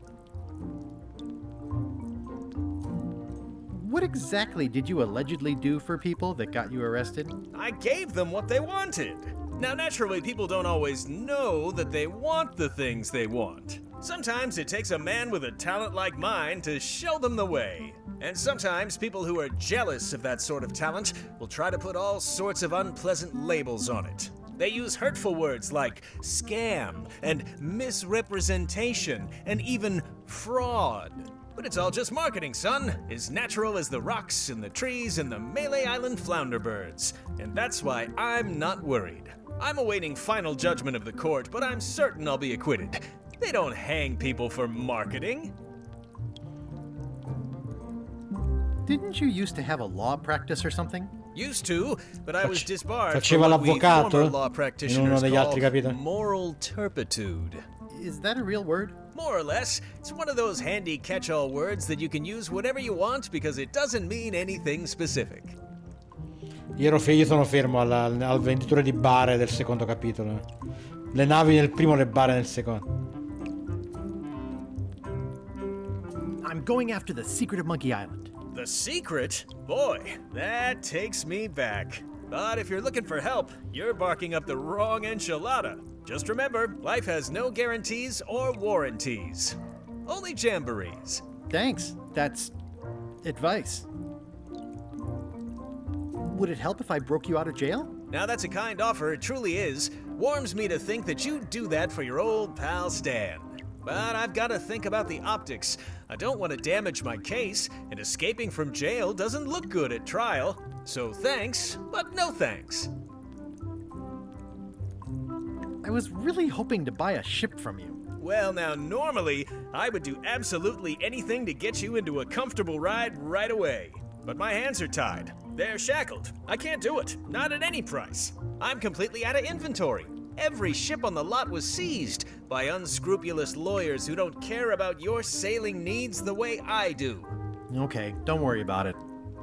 What exactly did you allegedly do for people that got you arrested? I gave them what they wanted. Now, naturally, people don't always know that they want the things they want. Sometimes it takes a man with a talent like mine to show them the way. And sometimes people who are jealous of that sort of talent will try to put all sorts of unpleasant labels on it. They use hurtful words like scam and misrepresentation and even fraud. But it's all just marketing, son. As natural as the rocks and the trees and the Malay Island flounder birds. And that's why I'm not worried. I'm awaiting final judgment of the court, but I'm certain I'll be acquitted. They don't hang people for marketing. Didn't you used to have a law practice or something? Used to, but I was disbarred for Faceva what we l'avvocato former law in uno practitioners degli altri call capitoli. moral turpitude. Is that a real word? More or less, it's one of those handy catch-all words that you can use whenever you want because it doesn't mean anything specific. Io sono fermo al venditore di bare del secondo capitolo. Le navi nel primo, le bare nel secondo. I'm going after the secret of Monkey Island. The secret? Boy, that takes me back. But if you're looking for help, you're barking up the wrong enchilada. Just remember, life has no guarantees or warranties. Only jamborees. Thanks. That's advice. Would it help if I broke you out of jail? Now that's a kind offer, it truly is. Warms me to think that you'd do that for your old pal Stan. But I've got to think about the optics. I don't want to damage my case, and escaping from jail doesn't look good at trial. So thanks, but no thanks. I was really hoping to buy a ship from you. Well, now, normally, I would do absolutely anything to get you into a comfortable ride right away. But my hands are tied. They're shackled. I can't do it. Not at any price. I'm completely out of inventory. Every ship on the lot was seized by unscrupulous lawyers who don't care about your sailing needs the way I do. Okay, don't worry about it.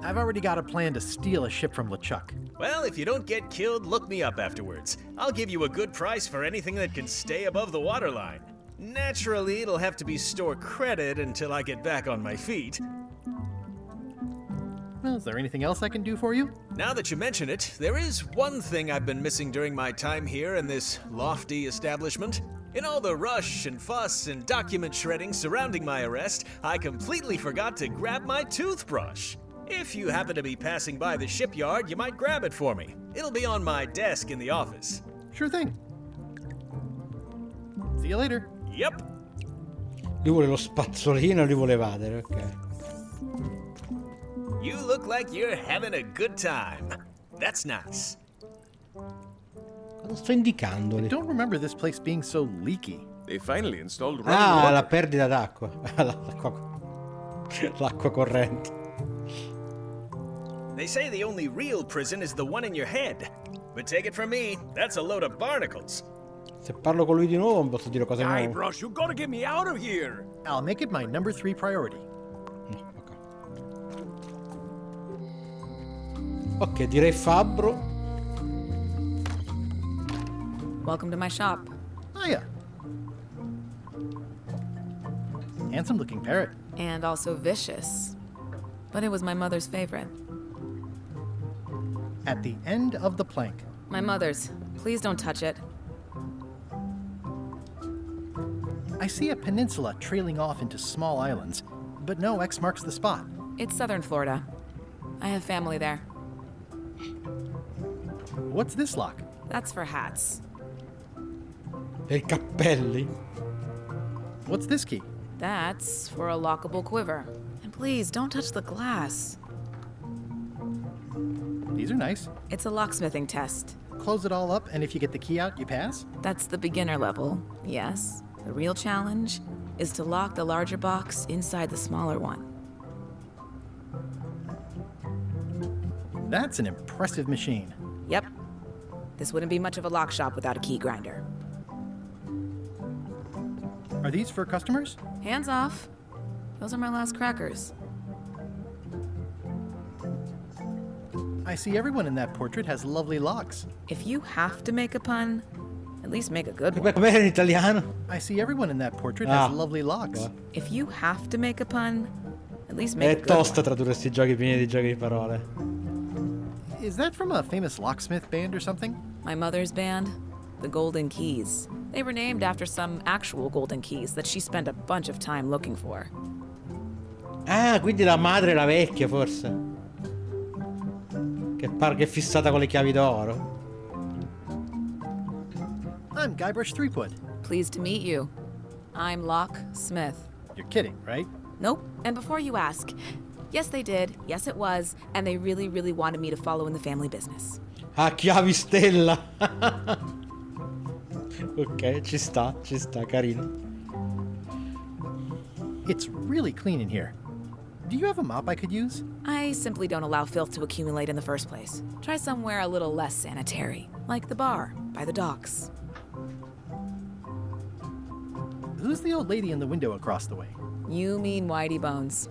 I've already got a plan to steal a ship from LeChuck. Well, if you don't get killed, look me up afterwards. I'll give you a good price for anything that can stay above the waterline. Naturally, it'll have to be store credit until I get back on my feet. Well, is there anything else I can do for you? Now that you mention it, there is one thing I've been missing during my time here in this lofty establishment. In all the rush and fuss and document shredding surrounding my arrest, I completely forgot to grab my toothbrush. If you happen to be passing by the shipyard, you might grab it for me. It'll be on my desk in the office. Sure thing. See you later. Yep. Lui vuole lo spazzolino e lui vuole evadere, ok. You look like you're having a good time. That's nice. Cosa sto indicandoli? I don't remember this place being so leaky. They finally installed running Ah, water. la perdita d'acqua. L'acqua corrente. They say the only real prison is the one in your head. But take it from me, that's a load of barnacles. Se parlo con lui di nuovo non posso dire cose nuove. Brush, you gotta get me out of here. I'll make it my number 3 priority. Ok, direi fabbro. Welcome to my shop. Hiya. Handsome looking parrot. And also vicious. But it was my mother's favorite. At the end of the plank. My mother's. Please don't touch it. I see a peninsula trailing off into small islands, but no X marks the spot. It's southern Florida. I have family there. What's this lock? That's for hats. E cappelli. What's this key? That's for a lockable quiver. And please, don't touch the glass. These are nice. It's a locksmithing test. Close it all up, and if you get the key out, you pass? That's the beginner level, yes. The real challenge is to lock the larger box inside the smaller one. That's an impressive machine. Yep. This wouldn't be much of a lock shop without a key grinder. Are these for customers? Hands off. Those are my last crackers. I see everyone in that portrait has lovely locks. If you have to make a pun, at least make a good one. Com'era in italiano? I see everyone in that portrait has lovely locks. If you have to make a pun, at least make a È good tosta one. tradurre questi giochi pieni di giochi di parole. Is that from a famous locksmith band or something? My mother's band, the Golden Keys. They were named after some actual golden keys that she spent a bunch of time looking for. Ah, quindi la madre è la vecchia, forse. Che pare che è fissata con le chiavi d'oro. I'm Guybrush Threepwood. Pleased to meet you. I'm Locke Smith. You're kidding, right? Nope. And before you ask, yes, they did. Yes, it was. And they really, really wanted me to follow in the family business. Ah, chiavi stella. Ok, ci sta, carino. It's really clean in here. Do you have a mop I could use? I simply don't allow filth to accumulate in the first place. Try somewhere a little less sanitary, like the bar by the docks. Who's the old lady in the window across the way? You mean Whitey Bones.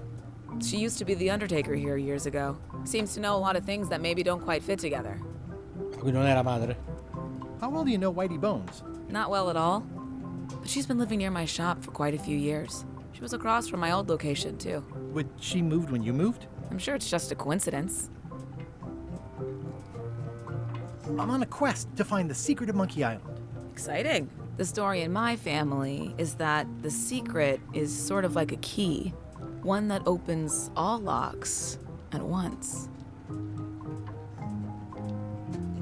She used to be the Undertaker here years ago. Seems to know a lot of things that maybe don't quite fit together. Quindi non era madre. How well do you know Whitey Bones? Not well at all. But she's been living near my shop for quite a few years. She was across from my old location, too. Would she moved when you moved? I'm sure it's just a coincidence. I'm on a quest to find the secret of Monkey Island. Exciting. The story in my family is that the secret is sort of like a key, one that opens all locks at once.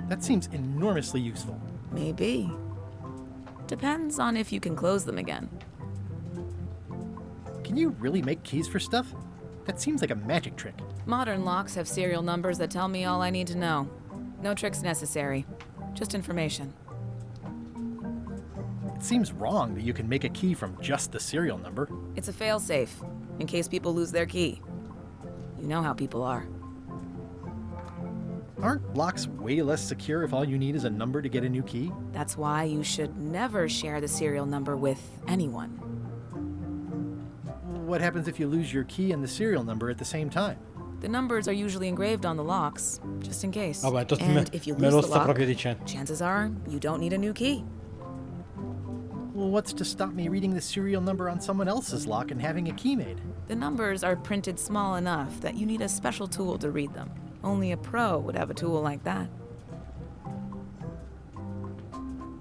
That seems enormously useful. Maybe. Depends on if you can close them again. Can you really make keys for stuff? That seems like a magic trick. Modern locks have serial numbers that tell me all I need to know. No tricks necessary, just information. It seems wrong that you can make a key from just the serial number. It's a failsafe, in case people lose their key. You know how people are. Aren't locks way less secure if all you need is a number to get a new key? That's why you should never share the serial number with anyone. What happens if you lose your key and the serial number at the same time? The numbers are usually engraved on the locks, just in case. Vabbè, And if you me lose lo the sta lock, proprio dicendo. chances are you don't need a new key. Well, what's to stop me reading the serial number on someone else's lock and having a key made? The numbers are printed small enough that you need a special tool to read them. Only a pro would have a tool like that.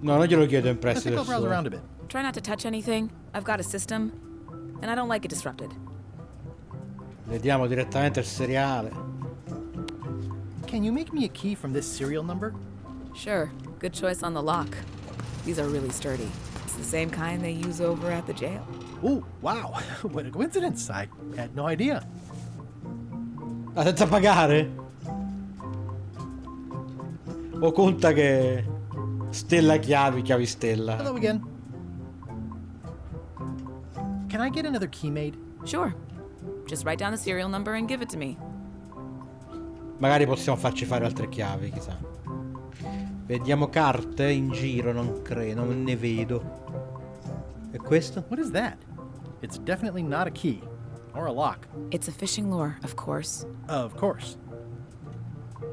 No, non glielo chiedo in I think prestito. I'll browse around a bit. Try not to touch anything. I've got a system, and I don't like it disrupted. Vediamo direttamente il seriale. Can you make me a key from this serial number? Sure, good choice on the lock. These are really sturdy. It's the same kind they use over at the jail. Oh, wow. What a coincidence. I had no idea. Ah, senza pagare? O conta che stella chiavi, chiavi stella. Hello again. Can I get another key made? Sure. Just write down the serial number and give it to me. Magari possiamo farci fare altre chiavi, chissà. Vediamo carte in giro, non credo, non ne vedo. E questo? What is that? It's definitely not a key. Or a lock. It's a fishing lure, of course. Of course.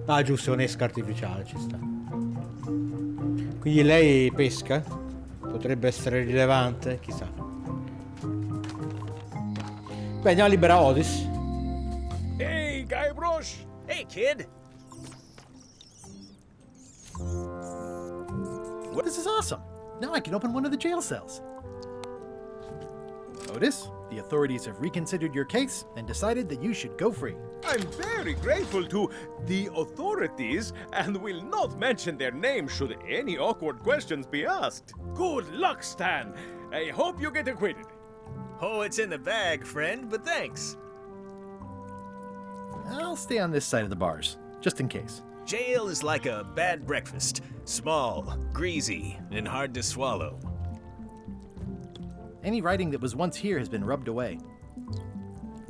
Ah, giusto, un'esca artificiale, ci sta. Quindi lei pesca? Potrebbe essere rilevante, chissà. Beh, andiamo a liberare Otis. Hey, Guybrush! Hey, kid! What? This is awesome. Now I can open one of the jail cells. Otis, the authorities have reconsidered your case and decided that you should go free. I'm very grateful to the authorities and will not mention their name should any awkward questions be asked. Good luck, Stan. I hope you get acquitted. Oh, it's in the bag, friend, but thanks. I'll stay on this side of the bars, just in case. Jail is like a bad breakfast. Small, greasy, and hard to swallow. Any writing that was once here has been rubbed away.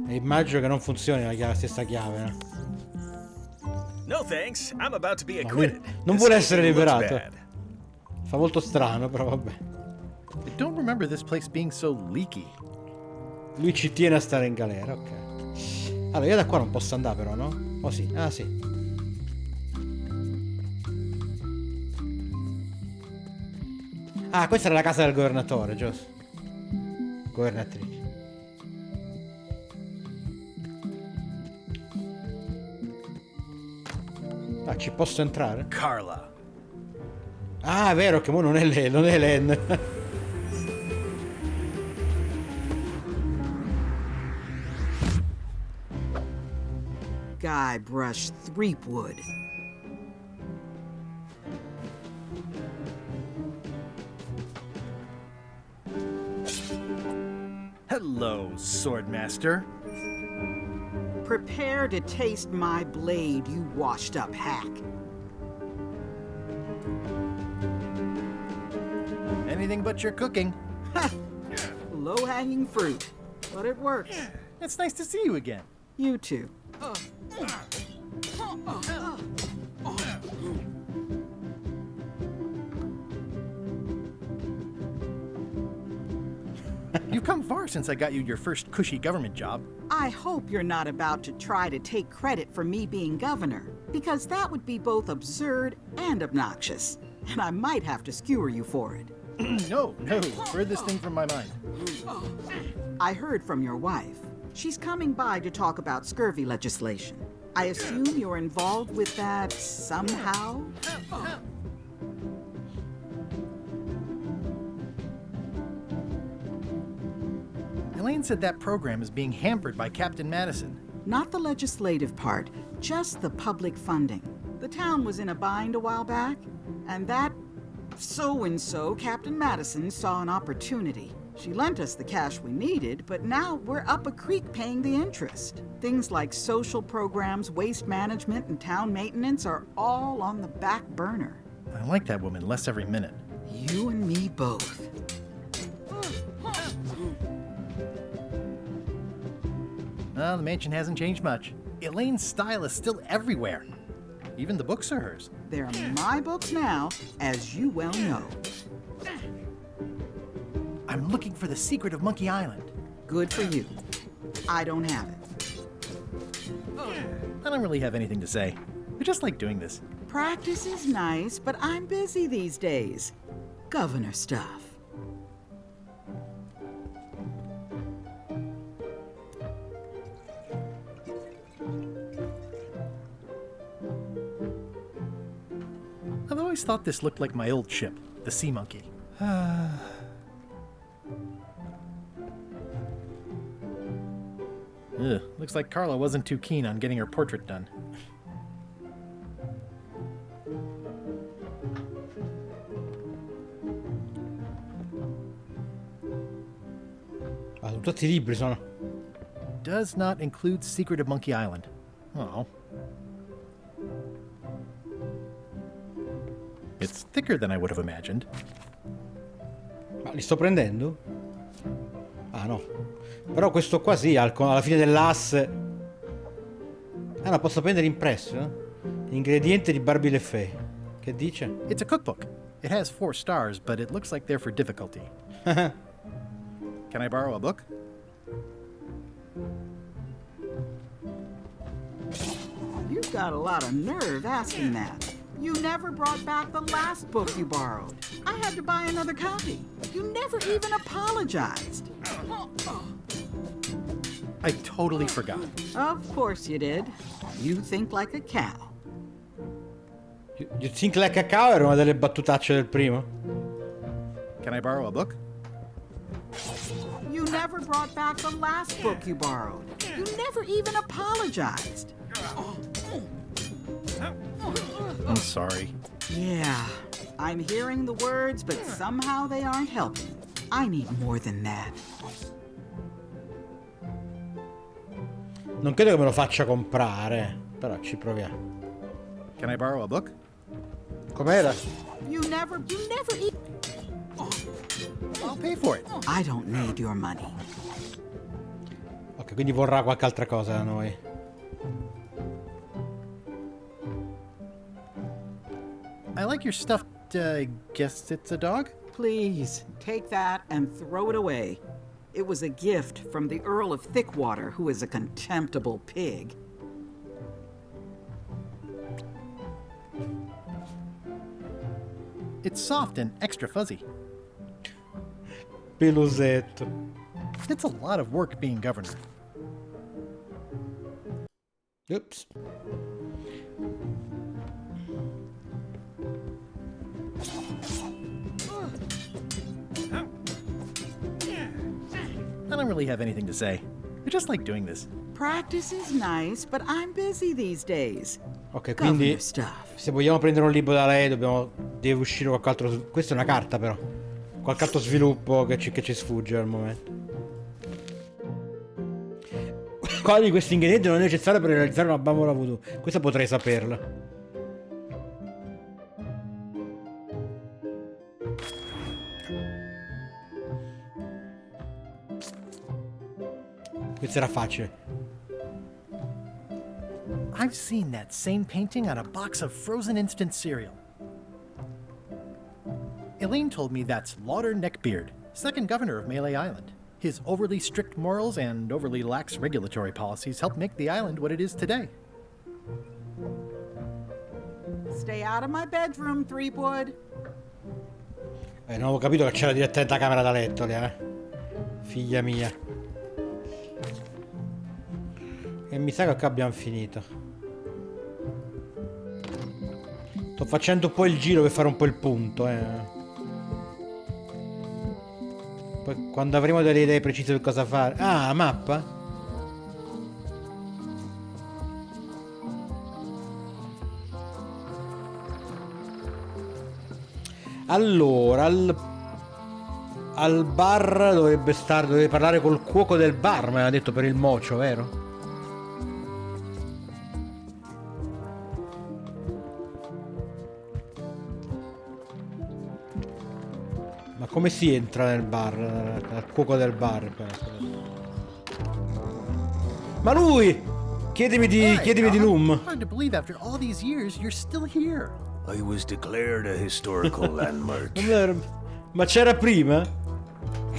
E immagino che non funzioni la stessa chiave, no? No thanks, I'm about to be acquitted. Non This vuole essere looks liberato. bad. Fa molto strano, però vabbè. I don't remember this place being so leaky. Lui ci tiene a stare in galera, ok. Allora, io da qua non posso andare però, no? Oh sì, ah sì. Ah, questa era la casa del governatore, giusto? Governatrice. Ah, ci posso entrare? Carla. Ah, è vero che mo non è lei, non è Len. Guybrush Threepwood. Hello, Swordmaster. Prepare to taste my blade, you washed up hack. Anything but your cooking. Low-hanging fruit, but it works. It's nice to see you again. You too. You've come far since I got you your first cushy government job. I hope you're not about to try to take credit for me being governor, because that would be both absurd and obnoxious, and I might have to skewer you for it. No, furthest thing from my mind. I heard from your wife. She's coming by to talk about scurvy legislation. I assume you're involved with that somehow? Elaine said that program is being hampered by Captain Madison. Not the legislative part, just the public funding. The town was in a bind a while back, and that so-and-so, Captain Madison, saw an opportunity. She lent us the cash we needed, but now we're up a creek paying the interest. Things like social programs, waste management, and town maintenance are all on the back burner. I like that woman less every minute. You and me both. Well, the mansion hasn't changed much. Elaine's style is still everywhere. Even the books are hers. They're my books now, as you well know. I'm looking for the secret of Monkey Island. Good for you. I don't have it. I don't really have anything to say. I just like doing this. Practice is nice, but I'm busy these days. Governor stuff. I've always thought this looked like my old ship, the Sea Monkey. Looks like Carla wasn't too keen on getting her portrait done. Tutti i libri sono. Does not include Secret of Monkey Island. Oh. It's thicker than I would have imagined. Ma li sto prendendo? Ah no. Però questo qua sì, alla fine dell'asse. Ah no, posso prendere impresso, eh? Ingredienti di Barbie Le Fay. Che dice? It's a cookbook. It has 4 stars, but it looks like they're for difficulty. Can I borrow a book? You've got a lot of nerve asking that. You never brought back the last book you borrowed. I had to buy another copy. You never even apologized. I totally forgot. Of course you did. You think like a cow. You think like a cow era una delle battutacce del primo. Can I borrow a book? You never brought back the last book you borrowed. You never even apologized. I'm sorry. Yeah, I'm hearing the words, but somehow they aren't helping. I need more than that. Non credo che me lo faccia comprare, però ci proviamo. Can I borrow a book? Com'era? You never I'll pay for it. I don't need your money. Ok, quindi vorrà qualche altra cosa da noi. I like your stuffed, guess it's a dog? Please, take that and throw it away. It was a gift from the Earl of Thickwater, who is a contemptible pig. It's soft and extra fuzzy. Pelusetto. It's a lot of work being governor. Oops. I don't really have anything to say. I just like doing this. Practice is nice, but I'm busy these days. Ok, quindi se vogliamo prendere un libro da lei deve uscire qualche altro. Questa è una carta però. Qualche altro sviluppo che ci sfugge al momento. Quale di questi ingredienti non è necessario per realizzare una bambola voodoo? Questa potrei saperla. Questa era facile. I've seen that same painting on a box of frozen instant cereal. Elaine told me that's Lauder Neckbeard, second governor of Melee Island. His overly strict morals and overly lax regulatory policies helped make the island what it is today. Stay out of my bedroom, Threepwood. Non avevo capito che c'era direttamente la camera da letto, figlia mia. E mi sa che qua abbiamo finito. Sto facendo un po' il giro per fare un po' il punto, Poi quando avremo delle idee precise per cosa fare. Ah, mappa? Allora, al bar dovrebbe parlare col cuoco del bar, me l'ha detto, per il mocio, vero? Ma come si entra nel bar? Al cuoco del bar? Ma lui! Chiedimi di Loom. Hard to believe after all these years you're still here. I was declared a historical landmark. Ma c'era prima?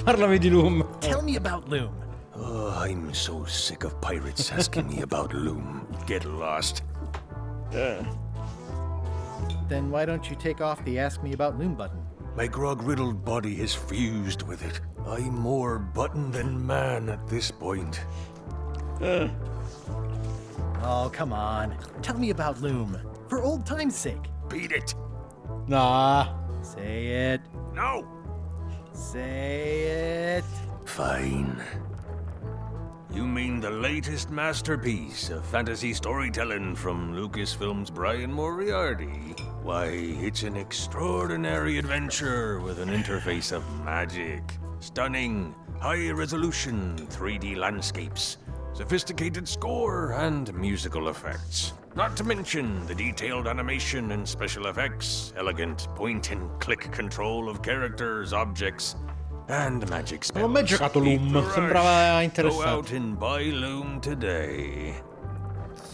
Parlami di Loom. Tell me about Loom. Oh, I'm so sick of pirates asking me about Loom. Get lost. Then why don't you take off the Ask Me About Loom button? My grog-riddled body has fused with it. I'm more button than man at this point. Oh, come on. Tell me about Loom. For old time's sake. Beat it. Nah. Say it. No. Say it. Fine. You mean the latest masterpiece of fantasy storytelling from Lucasfilm's Brian Moriarty? Why, it's an extraordinary adventure with an interface of magic. Stunning, high-resolution 3D landscapes, sophisticated score, and musical effects. Not to mention the detailed animation and special effects, elegant point-and-click control of characters, objects, and magic spells. Non ho mai giocato Loom, sembrava Go interessante. out and buy Loom today.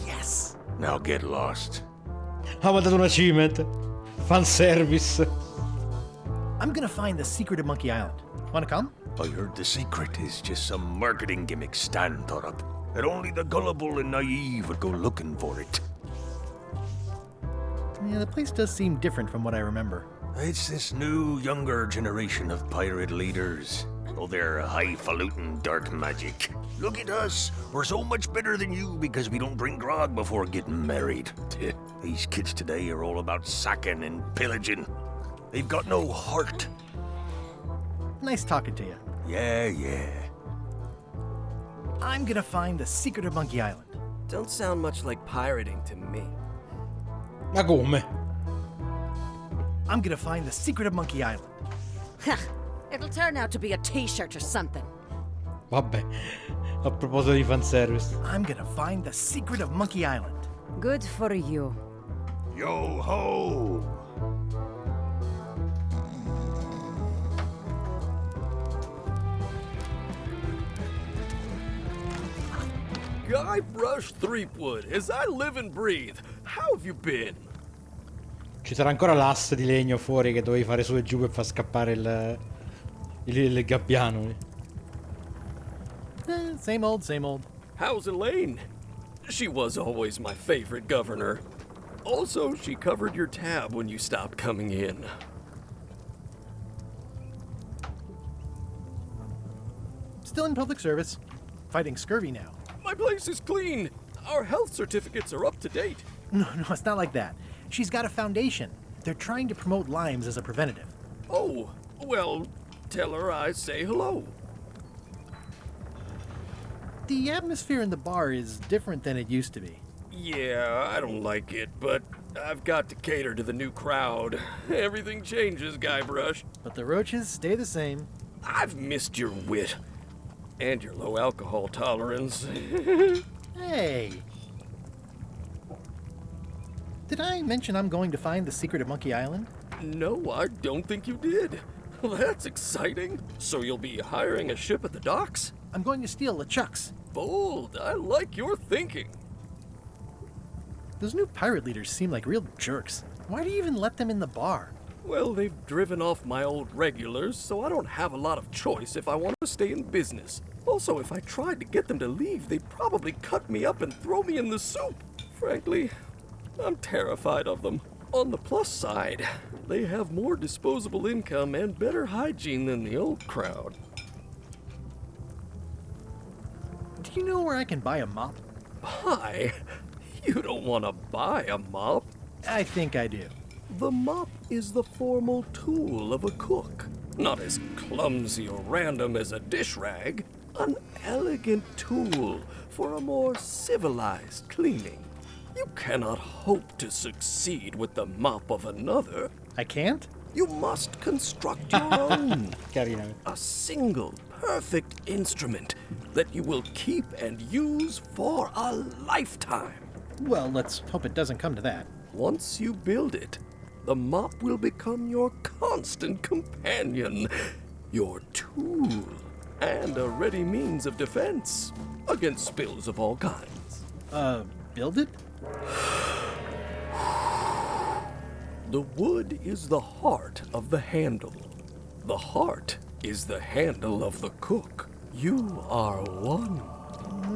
Yes. Now get lost. Ha mandato un achievement. Fanservice. I'm gonna find the secret of Monkey Island. Wanna come? I heard the secret is just some marketing gimmick Stan thought up. That only the gullible and naive would go looking for it. Yeah, the place does seem different from what I remember. It's this new, younger generation of pirate leaders. Oh, they're highfalutin dark magic. Look at us. We're so much better than you because we don't drink grog before getting married. These kids today are all about sacking and pillaging. They've got no heart. Nice talking to you. Yeah. I'm gonna find the secret of Monkey Island. Don't sound much like pirating to me. Ma come? I'm gonna find the secret of Monkey Island. It'll turn out to be a t-shirt or something. Vabbè, a proposito di fanservice. I'm gonna find the secret of Monkey Island. Good for you. Yo ho! Guybrush Threepwood, as I live and breathe, how have you been? Ci sarà ancora l'asse di legno fuori che dovevi fare su e giù per far scappare il gabbiano. Same old, same old. How's Elaine? She was always my favorite governor. Also, she covered your tab when you stopped coming in. Still in public service. Fighting scurvy now. My place is clean. Our health certificates are up to date. No, it's not like that. She's got a foundation. They're trying to promote limes as a preventative. Oh, well, tell her I say hello. The atmosphere in the bar is different than it used to be. Yeah, I don't like it, but I've got to cater to the new crowd. Everything changes, Guybrush. But the roaches stay the same. I've missed your wit. And your low alcohol tolerance. Hey! Did I mention I'm going to find the secret of Monkey Island? No, I don't think you did. That's exciting. So you'll be hiring a ship at the docks? I'm going to steal LeChuck's. Bold. I like your thinking. Those new pirate leaders seem like real jerks. Why do you even let them in the bar? Well, they've driven off my old regulars, so I don't have a lot of choice if I want to stay in business. Also, if I tried to get them to leave, they'd probably cut me up and throw me in the soup. Frankly, I'm terrified of them. On the plus side, they have more disposable income and better hygiene than the old crowd. Do you know where I can buy a mop? Buy? You don't want to buy a mop. I think I do. The mop is the formal tool of a cook. Not as clumsy or random as a dish rag. An elegant tool for a more civilized cleaning. You cannot hope to succeed with the mop of another. I can't? You must construct your own. A single, perfect instrument that you will keep and use for a lifetime. Well, let's hope it doesn't come to that. Once you build it, the mop will become your constant companion, your tool, and a ready means of defense against spills of all kinds. Build it? The wood is the heart of the handle. The heart is the handle of the cook. You are one.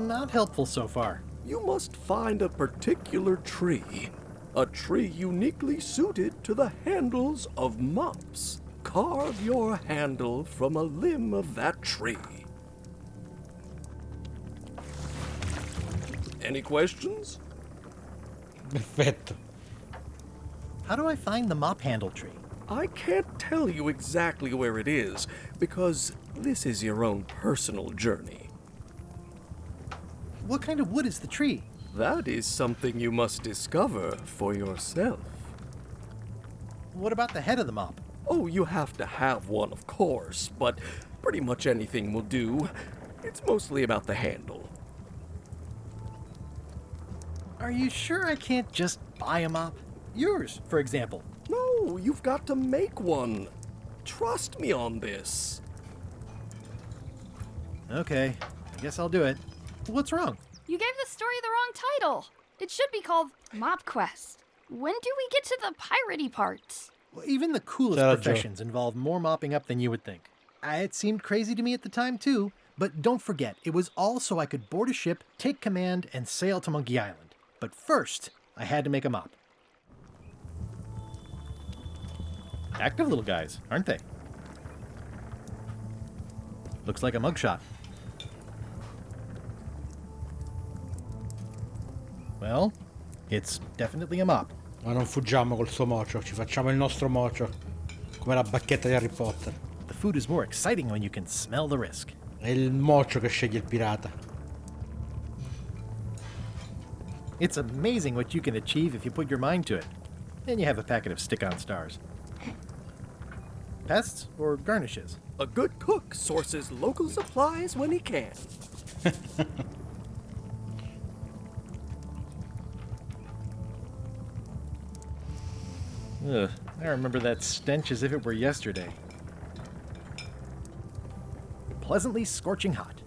Not helpful so far. You must find a particular tree. A tree uniquely suited to the handles of mops. Carve your handle from a limb of that tree. Any questions? Perfetto. How do I find the mop handle tree? I can't tell you exactly where it is, because this is your own personal journey. What kind of wood is the tree? That is something you must discover for yourself. What about the head of the mop? Oh, you have to have one, of course, but pretty much anything will do. It's mostly about the handle. Are you sure I can't just buy a mop? Yours, for example. No, you've got to make one. Trust me on this. Okay, I guess I'll do it. What's wrong? You gave the story the wrong title. It should be called Mop Quest. When do we get to the piratey parts? Well, even the coolest professions involve more mopping up than you would think. It seemed crazy to me at the time, too. But don't forget, it was all so I could board a ship, take command, and sail to Monkey Island. But first, I had to make a mop. Active little guys, aren't they? Looks like a mugshot. Well, it's definitely a mop. Ma non fuggiamo col suo mocio, ci facciamo il nostro mocio, come la bacchetta di Harry Potter. The food is more exciting when you can smell the risk. È il mocio che sceglie il pirata. It's amazing what you can achieve if you put your mind to it. And you have a packet of stick-on stars. Pests or garnishes? A good cook sources local supplies when he can. Ugh, I remember that stench as if it were yesterday. Pleasantly scorching hot.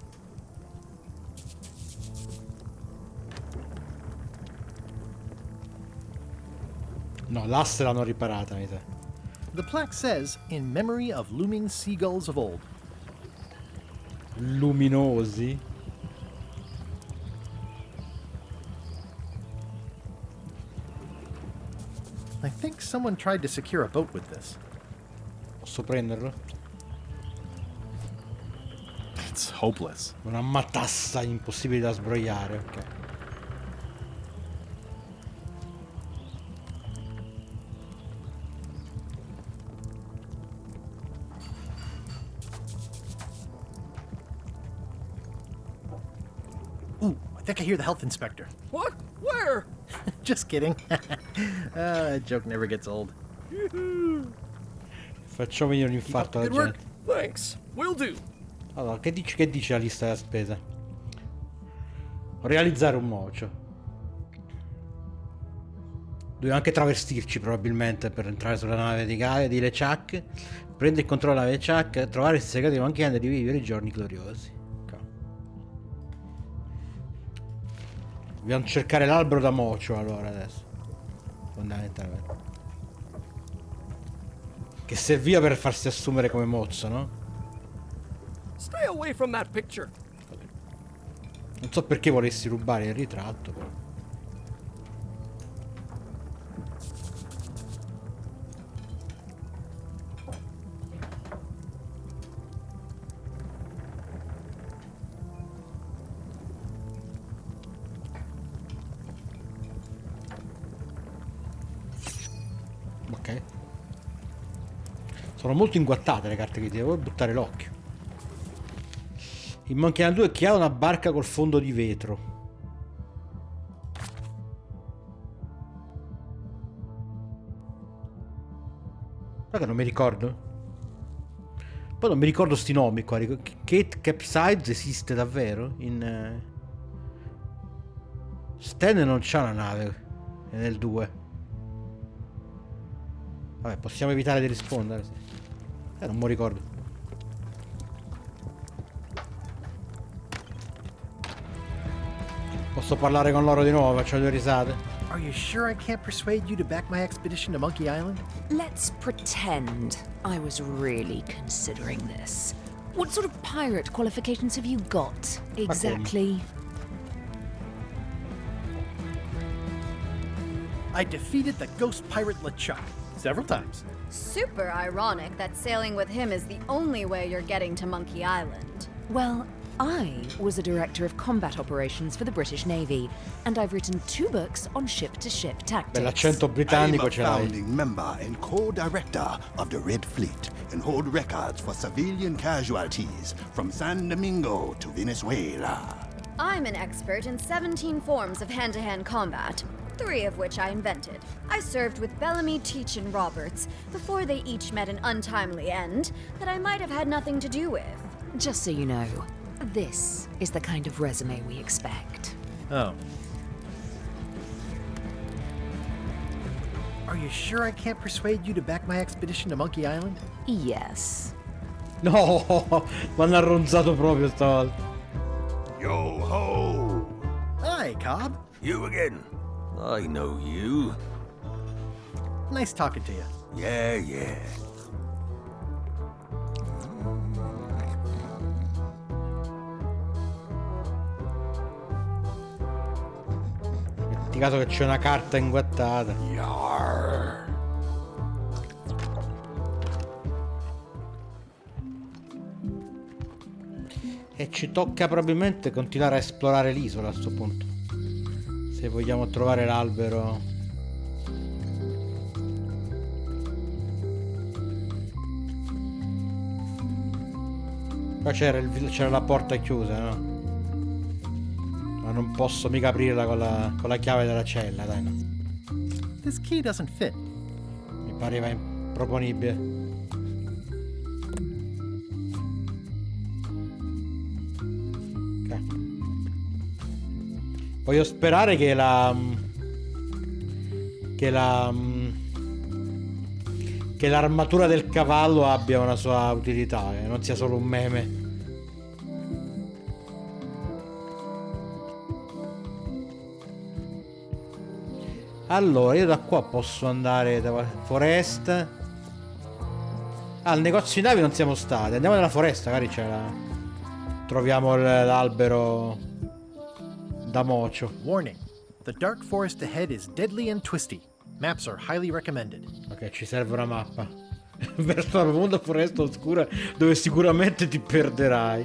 No, l'asse l'hanno riparata, mi sa. The plaque says, in memory of looming seagulls of old. Luminosi. I think someone tried to secure a boat with this. Posso prenderlo? It's hopeless. Una matassa impossibile da sbrogliare, ok. Ooh, I think I hear the health inspector. What? Where? Just kidding. That joke never gets old. Facciamo venire un infarto alla gente. Thanks. Will do. Allora, che dice la lista della spesa? Realizzare un mocio. Dobbiamo anche travestirci probabilmente per entrare sulla nave di LeChuck. Prendere il controllo della nave LeChuck. Trovare il segreto di Monkey Island e rivivere i giorni gloriosi. Okay. Dobbiamo cercare l'albero da mocio allora adesso. Fondamentalmente. Che serviva per farsi assumere come mozzo, no? Stay away from that picture. Non so perché volessi rubare il ritratto, però. Ok. Sono molto inguattate le carte che ti devo buttare l'occhio. In Monkey Island 2 chi ha una barca col fondo di vetro? Guarda che non mi ricordo. Poi non mi ricordo sti nomi qua. Kate Capsize esiste davvero? In Stan non c'ha una nave. È nel 2. Vabbè, possiamo evitare di rispondere. Non me lo ricordo. Posso parlare con loro di nuovo? Faccio due risate. Are you sure I can't persuade you to back my expedition to Monkey Island? Let's pretend I was really considering this. What sort of pirate qualifications have you got, exactly? I defeated the ghost pirate LeChuck several times. Super ironic that sailing with him is the only way you're getting to Monkey Island. Well, I was a director of combat operations for the British Navy, and I've written 2 books on ship-to-ship tactics. Bell'accento britannico ce I'm a l'hai. founding member and co-director of the Red Fleet and hold records for civilian casualties from San Domingo to Venezuela. I'm an expert in 17 forms of hand-to-hand combat, 3 of which I invented. I served with Bellamy, Teach, and Roberts before they each met an untimely end that I might have had nothing to do with. Just so you know, this is the kind of resume we expect. Oh. Are you sure I can't persuade you to back my expedition to Monkey Island? Yes. No, mi hanno arronzato proprio stavolta. Yo ho! Hi, Cobb. You again. I know you. Nice talking to you. Yeah, yeah. Metti caso che c'è una carta inguattata. Yarr. E ci tocca probabilmente continuare a esplorare l'isola a sto punto. Se vogliamo trovare l'albero. Qua c'era la porta chiusa, no? Ma non posso mica aprirla con la chiave della cella, dai, no. This key doesn't fit. Mi pareva improponibile. Voglio sperare che l'armatura del cavallo abbia una sua utilità, che non sia solo un meme. Allora, io da qua posso andare da foresta. Al negozio di navi non siamo stati. Andiamo nella foresta, magari troviamo l'albero da mocio. Warning. The dark forest ahead is deadly and twisty. Maps are highly recommended. Ok, ci serve una mappa. Verso la profonda foresta oscura dove sicuramente ti perderai.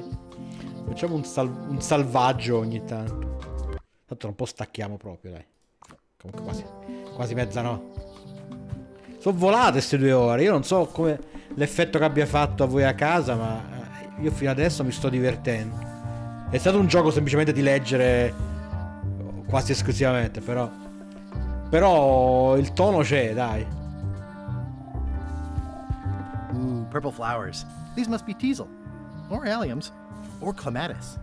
Facciamo un salvaggio ogni tanto. Tanto un po' stacchiamo proprio, dai. Comunque quasi mezzanotte. Sono volate queste 2 ore. Io non so come l'effetto che abbia fatto a voi a casa, ma io fino adesso mi sto divertendo. È stato un gioco semplicemente di leggere quasi esclusivamente, però il tono c'è, dai. Ooh, purple flowers. These must be teasel, or alliums, or clematis.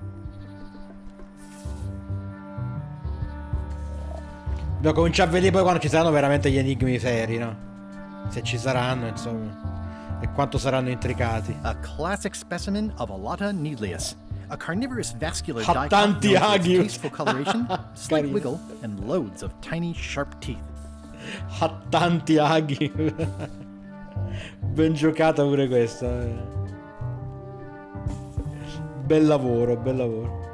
Dobbiamo cominciare a vedere poi quando ci saranno veramente gli enigmi seri, no? Se ci saranno, insomma, e quanto saranno intricati. A classic specimen of Alata needlius. A carnivorous vascular Ha tanti dicot known for aghi. its tasteful coloration, slight wiggle, and loads of tiny sharp teeth. Ha tanti aghi. Ben giocata pure questa. Bel lavoro, bel lavoro.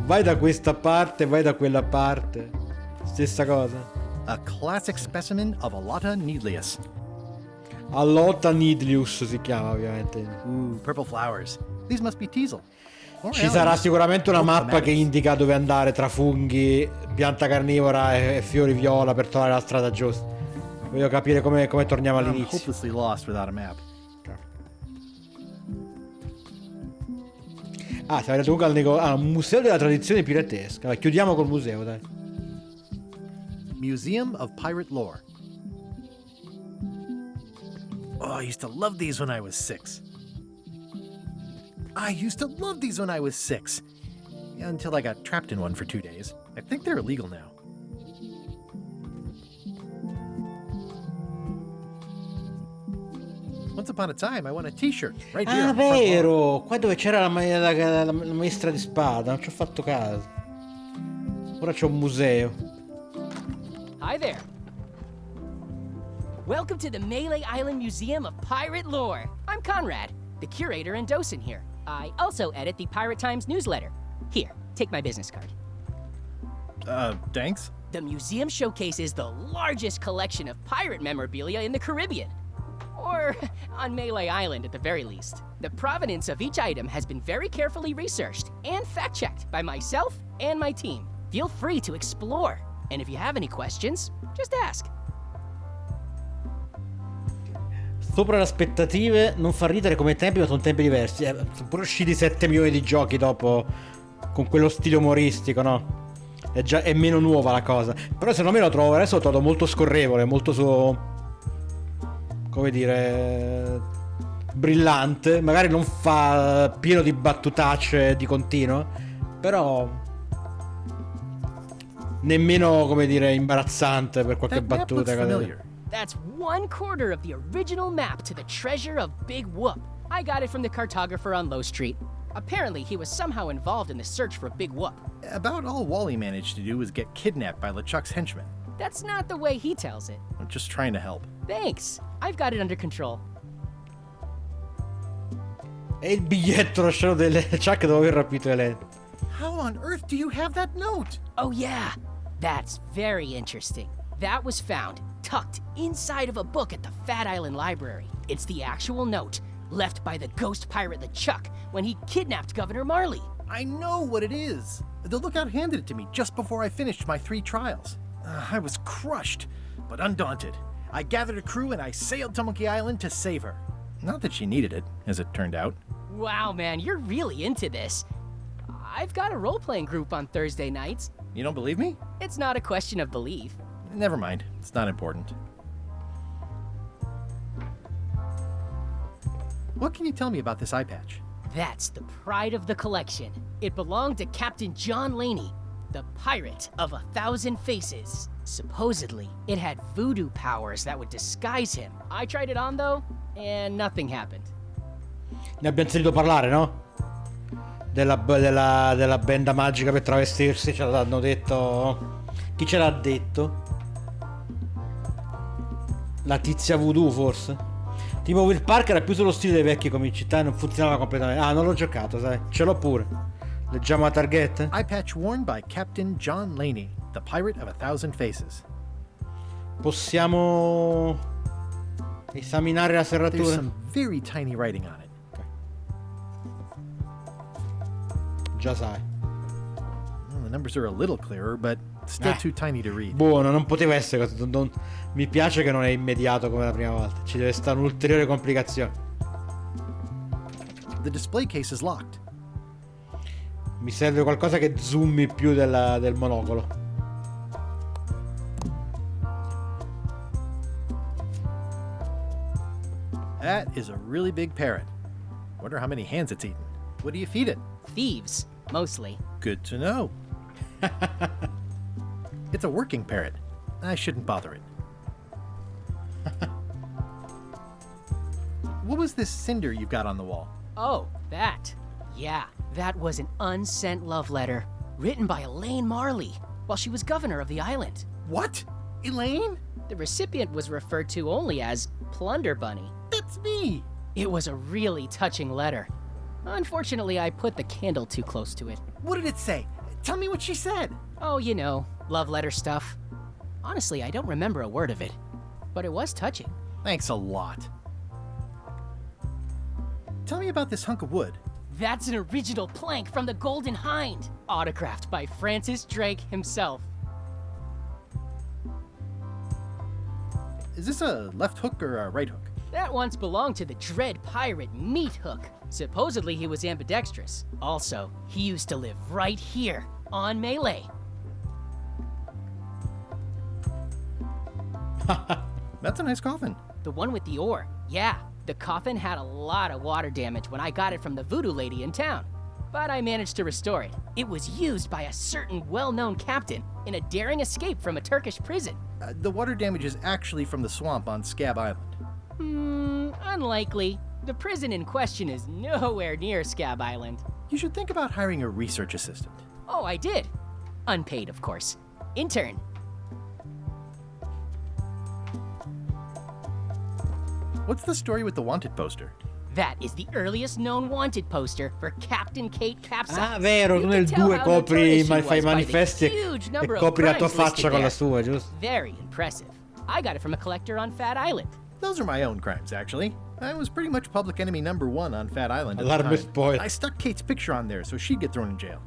Vai da questa parte, vai da quella parte. Stessa cosa. A classic specimen of Alota needlius. Alota needlius si chiama ovviamente. Ooh, purple flowers. These must be teasel. Ci sarà sicuramente una mappa che indica dove andare tra funghi, pianta carnivora e fiori viola per trovare la strada giusta. Voglio capire come torniamo all'inizio. I'm hopelessly lost without a map. Ah, siamo arrivati comunque al museo della tradizione piratesca. Vai, chiudiamo col museo, dai. Museum of Pirate Lore. Oh, I used to love these when I was 6. Yeah, until I got trapped in one for 2 days. I think they're illegal now. Once upon a time, I won a t-shirt right here. Ah, vero! Qua dove c'era la maestra di spada, non ci ho fatto caso. Ora c'è un museo. Hi there. Welcome to the Melee Island Museum of Pirate Lore. I'm Conrad, the curator and docent here. I also edit the Pirate Times newsletter. Here, take my business card. Thanks. The museum showcases the largest collection of pirate memorabilia in the Caribbean. Or on Melee Island at the very least. The provenance of each item has been very carefully researched and fact-checked by myself and my team. Feel free to explore. And if you have any questions, just ask. Sopra le aspettative, non fa ridere come tempi, ma sono tempi diversi. Sono pure usciti 7 milioni di giochi dopo, con quello stile umoristico, no? È meno nuova la cosa. Però secondo me lo trovo adesso molto scorrevole, molto come dire, brillante. Magari non fa pieno di battutacce di continuo, però nemmeno, come dire, imbarazzante per qualche battuta. That's 1/4 of the original map to the treasure of Big Whoop. I got it from the cartographer on Low Street. Apparently, he was somehow involved in the search for Big Whoop. About all Wally managed to do was get kidnapped by LeChuck's henchmen. That's not the way he tells it. I'm just trying to help. Thanks. I've got it under control. E il biglietto lasciato delle Chuck dopo aver rapito Elen. How on earth do you have that note? Oh yeah, that's very interesting. That was found tucked inside of a book at the Fat Island Library. It's the actual note left by the ghost pirate LeChuck when he kidnapped Governor Marley. I know what it is. The lookout handed it to me just before I finished my 3 trials. I was crushed, but undaunted. I gathered a crew and I sailed to Monkey Island to save her. Not that she needed it, as it turned out. Wow, man, you're really into this. I've got a role-playing group on Thursday nights. You don't believe me? It's not a question of belief. Never mind. It's not important. What can you tell me about this eye patch? That's the pride of the collection. It belonged to Captain John Laney, the pirate of 1,000 faces. Supposedly, it had voodoo powers that would disguise him. I tried it on, though, and nothing happened. Ne abbiamo sentito parlare, no? Della benda magica per travestirsi, ce l'hanno detto. Chi ce l'ha detto? La tizia voodoo, forse? Tipo Will Park era più sullo stile dei vecchi comici, e non funzionava completamente. Ah, non l'ho giocato, sai. Ce l'ho pure. Leggiamo la targhetta? Eye patch worn by Captain John Laney, the pirate of 1,000 faces. Possiamo esaminare la serratura? There's some very tiny writing on it. Già sai. Well, the numbers are a little clearer, but still too tiny to read. Buono, non poteva essere così. Mi piace che non è immediato come la prima volta. Ci deve stare un'ulteriore complicazione. The display case is locked. Mi serve qualcosa che zoomi più del monocolo. That is a really big parrot. Wonder how many hands it's eaten. What do you feed it? Thieves, mostly. Good to know. It's a working parrot. I shouldn't bother it. What was this cinder you've got on the wall? Oh, that. Yeah, that was an unsent love letter written by Elaine Marley while she was governor of the island. What? Elaine? The recipient was referred to only as Plunder Bunny. That's me! It was a really touching letter. Unfortunately, I put the candle too close to it. What did it say? Tell me what she said. Oh, you know, love letter stuff. Honestly, I don't remember a word of it, but it was touching. Thanks a lot. Tell me about this hunk of wood. That's an original plank from the Golden Hind, autographed by Francis Drake himself. Is this a left hook or a right hook? That once belonged to the dread pirate Meat Hook. Supposedly he was ambidextrous. Also, he used to live right here, on Melee. That's a nice coffin. The one with the oar, yeah. The coffin had a lot of water damage when I got it from the voodoo lady in town. But I managed to restore it. It was used by a certain well-known captain in a daring escape from a Turkish prison. The water damage is actually from the swamp on Scab Island. Unlikely. The prison in question is nowhere near Scab Island. You should think about hiring a research assistant. Oh, I did. Unpaid, of course. Intern. What's the story with the wanted poster? That is the earliest known wanted poster for Captain Kate Capside. Ah, vero, tu nel 2 copri, fai i manifesti e copri la tua faccia con la sua, giusto? Very impressive. I got it from a collector on Fat Island. Those are my own crimes, actually. I was pretty much public enemy #1 on Fat Island at the Allarme time. spoiler. I stuck Kate's picture on there so she'd get thrown in jail.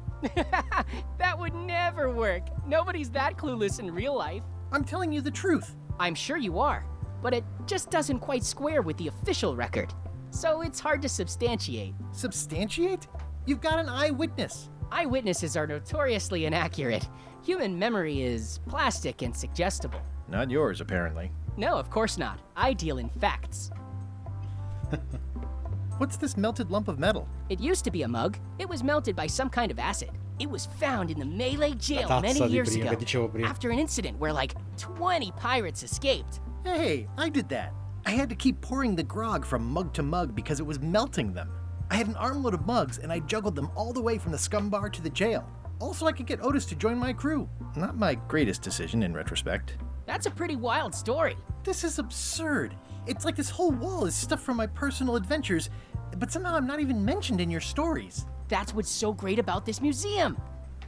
That would never work. Nobody's that clueless in real life. I'm telling you the truth. I'm sure you are, but it just doesn't quite square with the official record. So it's hard to substantiate. Substantiate? You've got an eyewitness. Eyewitnesses are notoriously inaccurate. Human memory is plastic and suggestible. Not yours, apparently. No, of course not. I deal in facts. What's this melted lump of metal? It used to be a mug. It was melted by some kind of acid. It was found in the Melee jail many years ago, after an incident where like 20 pirates escaped. Hey, I did that. I had to keep pouring the grog from mug to mug because it was melting them. I had an armload of mugs and I juggled them all the way from the scum bar to the jail. Also, I could get Otis to join my crew. Not my greatest decision in retrospect. That's a pretty wild story. This is absurd. It's like this whole wall is stuff from my personal adventures, but somehow I'm not even mentioned in your stories. That's what's so great about this museum.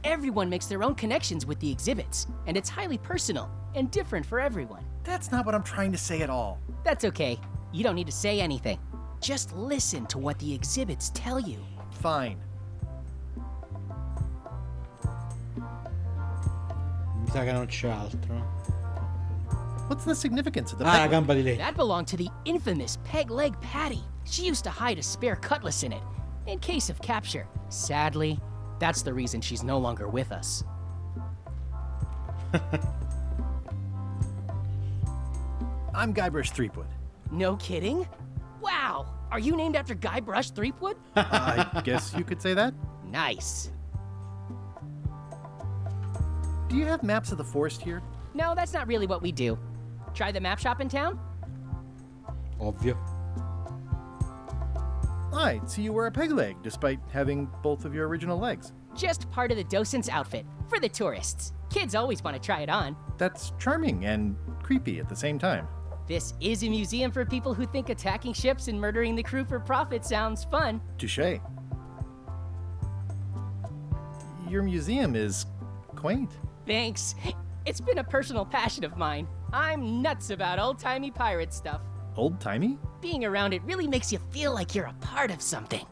Everyone makes their own connections with the exhibits, and it's highly personal and different for everyone. That's not what I'm trying to say at all. That's okay. You don't need to say anything. Just listen to what the exhibits tell you. Fine. Mi sa che non c'è altro. What's the significance of the la gamba di lei. That belonged to the infamous Peg Leg Patty. She used to hide a spare cutlass in it, in case of capture. Sadly, that's the reason she's no longer with us. I'm Guybrush Threepwood. No kidding? Wow! Are you named after Guybrush Threepwood? I guess you could say that. Nice. Do you have maps of the forest here? No, that's not really what we do. Try the map shop in town? Ovvio. I see you wear a peg leg, despite having both of your original legs. Just part of the docent's outfit, for the tourists. Kids always want to try it on. That's charming and creepy at the same time. This is a museum for people who think attacking ships and murdering the crew for profit sounds fun. Touché. Your museum is quaint. Thanks. It's been a personal passion of mine. I'm nuts about old-timey pirate stuff. Old-timey? Being around it really makes you feel like you're a part of something.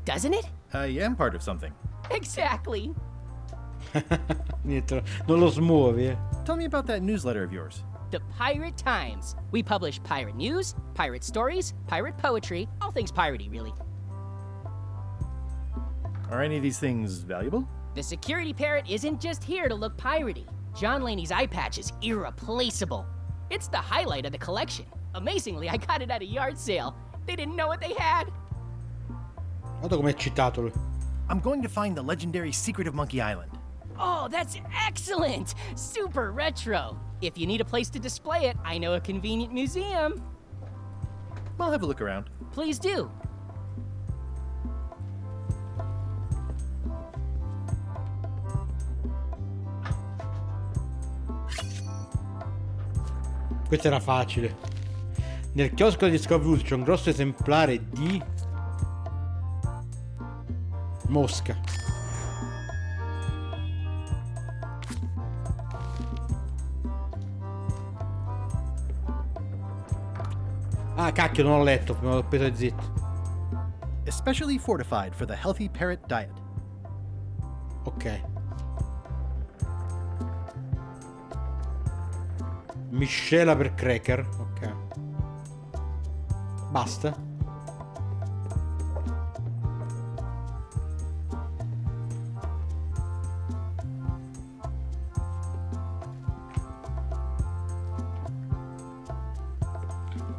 Doesn't it? I am part of something. Exactly. Niente, non lo smuovi, eh. Tell me about that newsletter of yours. The Pirate Times. We publish pirate news, pirate stories, pirate poetry, all things piratey, really. Are any of these things valuable? The security parrot isn't just here to look piratey. John Laney's eye patch is irreplaceable. It's the highlight of the collection. Amazingly, I got it at a yard sale. They didn't know what they had. Guarda come è eccitato lui. I'm going to find the legendary secret of Monkey Island. Oh, that's excellent! Super retro. If you need a place to display it, I know a convenient museum. I'll have a look around. Please do. Questo era facile. Nel chiosco di Discovery c'è un grosso esemplare di mosca. Ah, cacchio, non ho letto, prima l'ho preso e zitto. Especially fortified for the healthy parrot diet. Ok. Miscela per cracker. Ok. Basta.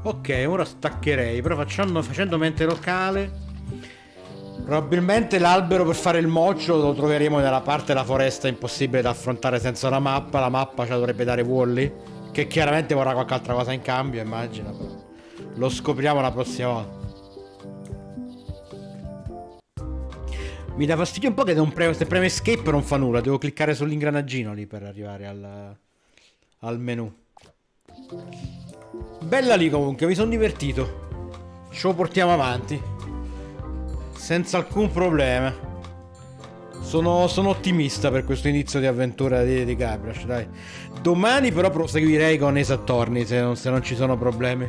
Ok, ora staccherei. Però facendo mente locale. Probabilmente l'albero per fare il mocio lo troveremo nella parte della foresta impossibile da affrontare senza la mappa. La mappa ce la dovrebbe dare Wally, che chiaramente vorrà qualche altra cosa in cambio, immagino. Però lo scopriamo la prossima volta. Mi dà fastidio un po' che se preme escape non fa nulla. Devo cliccare sull'ingranaggino lì per arrivare al menu. Bella lì comunque, mi sono divertito. Ce lo portiamo avanti senza alcun problema. Sono ottimista per questo inizio di avventura di Guybrush, dai. Domani però proseguirei con Ace Attorney se non ci sono problemi,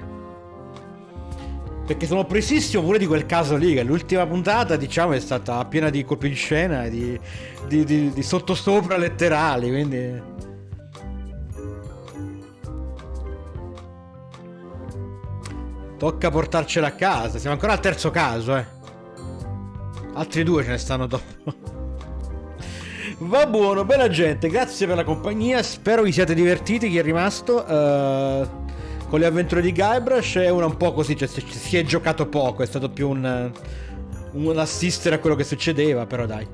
perché sono presissimo pure di quel caso lì, che l'ultima puntata diciamo è stata piena di colpi di scena e di sottosopra letterali, quindi tocca portarcela a casa. Siamo ancora al terzo caso, altri 2 ce ne stanno dopo. Va buono, bella gente, grazie per la compagnia. Spero vi siate divertiti, chi è rimasto con le avventure di Guybrush. È una un po' così, cioè si è giocato poco, è stato più un assistere a quello che succedeva. Però dai,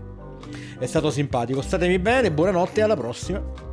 è stato simpatico. Statemi bene, buonanotte e alla prossima.